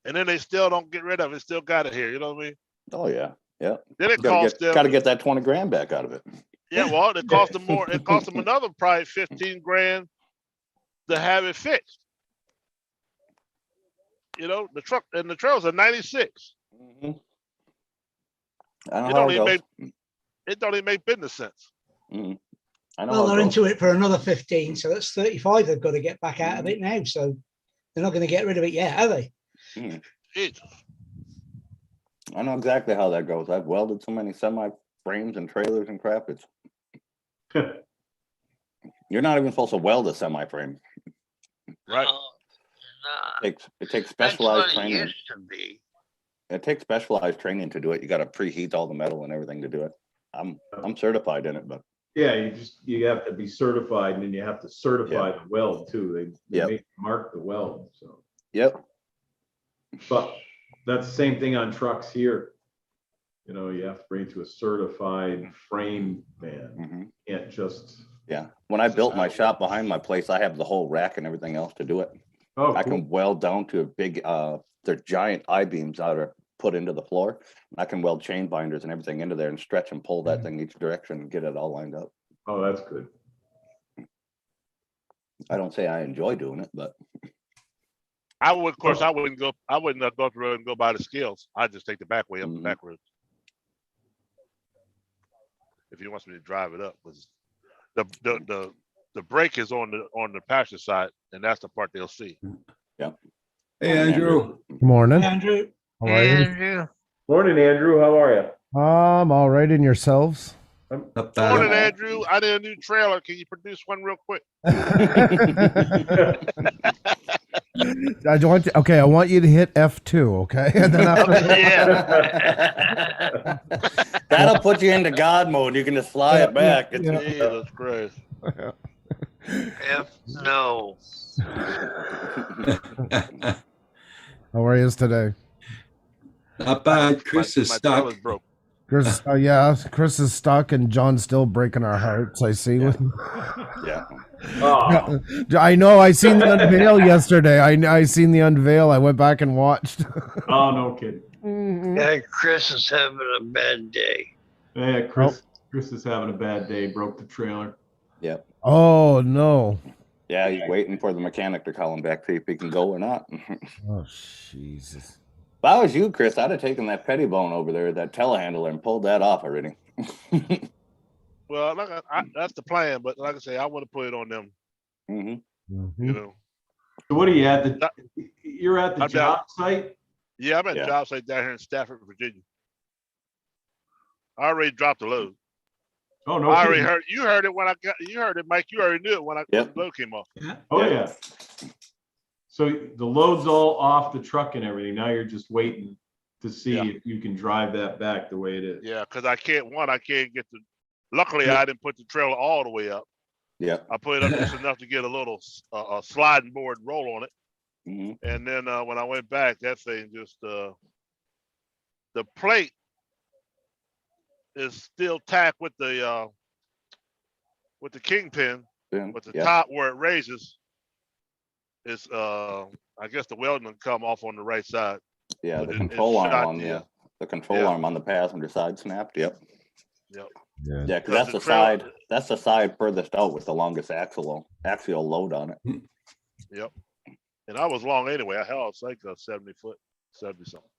And then they still don't get rid of it. Still got it here. You know what I mean? Oh yeah. Yeah. Then it cost them. Got to get that 20 grand back out of it. Yeah, well, it cost them more. It cost them another probably 15 grand to have it fixed. You know, the truck and the trails are 96. Mm-hmm. I know how it goes. It don't even make business sense. Mm-hmm. I know. Well, they're into it for another 15, so that's 35 they've got to get back out of it now. So they're not going to get rid of it yet, are they? Mm. Jesus. I know exactly how that goes. I've welded so many semi frames and trailers and crap. It's you're not even supposed to weld a semi frame. Right. It takes specialized That's what it training. used to be. It takes specialized training to do it. You got to preheat all the metal and everything to do it. I'm certified in it, but yeah, you have to be certified, and then you have to certify the weld too. They make mark the weld. So yep. But that's the same thing on trucks here. You know, you have to bring it to a certified frame man. Mm-hmm. You can't just. Yeah. When I built my shop behind my place, I have the whole rack and everything else to do it. Oh, I cool. can weld down to a big, they're giant I-beams that are put into the floor. I can weld chain binders and everything into there and stretch and pull that thing each direction and get it all lined up. Oh, that's good. I don't say I enjoy doing it, but I would, of course, I wouldn't go up the road and go by the scales. I'd just take the back way up the back road. If he wants me to drive it up, because the brake is on the passenger side, and that's the part they'll see. Yeah. Hey, Andrew. Good morning. Andrew. How are you? Andrew. Morning, Andrew. How are you? All right. And yourselves? Not Morning, bad. Andrew. I need a new trailer. Can you produce one real quick? I want you, okay, I want you to hit F2, okay? And then That'll put you into God mode. You can just fly it back. Jesus Christ. No. How are you today? Not bad. Chris is My stuck. trailer's broke. Chris, yeah, Chris is stuck and John's still breaking our hearts. I see. Yeah. Oh, I know. I seen the unveil yesterday. I seen the unveil. I went back and watched. oh, no kidding. Yeah, Chris is having a bad day. Yeah, Chris is having a bad day. Broke the trailer. Yep. Oh no. Yeah, he's waiting for the mechanic to call him back, see if he can go or not. Oh Jesus. If I was you, Chris, I'd have taken that Pettibone over there, that telehandler, and pulled that off already. Well, that's the plan, but like I say, I want to put it on them. Mm-hmm. You know. So what are you at? You're at the I'm job down. site? Yeah, I'm at Yeah. job site down here in Stafford, Virginia. I already dropped the load. Oh, no I already kidding. heard. You heard it when you heard it, Mike. You already knew it when Yep. the load came off. Oh, yeah. So the load's all off the truck and everything. Now you're just waiting to see Yeah. if you can drive that back the way it is. Yeah, because I can't get the. Luckily, I didn't put the trailer all the way up. Yeah. I put it up just enough to get a little a sliding board roll on it, Mm-hmm. and then when I went back, that thing just the plate is still tacked with the kingpin, but the Yeah. top where it raises is I guess the welding will come off on the right side. Yeah, But the it- control it's arm shot, on yeah. the control Yeah. arm on the passenger side snapped. Yep. Yep. Yeah. Yeah, because Because that's the the trailer- side. That's the side furthest out with the longest axial load on it. Yep. And I was long anyway. I held it's like a 70 foot, 70 something.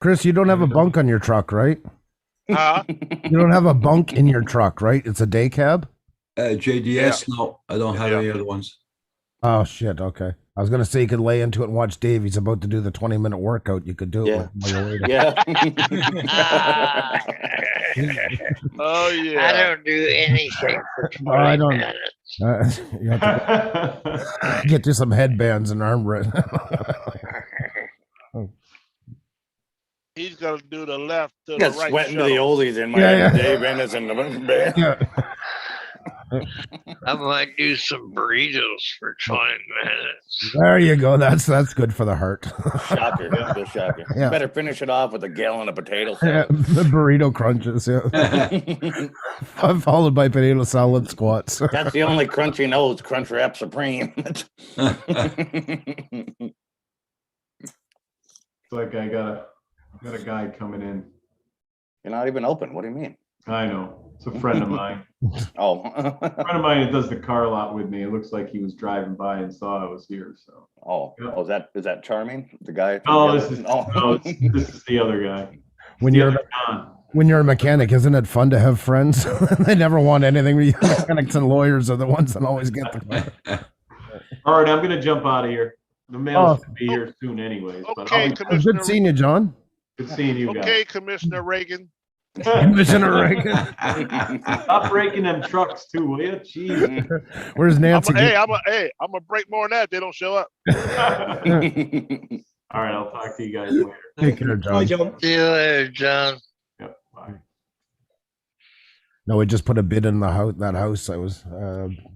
Chris, you don't have a bunk on your truck, right? Huh? You don't have a bunk in your truck, right? It's a day cab? JDS, no, I don't have any other ones. Oh shit, okay. I was gonna say you could lay into it and watch Dave. He's about to do the 20-minute workout. You could do it Yeah. while you're waiting. Oh yeah. I don't do anything for 20 I don't- minutes. You have to get you some headbands and arm rest. He's gonna do the left to Got the right. sweating to the shuttle. oldies in my Yeah, yeah. Dave Ennis in the band. Yeah. I might do some burritos for 20 minutes. There you go. That's good for the heart. Shocker. The shocker. Yeah. Better finish it off with a gallon of potato Yeah, salad. the burrito crunches, yeah. Followed by potato salad squats. That's the only crunchy nose, Crunch Wrap Supreme. It's like I got a guy coming in. You're not even open. What do you mean? I know. It's a friend of mine. Oh. A friend of mine that does the car lot with me. It looks like he was driving by and saw I was here. So. Oh, is that Charming? The guy? Oh, from this the is other- this is the other guy. When The you're other John. when you're a mechanic, isn't it fun to have friends? They never want anything. Mechanics and lawyers are the ones that always get the car. All right, I'm gonna jump out of here. The mail Oh. should be here soon, anyways. But Okay, I'll be, It was Commissioner. good seeing you, John. good seeing you guys. Okay, Commissioner Reagan. Commissioner Reagan. Stop breaking them trucks too, will you? Jeez. Where's Nancy? I'm gonna break more than that. They don't show up. All right, I'll talk to you guys later. Take care, Hi, John. John. See you later, John. Yep, bye. No, we just put a bid in the house. That house I was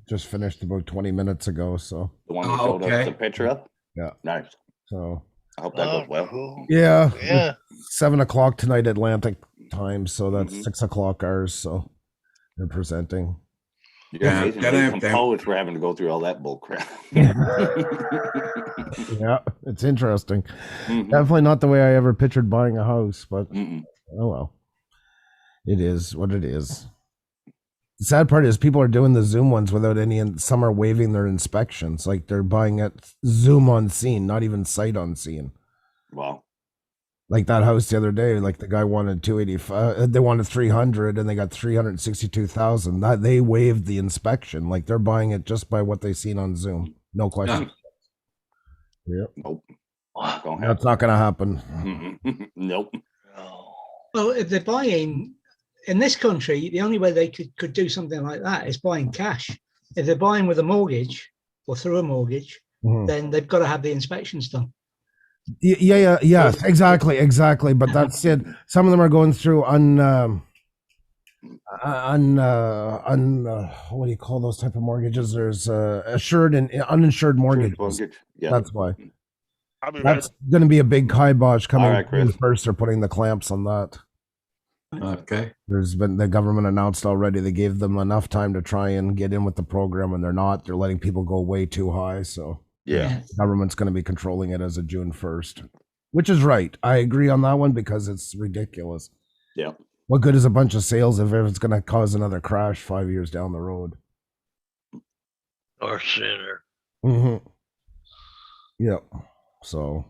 just finished about 20 minutes ago. So The one you showed us the picture of? Yeah. Nice. so I hope that Oh, goes well. cool. yeah, Yeah. 7 o'clock tonight Atlantic time. So that's Mhm. 6 o'clock ours. So they're presenting. You're Yeah, amazingly gotta have them. composed for having to go through all that bull crap. Yeah, it's interesting. Mhm. Definitely not the way I ever pictured buying a house, but Mm-mm. oh well. It is what it is. The sad part is people are doing the Zoom ones without any, some are waiving their inspections. Like they're buying it Zoom on scene, not even sight on scene. Wow. Like that house the other day, like the guy wanted 285, they wanted 300 and they got 362,000. That they waived the inspection. Like they're buying it just by what they seen on Zoom. No question. Yep. Nope. Don't have That's not going to happen. Nope. No. Well, if they're buying in this country, the only way they could do something like that is buying cash. If they're buying with a mortgage or through a mortgage, then they've got to have the inspections done. Yeah, exactly. But that's it. Some of them are going through what do you call those type of mortgages? There's assured and uninsured mortgages. Mortgage, yeah. That's why. That's going to be a big kibosh coming. All right, Chris. First, they're putting the clamps on that. Okay. There's been the government announced already. They gave them enough time to try and get in with the program, and they're not. They're letting people go way too high. So Yeah. the government's going to be controlling it as of June 1st, which is right. I agree on that one because it's ridiculous. Yeah. What good is a bunch of sales if it's going to cause another crash 5 years down the road? Or sooner. Mm-hmm. Yep. So,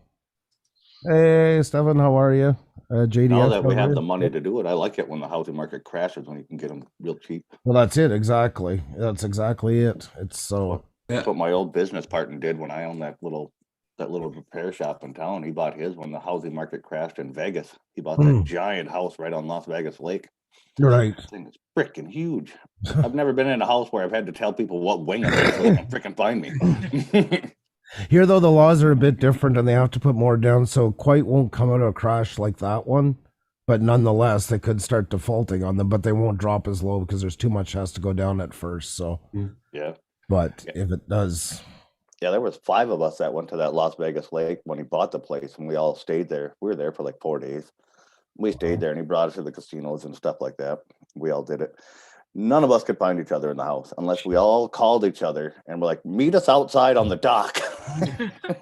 hey, Stefan, how are you? JD. Now that we have the money to do it, I like it when the housing market crashes when you can get them real cheap. Well, that's it. Exactly. That's exactly it. It's so. That's what my old business partner did when I owned that little repair shop in town. He bought his when the housing market crashed in Vegas. He bought that giant house right on Las Vegas Lake. Right. This thing is freaking huge. I've never been in a house where I've had to tell people what wing it is so they can freaking find me. Here, though, the laws are a bit different and they have to put more down, so quite won't come out of a crash like that one. But nonetheless, they could start defaulting on them, but they won't drop as low because there's too much has to go down at first. So, Yeah. but if it does, Yeah, there was 5 of us that went to that Las Vegas Lake when he bought the place, and we all stayed there. We were there for like 4 days. We stayed there, and he brought us to the casinos and stuff like that. We all did it. None of us could find each other in the house unless we all called each other and we're like, meet us outside on the dock.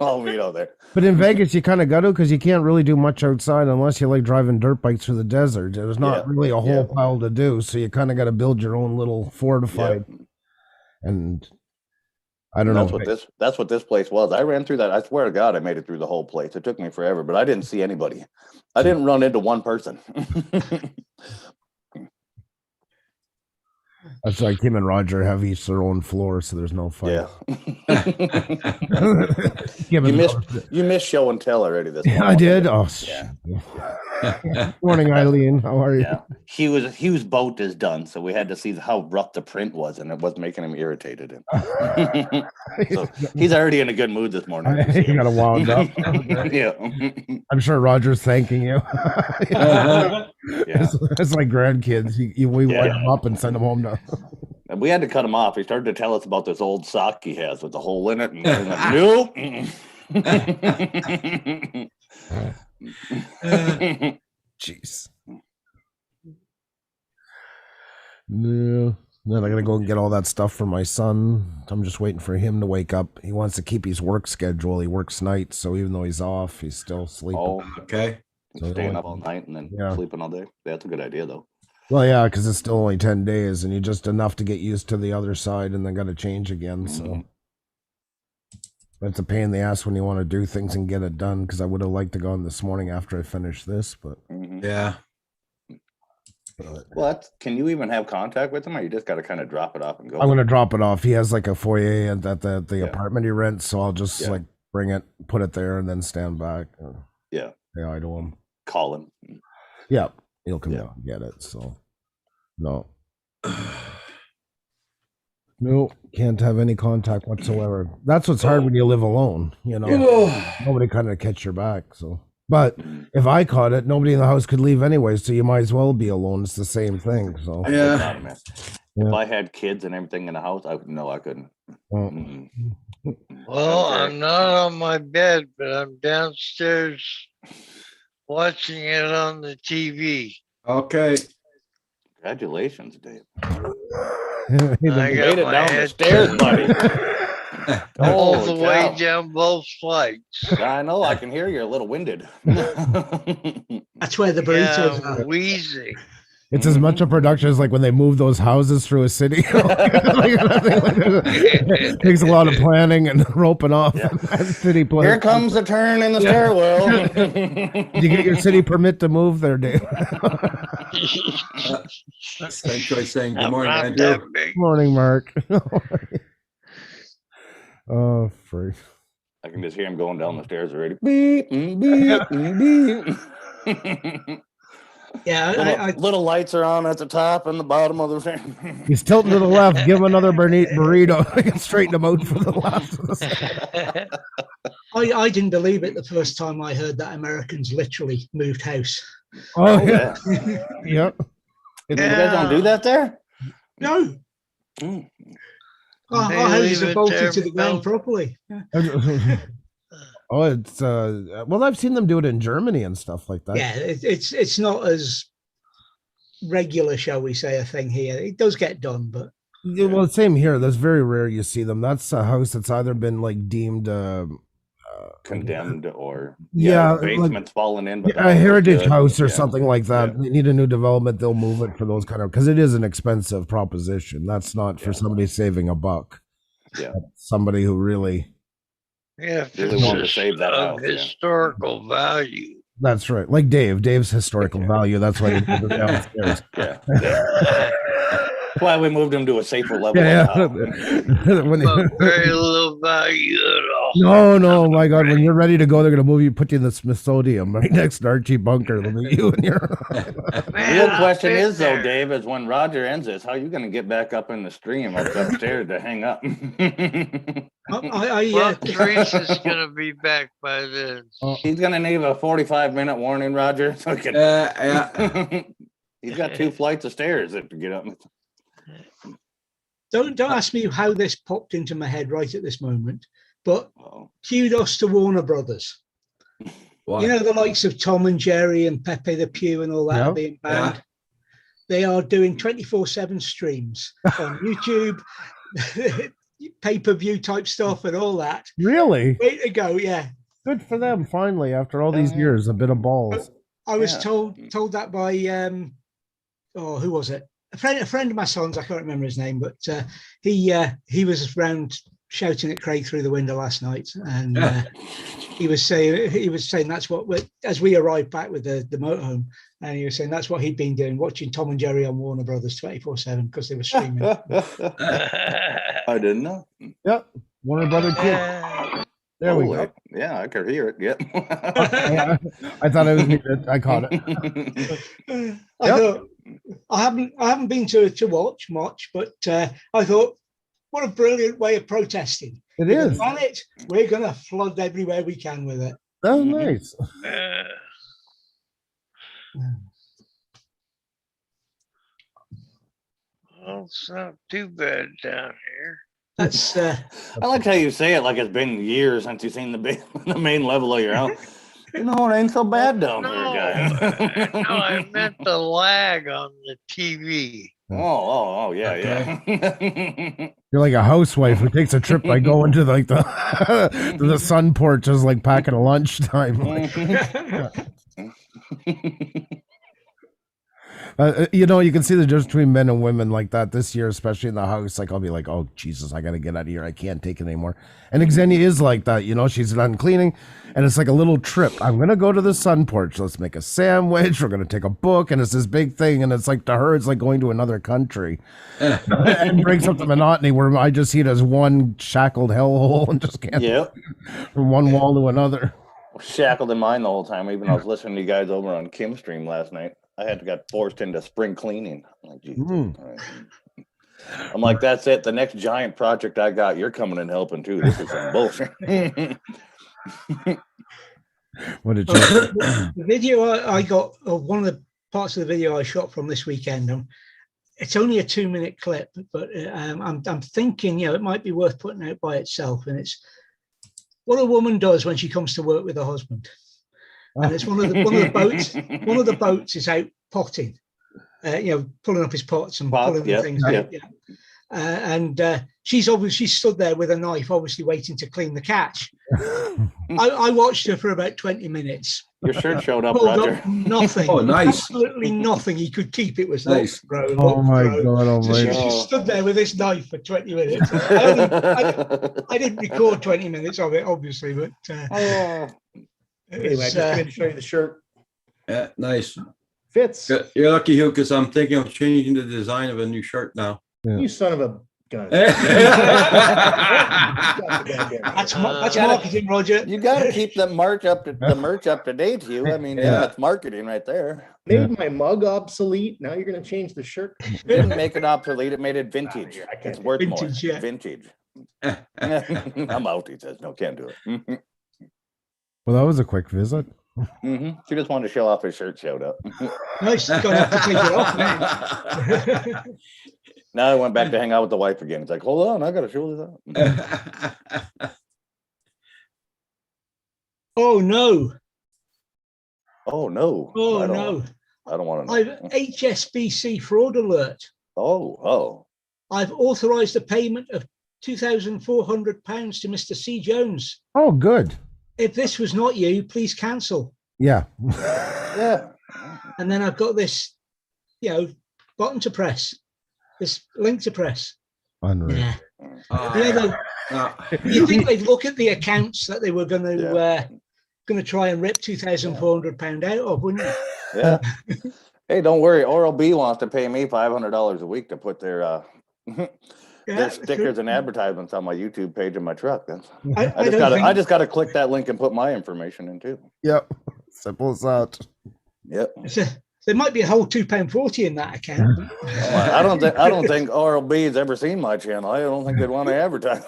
I'll meet out there. But in Vegas, you kind of got to because you can't really do much outside unless you like driving dirt bikes through the desert. There's not really a whole pile to do, so you kind of got to build your own little fortified. And I don't know. That's what this place was. I ran through that. I swear to God, I made it through the whole place. It took me forever, but I didn't see anybody. I didn't run into one person. That's like him and Roger have each their own floor, so there's no fight. Yeah. you missed show and tell already this morning. I did. Oh, yeah. Morning, Eileen. How are you? Yeah. Hugh's boat is done, so we had to see how rough the print was, and it was making him irritated. So he's already in a good mood this morning. You got to wound up. Yeah. I'm sure Roger's thanking you. It's like grandkids. We wind them up and send them home to. And we had to cut him off. He started to tell us about this old sock he has with the hole in it, and I was like, nope. Jeez. No. Then I gotta go and get all that stuff for my son. I'm just waiting for him to wake up. He wants to keep his work schedule. He works nights, so even though he's off, he's still sleeping. Oh, okay. So staying up all night and then sleeping all day. That's a good idea, though. Well, yeah, because it's still only 10 days, and you just enough to get used to the other side, and then got to change again. So it's a pain in the ass when you want to do things and get it done. Because I would have liked to go on this morning after I finished this, but yeah. Well, can you even have contact with him, or you just got to kind of drop it off and go? I'm gonna drop it off. He has like a foyer at the apartment he rents, so I'll just like bring it, put it there, and then stand back. Yeah. Say hi to him. Call him. Yeah, he'll come down and get it. So no, can't have any contact whatsoever. That's what's hard when you live alone. You know, nobody kind of catch your back. So. But if I caught it, nobody in the house could leave anyway, so you might as well be alone. It's the same thing. So If I had kids and everything in the house, I couldn't. Well, I'm not on my bed, but I'm downstairs watching it on the TV. Okay. Congratulations, Dave. I You got made it my down the head stairs, buddy. all Holy the way cow. down both flights. I know. I can hear you're a little winded. That's where the burritos I'm wheezing. it's as much a production as like when they move those houses through a city. It takes a lot of planning and roping off. City plan. Here comes the turn in the stairwell. Did you get your city permit to move there, Dave? Thanks for saying good I'm morning, not Andrew. that big. Morning, Mark. Oh, freak. I can just hear him going down the stairs already. Beep, beep, beep. Yeah, Yeah, Little lights are on at the top and the bottom of the thing. He's tilting to the left. Give him another burrito. Straighten him out for the left. I didn't believe it the first time I heard that Americans literally moved house. Oh, yeah. Yep. You guys don't do that there? No. Mm. Our houses are bolted to the ground properly. Yeah. Oh, it's well, I've seen them do it in Germany and stuff like that. Yeah, it's not as regular, shall we say, a thing here. It does get done, but Yeah, well, same here. That's very rare you see them. That's a house that's either been like deemed Condemned or yeah, basement's fallen in, but a heritage house or Yeah. something like that. They need a new development. They'll move it for those kind of, because it is an expensive proposition. That's not for somebody saving a buck. Yeah, somebody who really. Yeah, if Really it's wanted to save that of house, yeah. historical value. That's right. Like Dave's historical value. That's why he put it downstairs. Yeah. That's why we moved him to a safer level. Yeah. But very little value at all. No, my God! When you're ready to go, they're gonna move you, put you in the Smithsonian right next to Archie Bunker. They'll be you and your. The real question is, though, Dave, is when Roger ends this, how are you going to get back up in the stream or upstairs to hang up? Well, Teresa's gonna be back by then. He's going to need a 45-minute warning, Roger. So he can... yeah. He's got 2 flights of stairs to get up. Don't ask me how this popped into my head right at this moment, but kudos to Warner Brothers. Why? You know, the likes of Tom and Jerry and Pepe the Pew and all that Yeah. being banned. They are doing 24/7 streams on YouTube, pay-per-view type stuff and all that. Really? Way to go, yeah. Good for them. Finally, after all these years, a bit of balls. I was told that by who was it? A friend of my son's. I can't remember his name, but he was around shouting at Craig through the window last night, and he was saying that's what as we arrived back with the motorhome, and he was saying that's what he'd been doing, watching Tom and Jerry on Warner Brothers 24/7 because they were streaming. I didn't know. Yep, Warner Brother Kid. There we go. Yeah, I could hear it. Yep. I thought I was muted. I caught it. I thought I haven't been to watch much, but I thought, what a brilliant way of protesting. It is. Ban it, we're going to flood everywhere we can with it. That's nice. Well, it's not too bad down here. That's I like how you say it like it's been years since you've seen the main level of your house. You know, it ain't so bad down there, guy. No, I meant the lag on the TV. Oh, yeah. You're like a housewife who takes a trip by going to like the sun porch is like packing a lunchtime. You know, you can see the difference between men and women like that this year, especially in the house. Like, I'll be like, oh, Jesus, I got to get out of here. I can't take it anymore. And Xenia is like that. You know, she's done cleaning and it's like a little trip. I'm going to go to the sun porch. Let's make a sandwich. We're going to take a book. And it's this big thing. And it's like to her, it's like going to another country. And breaks up the monotony where I just see it as one shackled hellhole and just can't from one wall to another. Shackled in mine the whole time. Even I was listening to you guys over on Kim stream last night. I got forced into spring cleaning. I'm like, Jesus. Right. I'm like, that's it. The next giant project I got, you're coming and helping too. This is some bullshit. What did the video I got, one of the parts of the video I shot from this weekend, it's only a 2-minute clip, but I'm thinking, it might be worth putting out by itself. And it's what a woman does when she comes to work with her husband. And it's one of the boats. One of the boats is out potting, pulling up his pots and pulling the things out. Yeah. And she's obviously stood there with a knife, obviously waiting to clean the catch. I watched her for about 20 minutes. Your shirt showed up, Roger. Nothing. Oh, nice. Absolutely nothing he could keep. It was nice. Oh my God! So she stood there with this knife for 20 minutes. I didn't record 20 minutes of it, obviously, but. Anyway, I just wanted to show you the shirt. Yeah, nice. Fits. You're lucky, Hugh, because I'm thinking of changing the design of a new shirt now. You son of a gun. That's marketing, Roger. You got to keep the merch up to date, Hugh. I mean, yeah, that's marketing right there. Made my mug obsolete. Now you're gonna change the shirt. Didn't make it obsolete. It made it vintage. It's worth Vintage, more. yeah. Vintage. I'm out. He says, no, can't do it. Well, that was a quick visit. She just wanted to show off his shirt. Showed up. Nice. Gonna have to take it off now. Now I went back to hang out with the wife again. It's like, hold on, I got to show this up. Oh no. Oh no. Oh no. I don't want to I've know. HSBC fraud alert. Oh. I've authorised a payment of £2,400 to Mr. C. Jones. Oh, good. If this was not you, please cancel. Yeah. Yeah. And then I've got this, button to press, this link to press. Unreal. Yeah. You think they'd look at the accounts that they were going to try and rip £2,400 out of, wouldn't you? Yeah. Hey, don't worry. Oral B wants to pay me $500 a week to put their stickers and advertisements on my YouTube page in my truck. I just got to click that link and put my information in too. Yep. Simple as that. Yep. There might be a whole £2.40 in that account. I don't think Oral B has ever seen my channel. I don't think they'd want to advertise.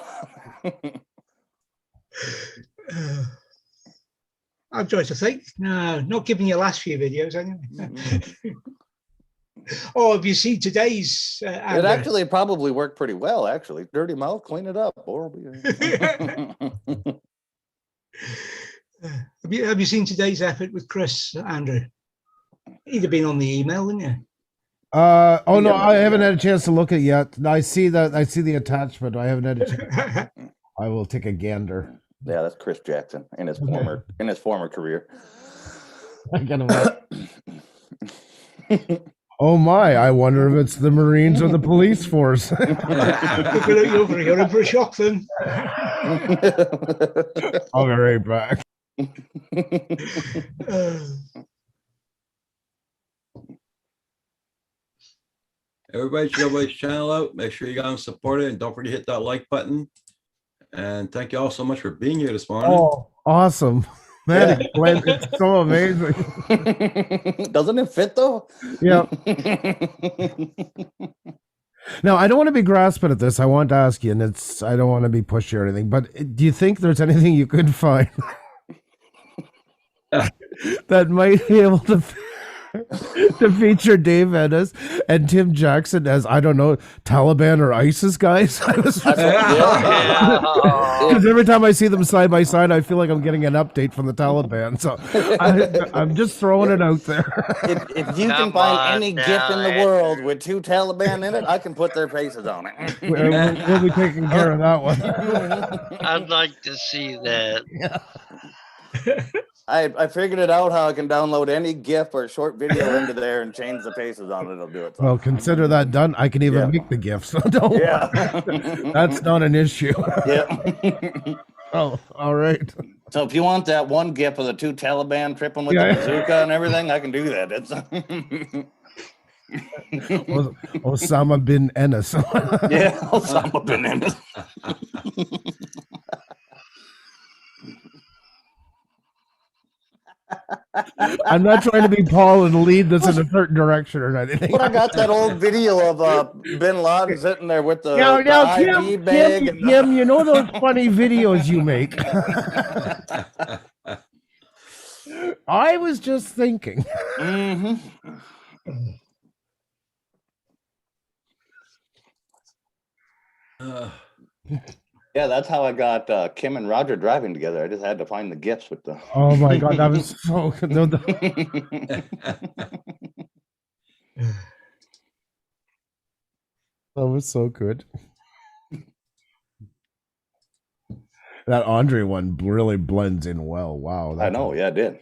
I'm trying to think. No, not giving your last few videos anyway. Oh, have you seen today's? It actually probably worked pretty well. Actually, dirty mouth, clean it up. Oral B. Have you seen today's effort with Chris, Andrew? You'd have been on the email, wouldn't you? Oh no, I haven't had a chance to look at it yet. I see the attachment. I haven't had a chance. I will take a gander. Yeah, that's Chris Jackson in his former career. I gotta Oh my! I wonder if it's the Marines or the police force. You're in for a shock then. I'll be right back. Everybody should go his channel out. Make sure you guys support it, and don't forget to hit that like button. And thank you all so much for being here this morning. Oh, awesome. Man, it's so amazing. Doesn't it fit though? Yeah. Now, I don't want to be grasping at this. I want to ask you, and I don't want to be pushy or anything, but do you think there's anything you could find that might be able to feature Dave Ennis and Tim Jackson as, I don't know, Taliban or ISIS guys? Because every time I see them side by side, I feel like I'm getting an update from the Taliban. So I'm just throwing it out there. If you can find any GIF in the world with two Taliban in it, I can put their faces on it. We'll be taking care of that one. I'd like to see that. Yeah. I figured it out how I can download any GIF or short video into there and change the faces on it. It'll do it. Well, consider that done. I can even make the GIF, so don't worry. That's not an issue. Yeah. Oh, all right. So if you want that one GIF of the two Taliban tripping with the bazooka and everything, I can do that. It's Osama bin Ennis. Yeah, Osama bin Ennis. I'm not trying to be Paul and lead this in a certain direction or anything. But I got that old video of Bin Laden sitting there with the, Now, ID bag. Kim, you know those funny videos you make. I was just thinking. Yeah, that's how I got Kim and Roger driving together. I just had to find the GIFs with the. Oh my God, that was so. That was so good. That Andre one really blends in well. Wow. I know. Yeah, it did.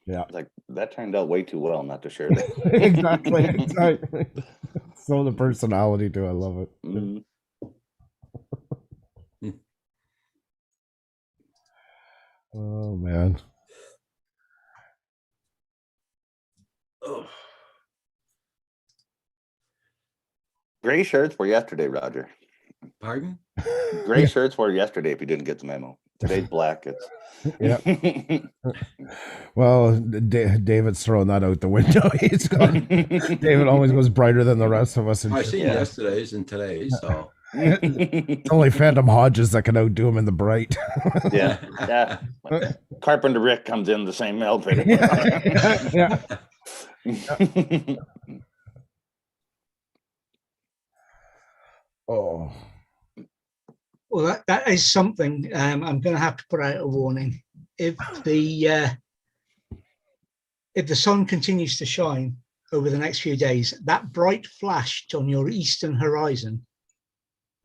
Yeah. Like that turned out way too well not to share that. Exactly. So the personality too. I love it. Mm-hmm. Oh man. Gray shirts were yesterday, Roger. Pardon? Gray shirts were yesterday if you didn't get the memo. Today's black. It's Yeah. Well, David's throwing that out the window. He's gone. David always goes brighter than the rest of us. And I shit. seen yesterday's and today's, so. It's only Phantom Hodges that can outdo him in the bright. yeah. Carpenter Rick comes in the same outfit. Yeah. Oh. Well, that is something. I'm going to have to put out a warning. If the sun continues to shine over the next few days, that bright flash on your eastern horizon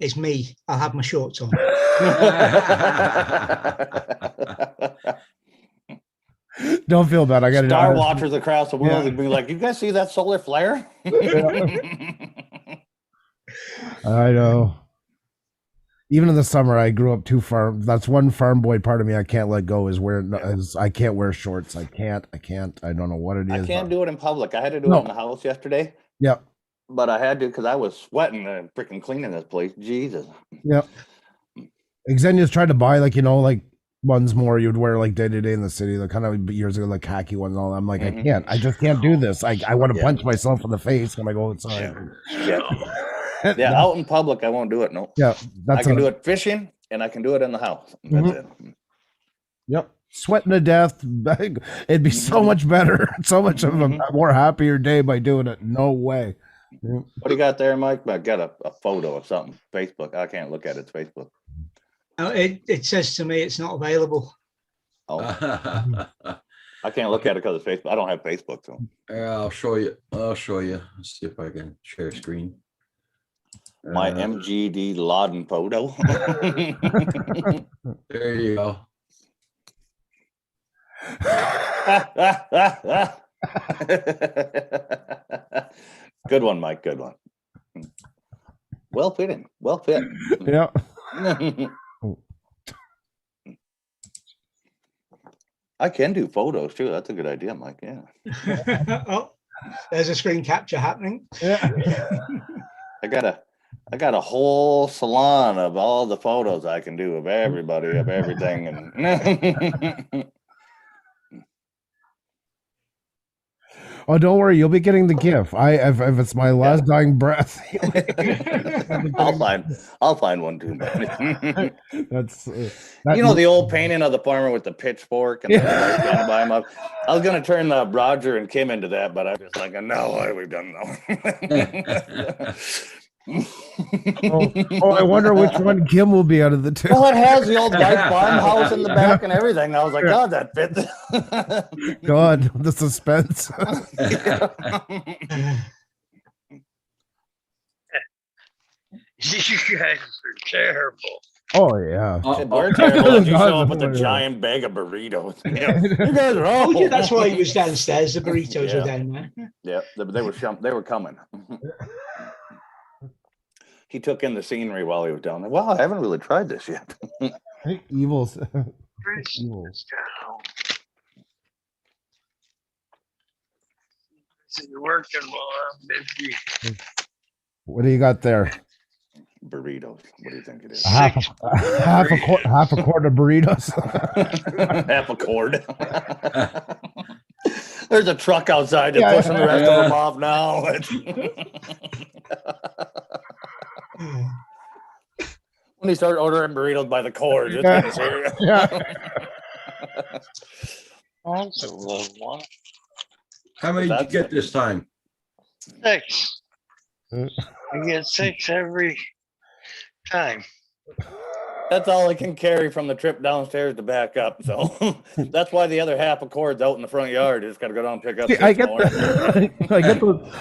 is me. I'll have my shorts on. Don't feel bad. I got Star watchers across the world would be like, "You guys see that solar flare?" I know. Even in the summer, I grew up too farm. That's one farm boy part of me I can't let go is I can't wear shorts. I can't. I don't know what it is. I can't do it in public. I had to do it in the house yesterday. Yep. But I had to because I was sweating and freaking cleaning this place. Jesus. Yep. Xenia's tried to buy like ones more you'd wear like day to day in the city, like kind of years ago, like khaki ones and all. I'm like, I just can't do this. I want to punch myself in the face when I go outside. Yeah, out in public, I won't do it. No. Yeah, I can do it fishing and I can do it in the house. That's it. Yep. Sweating to death. It'd be so much better. So much of a more happier day by doing it. No way. What do you got there, Mike? I got a photo of something. Facebook. I can't look at it. It's Facebook. Oh, it says to me it's not available. Oh. I can't look at it because it's Facebook. I don't have Facebook. So I'll show you. Let's see if I can share screen. My MGD Loudon photo. There you go. Good one, Mike. Good one. Well fitting. Well fit. Yeah. I can do photos too. That's a good idea, Mike. Yeah. Oh, there's a screen capture happening. Yeah. I got a whole salon of all the photos I can do of everybody, of everything, and Oh, don't worry, you'll be getting the gift. If it's my last dying breath. I'll find one too. That's the old painting of the farmer with the pitchfork and the gun by him up. I was gonna turn Roger and Kim into that, but I was like, no, what have we done now? I wonder which one Kim will be out of the two. Well, it has the old white farmhouse in the back and everything. I was like, God, that fits. God, the suspense. You guys are terrible. Oh yeah. We're terrible if you show up with a giant bag of burritos. You guys are awful. Oh, yeah, that's why he was downstairs. The burritos were down there. Yeah, they were coming. He took in the scenery while he was down there. Well, I haven't really tried this yet. Evils. Evils. So you're working while I'm busy. What do you got there? Burritos. What do you think it is? Half a quart of burritos. Half a cord. There's a truck outside. They're pushing the rest of them off now. When you start ordering burritos by the cord, it's getting serious. Also, love one. How many did you get this time? 6. I get 6 every time. That's all I can carry from the trip downstairs to back up. So that's why the other half of cord's out in the front yard. Just got to go down and pick up. See,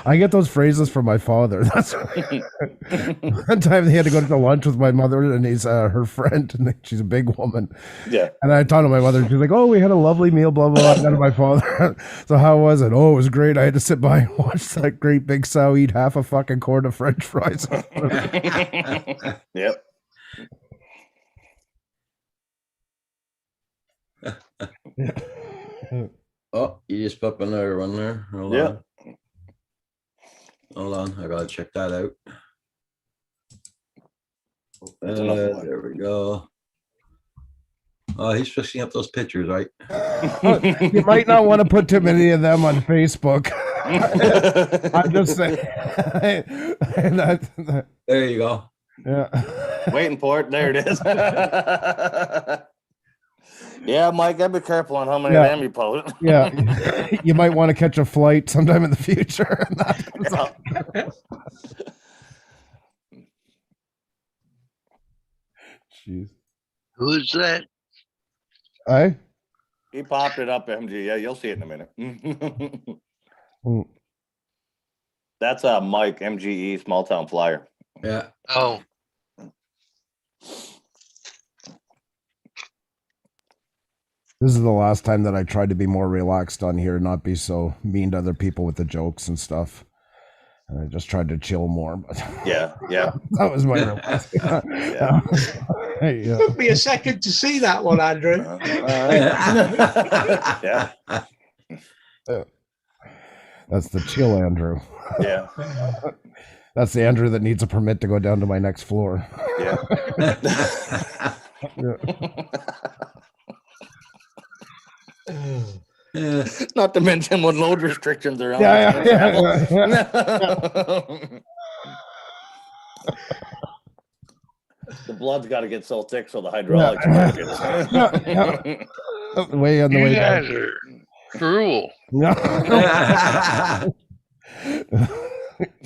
I get those phrases from my father. That's one time he had to go to lunch with my mother, and he's her friend, and she's a big woman. Yeah. And I talked to my mother, and she's like, "Oh, we had a lovely meal, blah blah blah." And my father, so how was it? Oh, it was great. I had to sit by and watch that great big sow eat half a fucking quart of French fries. Yep. Oh, you just put another one there. Hold on. I gotta check that out. It's another one. There we go. He's fixing up those pictures, right? You might not want to put too many of them on Facebook. I'm just saying. There you go. Yeah. Waiting for it. There it is. Yeah, Mike, I'd be careful on how many of them you post. Yeah. You might want to catch a flight sometime in the future. Jeez. Who's that? Hey? He popped it up, MG. Yeah, you'll see it in a minute. That's Mike, MGE, Small Town Flyer. Yeah. Oh. This is the last time that I tried to be more relaxed on here, not be so mean to other people with the jokes and stuff. And I just tried to chill more. But Yeah. that was my It took me a second to see that one, Andrew. Yeah. That's the chill Andrew. Yeah. That's the Andrew that needs a permit to go down to my next floor. Yeah. Yeah. Not to mention when load restrictions are on. Yeah. The blood's got to get so thick so the hydraulics work. Way on the You way guys down. are cruel.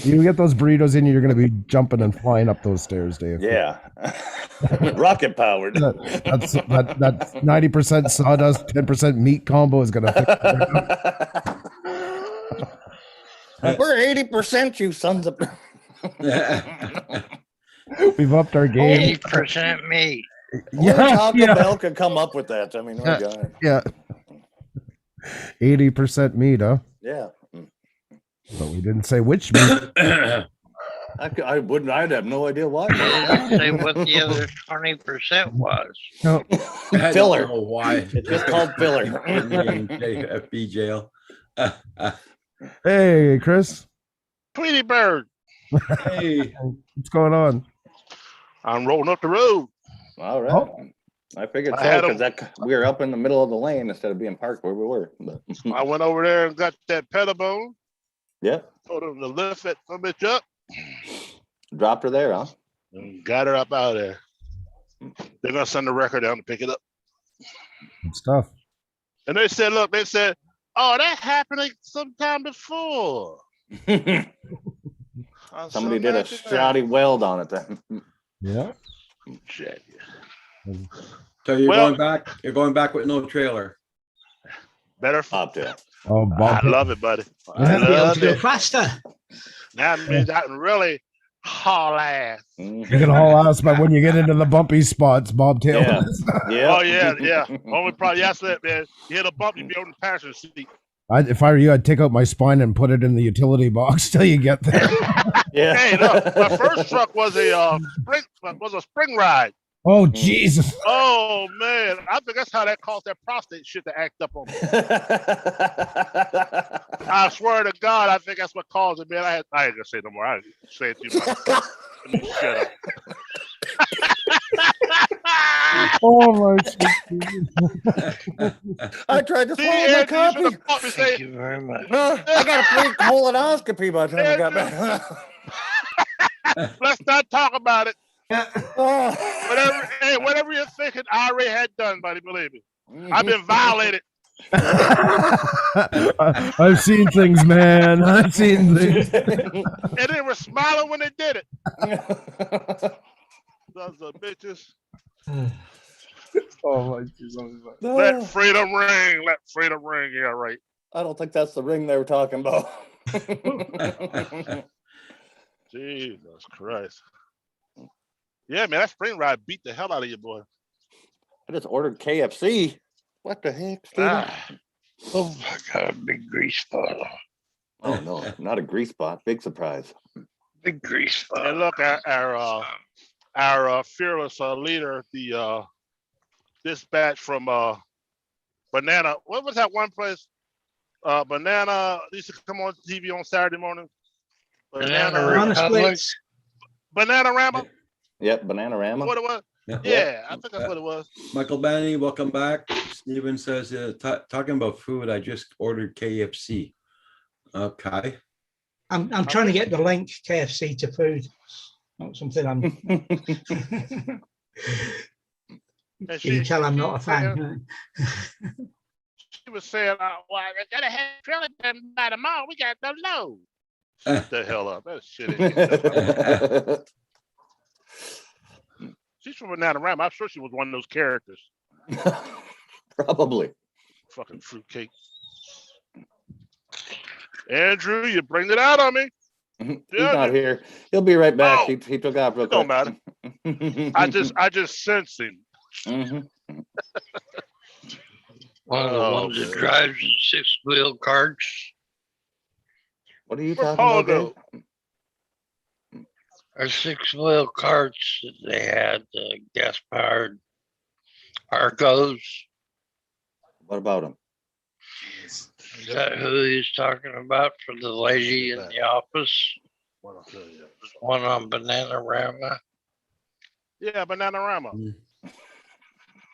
You get those burritos in, you're going to be jumping and flying up those stairs, Dave. Yeah. Rocket powered. That's 90% sawdust, 10% meat combo is going to fix it. We're 80%, you sons of. We've upped our game. 80% meat. Only Taco Bell could come up with that. I mean, oh God. Yeah. 80% meat, huh? Yeah. But we didn't say which meat. I wouldn't. I'd have no idea why. Say what the other 20% was. No. I Filler. don't know why. It's just called filler. FB jail. Hey, Chris. Tweety Bird. Hey. What's going on? I'm rolling up the road. All right. Oh. I figured I so had because we were up in the middle of the lane instead of being parked where we were. But I went over there and got that pedal bone. yeah, Told them to lift that some bitch up dropped her there, huh? and got her up out of there. They're gonna send the record down to pick it up. Good stuff. And they said, look, oh, that happened like sometime before. Somebody did a shoddy weld on it then. Yeah. Shit. So you're Well- going back. You're going back with no trailer. Better. Up there. Oh, I Bob. love it, buddy. I Be able love to go it. faster. That means I can really haul ass. You can haul ass, but when you get into the bumpy spots, Bobtail. Yeah. Yeah. Oh yeah. Only problem, yes, that man. You hit a bump, you be on the passenger seat. If I were you, I'd take out my spine and put it in the utility box till you get there. Yeah. Hey, look, my first truck was a spring ride. Oh, Jesus. Oh man, I think that's how that caused that prostate shit to act up on me. I swear to God, I think that's what caused it, man. I ain't gonna say no more. I ain't say it too much. Let me shut up. Oh, my. I tried to See, swallow my Andy, you copy. should've caught me Thank saying, you very much. I got a pre-colonoscopy by the time I got back. let's not talk about it. Oh. Whatever you're thinking, I already had done, buddy. Believe me, I've been violated. I've seen things, man. I've seen things. And they were smiling when they did it. Sons of bitches. Oh, my Jesus. Let freedom ring. Let freedom ring. Yeah, right. I don't think that's the ring they were talking about. Jesus Christ. Yeah, man, that spring ride beat the hell out of you, boy. I just ordered KFC. What the heck, Steven? Oh, I got a big grease spot. Oh no, not a grease spot. Big surprise. Big grease spot. And look, our fearless leader, the dispatch from Banana. What was that one place? Banana used to come on TV on Saturday morning. Banana Republic. Banana Rama. Yep, Bananarama. What it was? Yeah. Yeah, I think that's what it was. Michael Benny, welcome back. Steven says, talking about food, I just ordered KFC. Okay. I'm trying to get the link KFC to food. Not something I'm. And You can tell I'm not a fan. She was saying, well, I gotta have trailer done by tomorrow. We got the load. Shut the hell up. That shit ain't She's from Bananarama. I'm sure she was one of those characters. Probably. Fucking fruitcake. Andrew, you bring it out on me. He's not here. He'll be right back. Oh, He took off real it don't quick. matter. I just sense him. One of the ones that drives the 6-wheel carts. What are you Where talking Paul about, go? Dave? Our 6-wheel carts that they had, gas powered Arcos. What about him? Is that who he's talking about for the lady in the office? One on Bananarama. Yeah, Bananarama.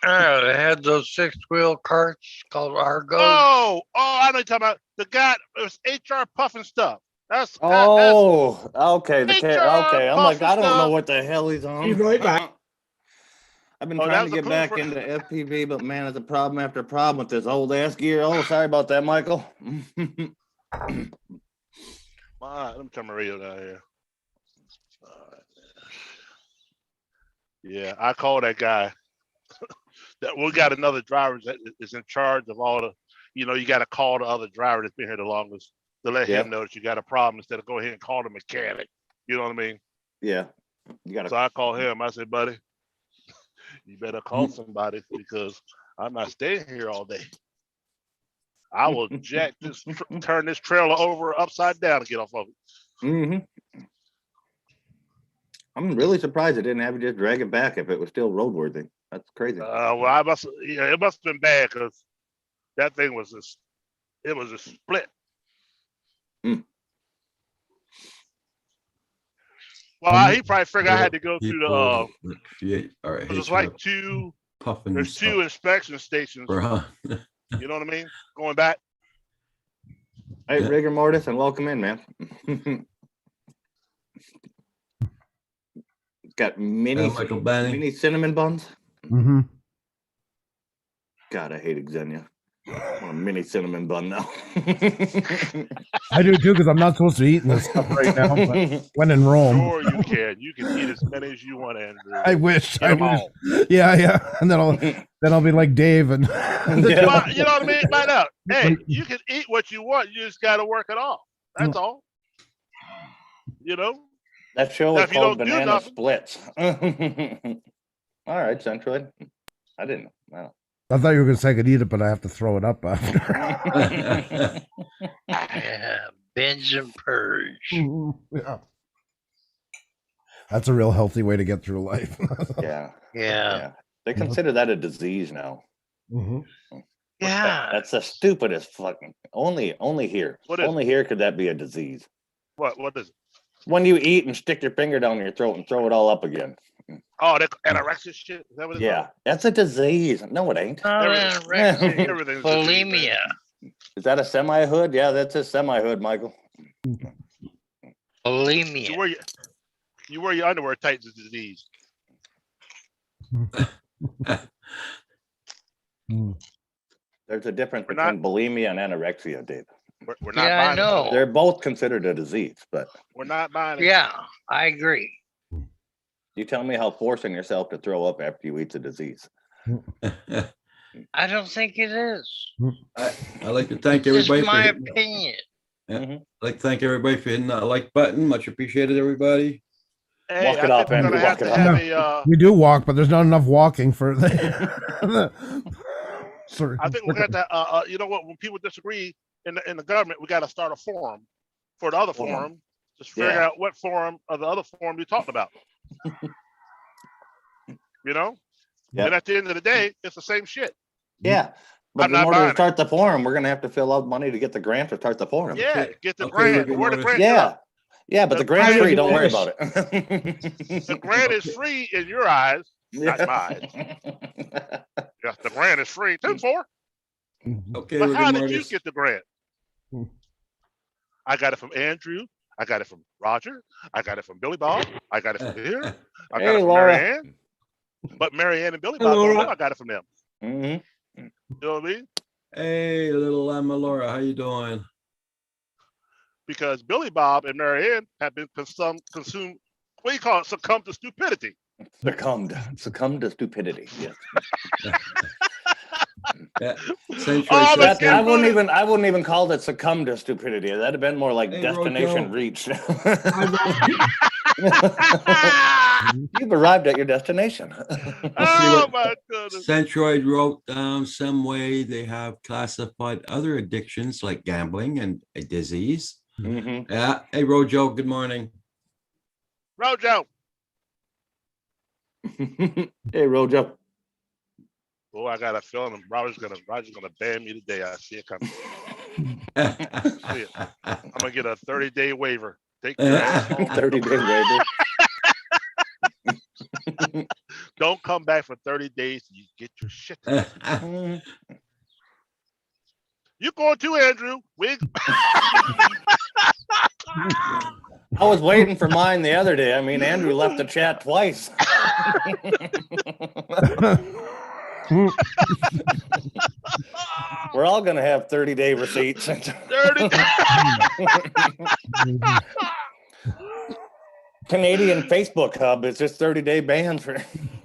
Yeah, they had those 6-wheel carts called Argos. Oh, I know you're talking about the guy. It was HR Puffin stuff. That's Oh, okay. Okay. I'm like, I don't know stuff. what the hell he's on. He's right back. I've been Oh, trying that to was get a back clue into FPV, but man, it's a problem after problem with this old ass gear. Oh, sorry about that, Michael. All right, let me turn my radio down here. All right. Yeah, I called that guy. That we got another driver that is in charge of all the, you got to call the other driver that's been here the longest to let him know that you got a problem instead of go ahead and call the mechanic. You know what I mean? Yeah. You got So I called him. I said, buddy, you better call somebody because I'm not staying here all day. I will turn this trailer over upside down to get off of it. I'm really surprised it didn't have you just drag it back if it was still roadworthy. That's crazy. Well, it must have been bad because that thing was it was a split. Well, he probably figured I had to go through the. All right. It was like there's two inspection stations. You know what I mean? Going back. Hey, rigor mortis, and welcome in, man. Got mini cinnamon buns. Mm-hmm. God, I hate Xenia. I want a mini cinnamon bun now. I do too, because I'm not supposed to be eating this stuff right now. But when in Rome, Sure, you can. You can eat as many as you want, Andrew. I wish. Get 'em all. Yeah, and then I'll be like Dave and. Well, you know what I mean? Find out. Hey, you can eat what you want. You just got to work it off. That's all. That show Now, is if you called don't do Banana nothing- Splits. All right, Centroid. I didn't know. Wow. I thought you were going to say I could eat it, but I have to throw it up after. Yeah, binge and purge. Yeah. That's a real healthy way to get through life. Yeah. They consider that a disease now. Yeah. That's the stupidest fucking. Only here. What is Only here could that be a disease. What is it? When you eat and stick your finger down your throat and throw it all up again. Oh, that anorexia shit? Is that what it's Yeah, that's a disease. No, it ain't. Anorexia, Everything's bulimia. Is that a semi-hood? Yeah, that's a semi-hood, Michael. Bulimia. You wear your underwear tight is a disease. There's a difference between bulimia and anorexia, Dave. We're not Yeah, I buying it. know. They're both considered a disease, but We're not buying it. Yeah, I agree. you tell me how forcing yourself to throw up after you eat's a disease. I don't think it is. I'd like to thank It's everybody. just my for hitting- opinion. I'd like to thank everybody for hitting that like button. Much appreciated, everybody. Hey, Walk it I off, think we're Andrew, gonna have walk it to off. have a. We do walk, but there's not enough walking for Sorry. I think we're gonna have to. You know what? When people disagree in the government, we got to start a forum for the other forum. Just figure Yeah. out what forum of the other forum you talked about. Yep. And at the end of the day, it's the same shit. Yeah. But I'm in not order buying to it. start the forum, we're gonna have to fill out money to get the grant to start the forum. Yeah, get the Okay, grant. Ricky Where the Mortis. grant? Yeah. Yeah, but the grant's free. Don't worry about it. The grant is free in your eyes, not mine. Yes, the grant is free. 10-4. Okay, But we're how good, did you Marcus. get the grant? I got it from Andrew. I got it from Roger. I got it from Billy Bob. I got it from here. I got Hey, it from Laura. Mary Ann. But Mary Ann and Billy Bob Hello, don't know Laura. I got it from them. Mhm. You know what I mean? Hey, little Emma Laura, how you doing? Because Billy Bob and Mary Ann have been consumed. What do you call it? Succumb to stupidity. Succumb to stupidity. Yes. Yeah. Century Oh, says- but I wouldn't even call that succumb to stupidity. That'd have been more like Hey, destination Rojo. reach. You've arrived at your destination. Oh my goodness. Centroid wrote down some way they have classified other addictions like gambling and a disease. Mhm. Yeah. Hey, Rojo, good morning. Rojo. Hey, Rojo. Oh, I got a feeling Roger's gonna ban me today. I see it coming. I'm gonna get a 30-day waiver. Take your ass home. 30-day waiver. Don't come back for 30 days. You get your shit. You going too, Andrew? I was waiting for mine the other day. I mean, Andrew left the chat twice. We're all gonna have 30-day receipts. 30 Canadian Facebook hub is just 30-day ban for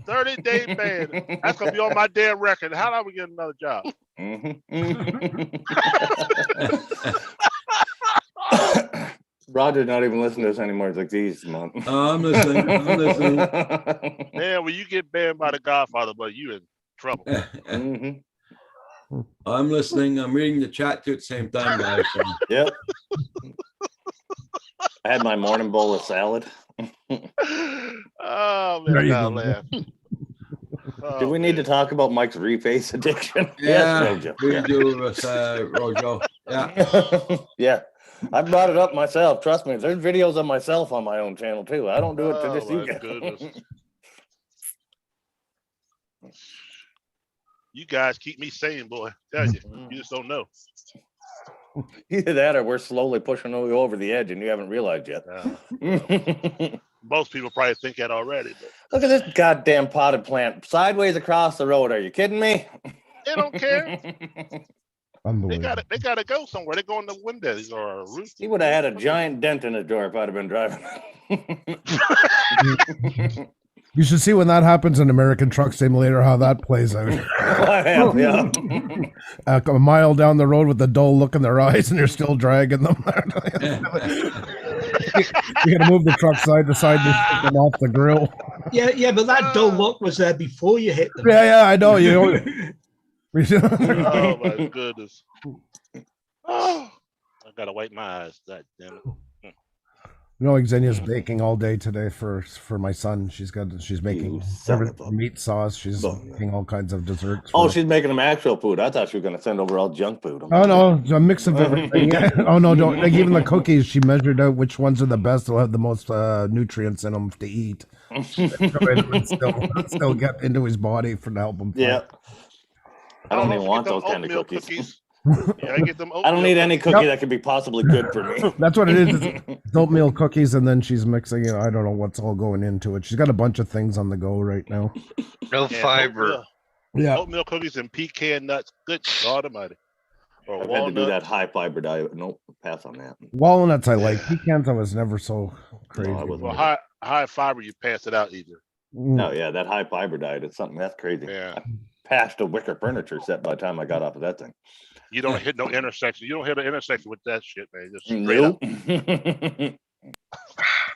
30-day ban. That's gonna be on my damn record. How do we get another job? Roger's not even listening to us anymore. He's like, geez, mom. I'm listening. I'm listening. Man, when you get banned by the Godfather, but you in trouble. Mhm. I'm listening. I'm reading the chat too at the same time, guys. So. Yep. I had my morning bowl of salad. Oh There man, I you gotta go. laugh. Do we need to talk about Mike's reface addiction? Yeah, Yes, Rojo. we Yeah. do, Rojo. Yeah. Yeah. I brought it up myself. Trust me, there's videos of myself on my own channel too. I don't do it to just you my guys. goodness. You guys keep me sane, boy. Tell you, you just don't know. Either that or we're slowly pushing you over the edge and you haven't realized yet. Most people probably think that already, but Look at this goddamn potted plant sideways across the road. Are you kidding me? they don't care. They Unbelievable. gotta go somewhere. They go in the windows or a roof. He would have had a giant dent in his door if I'd have been driving. You should see when that happens in American Truck Simulator, how that plays out. I have, yeah. A mile down the road with the dull look in their eyes, and you're still dragging them. You gotta move the truck side to side to take them off the grill. Yeah, but that dull look was there before you hit them. Yeah, I know. You know. Oh my goodness. Oh, I gotta wipe my eyes. God damn it. You know, Xenia's baking all day today for my son. She's making meat sauce. She's making all kinds of desserts. Oh, for- she's making them actual food. I thought she was going to send over all junk food. Oh no, a mix of everything. Oh no, don't like even the cookies. She measured out which ones are the best. Will have the most nutrients in them to eat. still get into his body for to help him. Yeah. I don't know even if want you get those them kind of oatmeal cookies. Yeah, I get them. I don't need any cookie that could be possibly good for me. That's what it is. It's oatmeal cookies, and then she's mixing it. I don't know what's all going into it. She's got a bunch of things on the go right now. No fiber. Yeah. Oatmeal cookies and pecan nuts. Good God Almighty. Or I've had to do walnut. that high fiber diet. Nope, pass on that. Walnuts I like. Pecans I was never so crazy. No, I wasn't. Well, high fiber, you pass it out easier. No, yeah, that high fiber diet is something that's crazy. Yeah. I passed a wicker furniture set by the time I got off of that thing. You don't hit no intersection. You don't hit an intersection with that shit, man. Just straight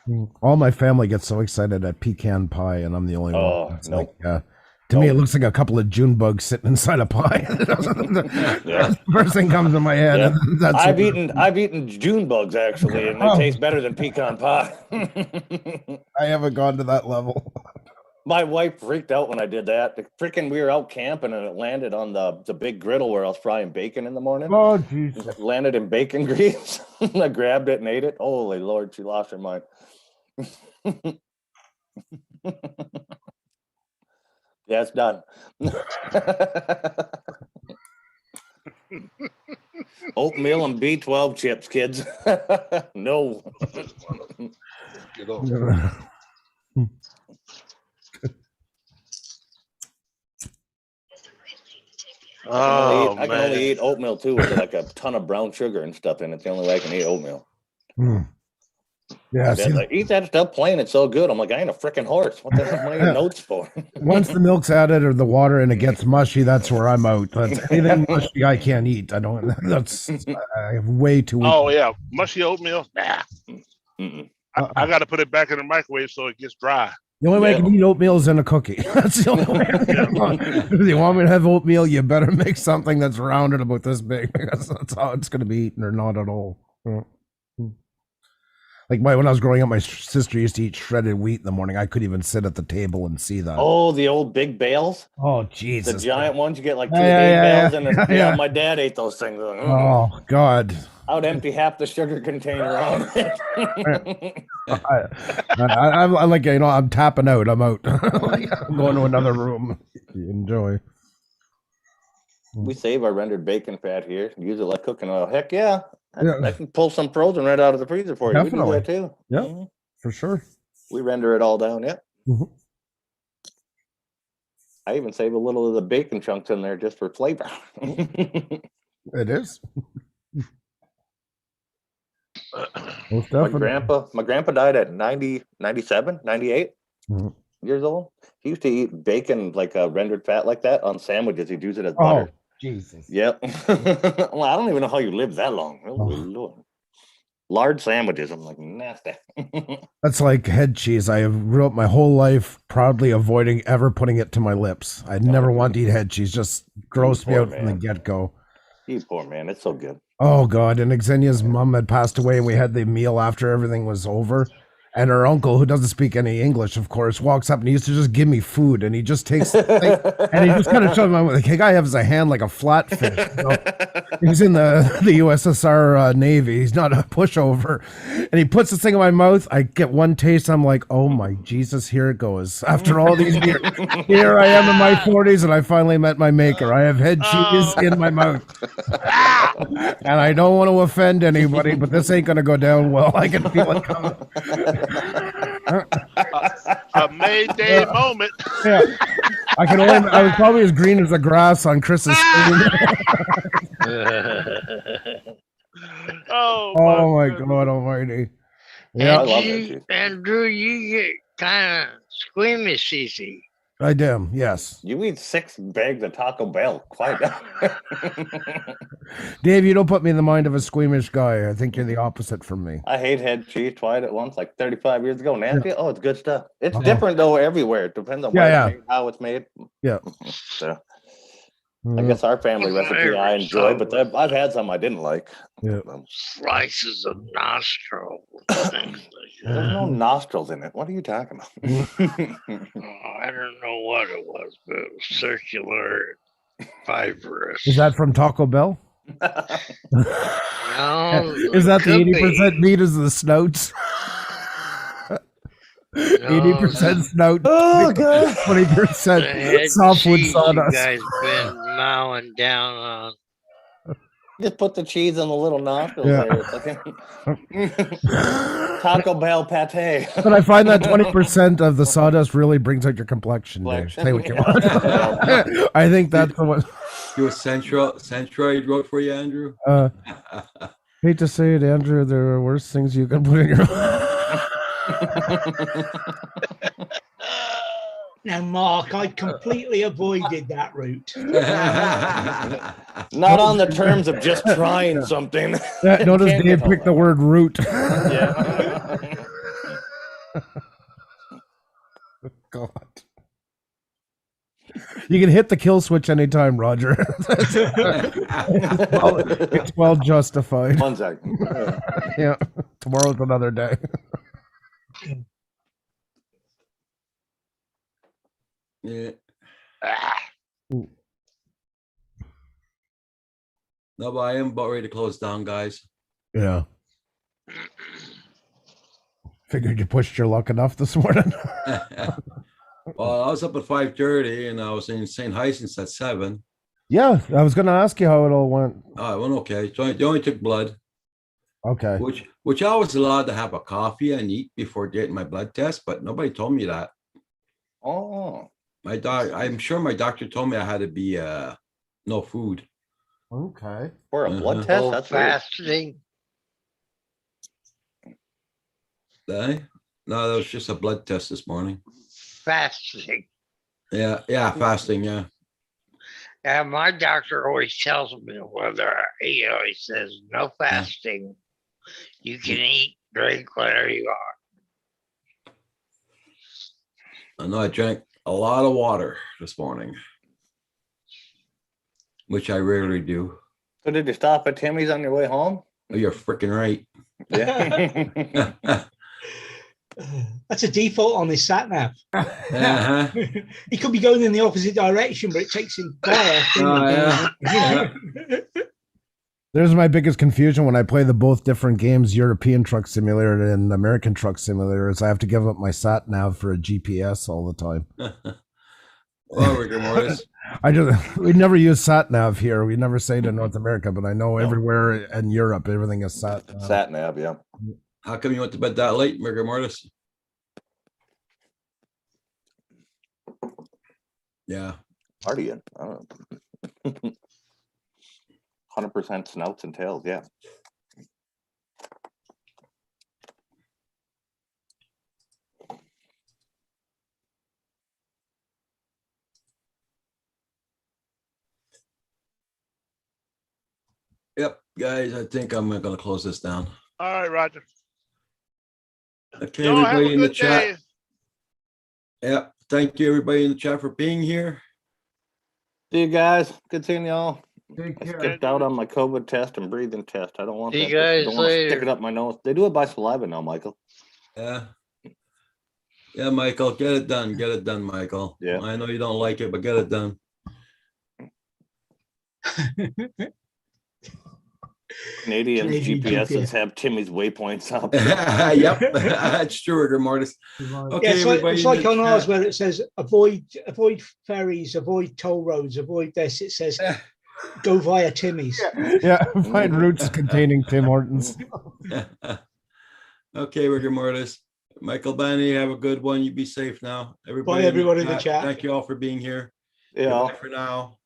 Nope. All my family gets so excited at pecan pie, and I'm the only Oh, one. It's nope. like, to me, it looks like a couple of June bugs sitting inside a pie. Yeah. First thing comes in my head. Yeah. That's I've eaten June bugs actually, and they Oh. taste better than pecan pie. I haven't gone to that level. My wife freaked out when I did that. We were out camping and it landed on the big griddle where I was frying bacon in the morning. Oh, jeez. It landed in bacon grease. I grabbed it and ate it. Holy Lord, she lost her mind. Yeah, it's done. Oatmeal and B12 chips, kids. No. Get over it. Oh, I can only eat oatmeal too with like a ton of brown sugar and stuff in it. It's the only way I can eat oatmeal. Mm. Yeah, My dad's like, eat that stuff plain. It's so good. I'm like, I ain't a freaking horse. What the hell am I eating oats for? once the milk's added or the water and it gets mushy, that's where I'm out. But anything mushy, I can't eat. I don't. That's way too. Oh yeah, mushy oatmeal. Nah. I got to put it back in the microwave so it gets dry. The only way I can eat oatmeal is in a cookie. That's the only way. If you want me to have oatmeal, you better make something that's rounded about this big, because that's how it's going to be eaten, or not at all. Like when I was growing up, my sister used to eat shredded wheat in the morning. I couldn't even sit at the table and see that. Oh, the old big bales. Oh, Jesus! The giant ones. You get like two Yeah, big bales, and yeah. my dad ate those things. Oh God! I would empty half the sugar container on it. I'm like, I'm tapping out. I'm out. I'm going to another room. Enjoy. We save our rendered bacon fat here. Use it like cooking oil. Heck yeah. Yeah. I can pull some frozen right out of the freezer for you. Definitely. We do that too. Yeah, Mhm. for sure. We render it all down. Yep. Mhm. I even save a little of the bacon chunks in there just for flavor. It is. Most My definitely. grandpa died at 90, 97, 98 Mhm. years old. He used to eat bacon like rendered fat like that on sandwiches. He'd use it as Oh, butter. Jesus. Yep. Well, I don't even know how you live that long. Oh, Lord. Large sandwiches. I'm like, nasty. That's like head cheese. I have grew up my whole life proudly avoiding ever putting it to my lips. I never want to eat head cheese. Just grossed me poor out from the man. get-go. You poor man. It's so good. Oh God! And Xenia's mom had passed away, and we had the meal after everything was over. And her uncle, who doesn't speak any English, of course, walks up and he used to just give me food, and he just takes, and he just kind of showed me, like, the guy has a hand like a flatfish. You know? He's in the USSR Navy. He's not a pushover. And he puts this thing in my mouth. I get one taste. I'm like, oh my Jesus, here it goes. After all these years, here I am in my 40s, and I finally met my maker. I have head cheese in my mouth. And I don't want to offend anybody, but this ain't going to go down well. I can feel it coming. A Mayday moment. Yeah. I was probably as green as the grass on Chris's screen. Oh my God almighty. Yeah. Andrew, you get kind of squeamish easy. I do, yes. You eat 6 bags of Taco Bell. Quiet down. Dave, you don't put me in the mind of a squeamish guy. I think you're the opposite from me. I hate head cheese. Tried it once, like 35 years ago. Nasty. Oh, it's good stuff. It's different though everywhere. It depends on where it's made, how it's made. Yeah. So, I guess our family recipe I enjoy, but I've had some I didn't like. Yeah. Slices of nostril. There's no nostrils in it. What are you talking about? I don't know what it was, but it was circular, fibrous. Is that from Taco Bell? No, Is that the could be. 80% meat is the snouts? 80% snout, oh, God. 20% softwood You sawdust. guys been mowing down on. Just put the cheese in the little nostrils Yeah. there. It's like Taco Bell pate. But I find that 20% of the sawdust really brings out your complexion, Dave. Say what you want. I think that's the one. Do a Centroid wrote for you, Andrew? Hate to say it, Andrew, there are worse things you can put in your Now, Mark, I completely avoided that route. Not on the terms of just trying something. Notice Can't Dave get picked the word root. Yeah. God. You can hit the kill switch anytime, Roger. It's well justified. 1 second. Yeah. Tomorrow's another day. Yeah. Ah, No, but I am about ready to close down, guys. Yeah. Figured you pushed your luck enough this morning. Well, I was up at 5:30 and I was in St. Hysons at 7. Yeah, I was gonna ask you how it all went. Oh, it went okay. So they only took blood, Okay. which I was allowed to have a coffee and eat before getting my blood test, but nobody told me that. Oh, I'm sure my doctor told me I had to be no food. Okay. for a blood Uh-huh. test? oh, That's weird. fasting. Eh? No, that was just a blood test this morning. Fasting. Yeah, fasting, yeah. And my doctor always tells me whether, he says, no fasting. You can eat, drink, whatever you want. I know I drank a lot of water this morning, which I rarely do. So did you stop at Timmy's on your way home? Oh, you're freaking right. Yeah. That's a default on his sat nav. Uh-huh. He could be going in the opposite direction, but it takes him there. Oh, yeah. There's my biggest confusion when I play the both different games, European Truck Simulator and American Truck Simulator, is I have to give up my sat nav for a GPS all the time. Well, Rigor Mortis. We never use sat nav here. We never say to North America, but I know everywhere in Europe everything is sat nav. Sat nav, yeah. How come you went to bed that late, Rigor Mortis? Yeah. Partying. I don't know. 100% snouts and tails, yeah. Yep, guys, I think I'm gonna close this down. All right, Roger. Okay, Y'all have everybody a in the good chat. day. Yep, thank you, everybody in the chat for being here. See you guys. Good seeing y'all. Take I care. skipped out on my COVID test and breathing test. I don't want See that. you guys Don't want to stick later. it up my nose. They do it by saliva now, Michael. Yeah. Yeah, Michael, get it done. Get it done, Michael. Yeah. I know you don't like it, but get it done. Canadian Canadian GPSs GPS. have Timmy's waypoints up. Yep, that's true, Rigor Mortis. Okay, Yeah, it's like, everybody it's in like the on ours chat. where it says avoid ferries, avoid toll roads, avoid this. It says go via Timmy's. Yeah, find routes containing Tim Hortons. Okay, Rigor Mortis. Michael Benny, have a good one. You be safe now. Everybody Bye, everyone in the chat. Thank you all for being here. Yeah. Goodbye for now.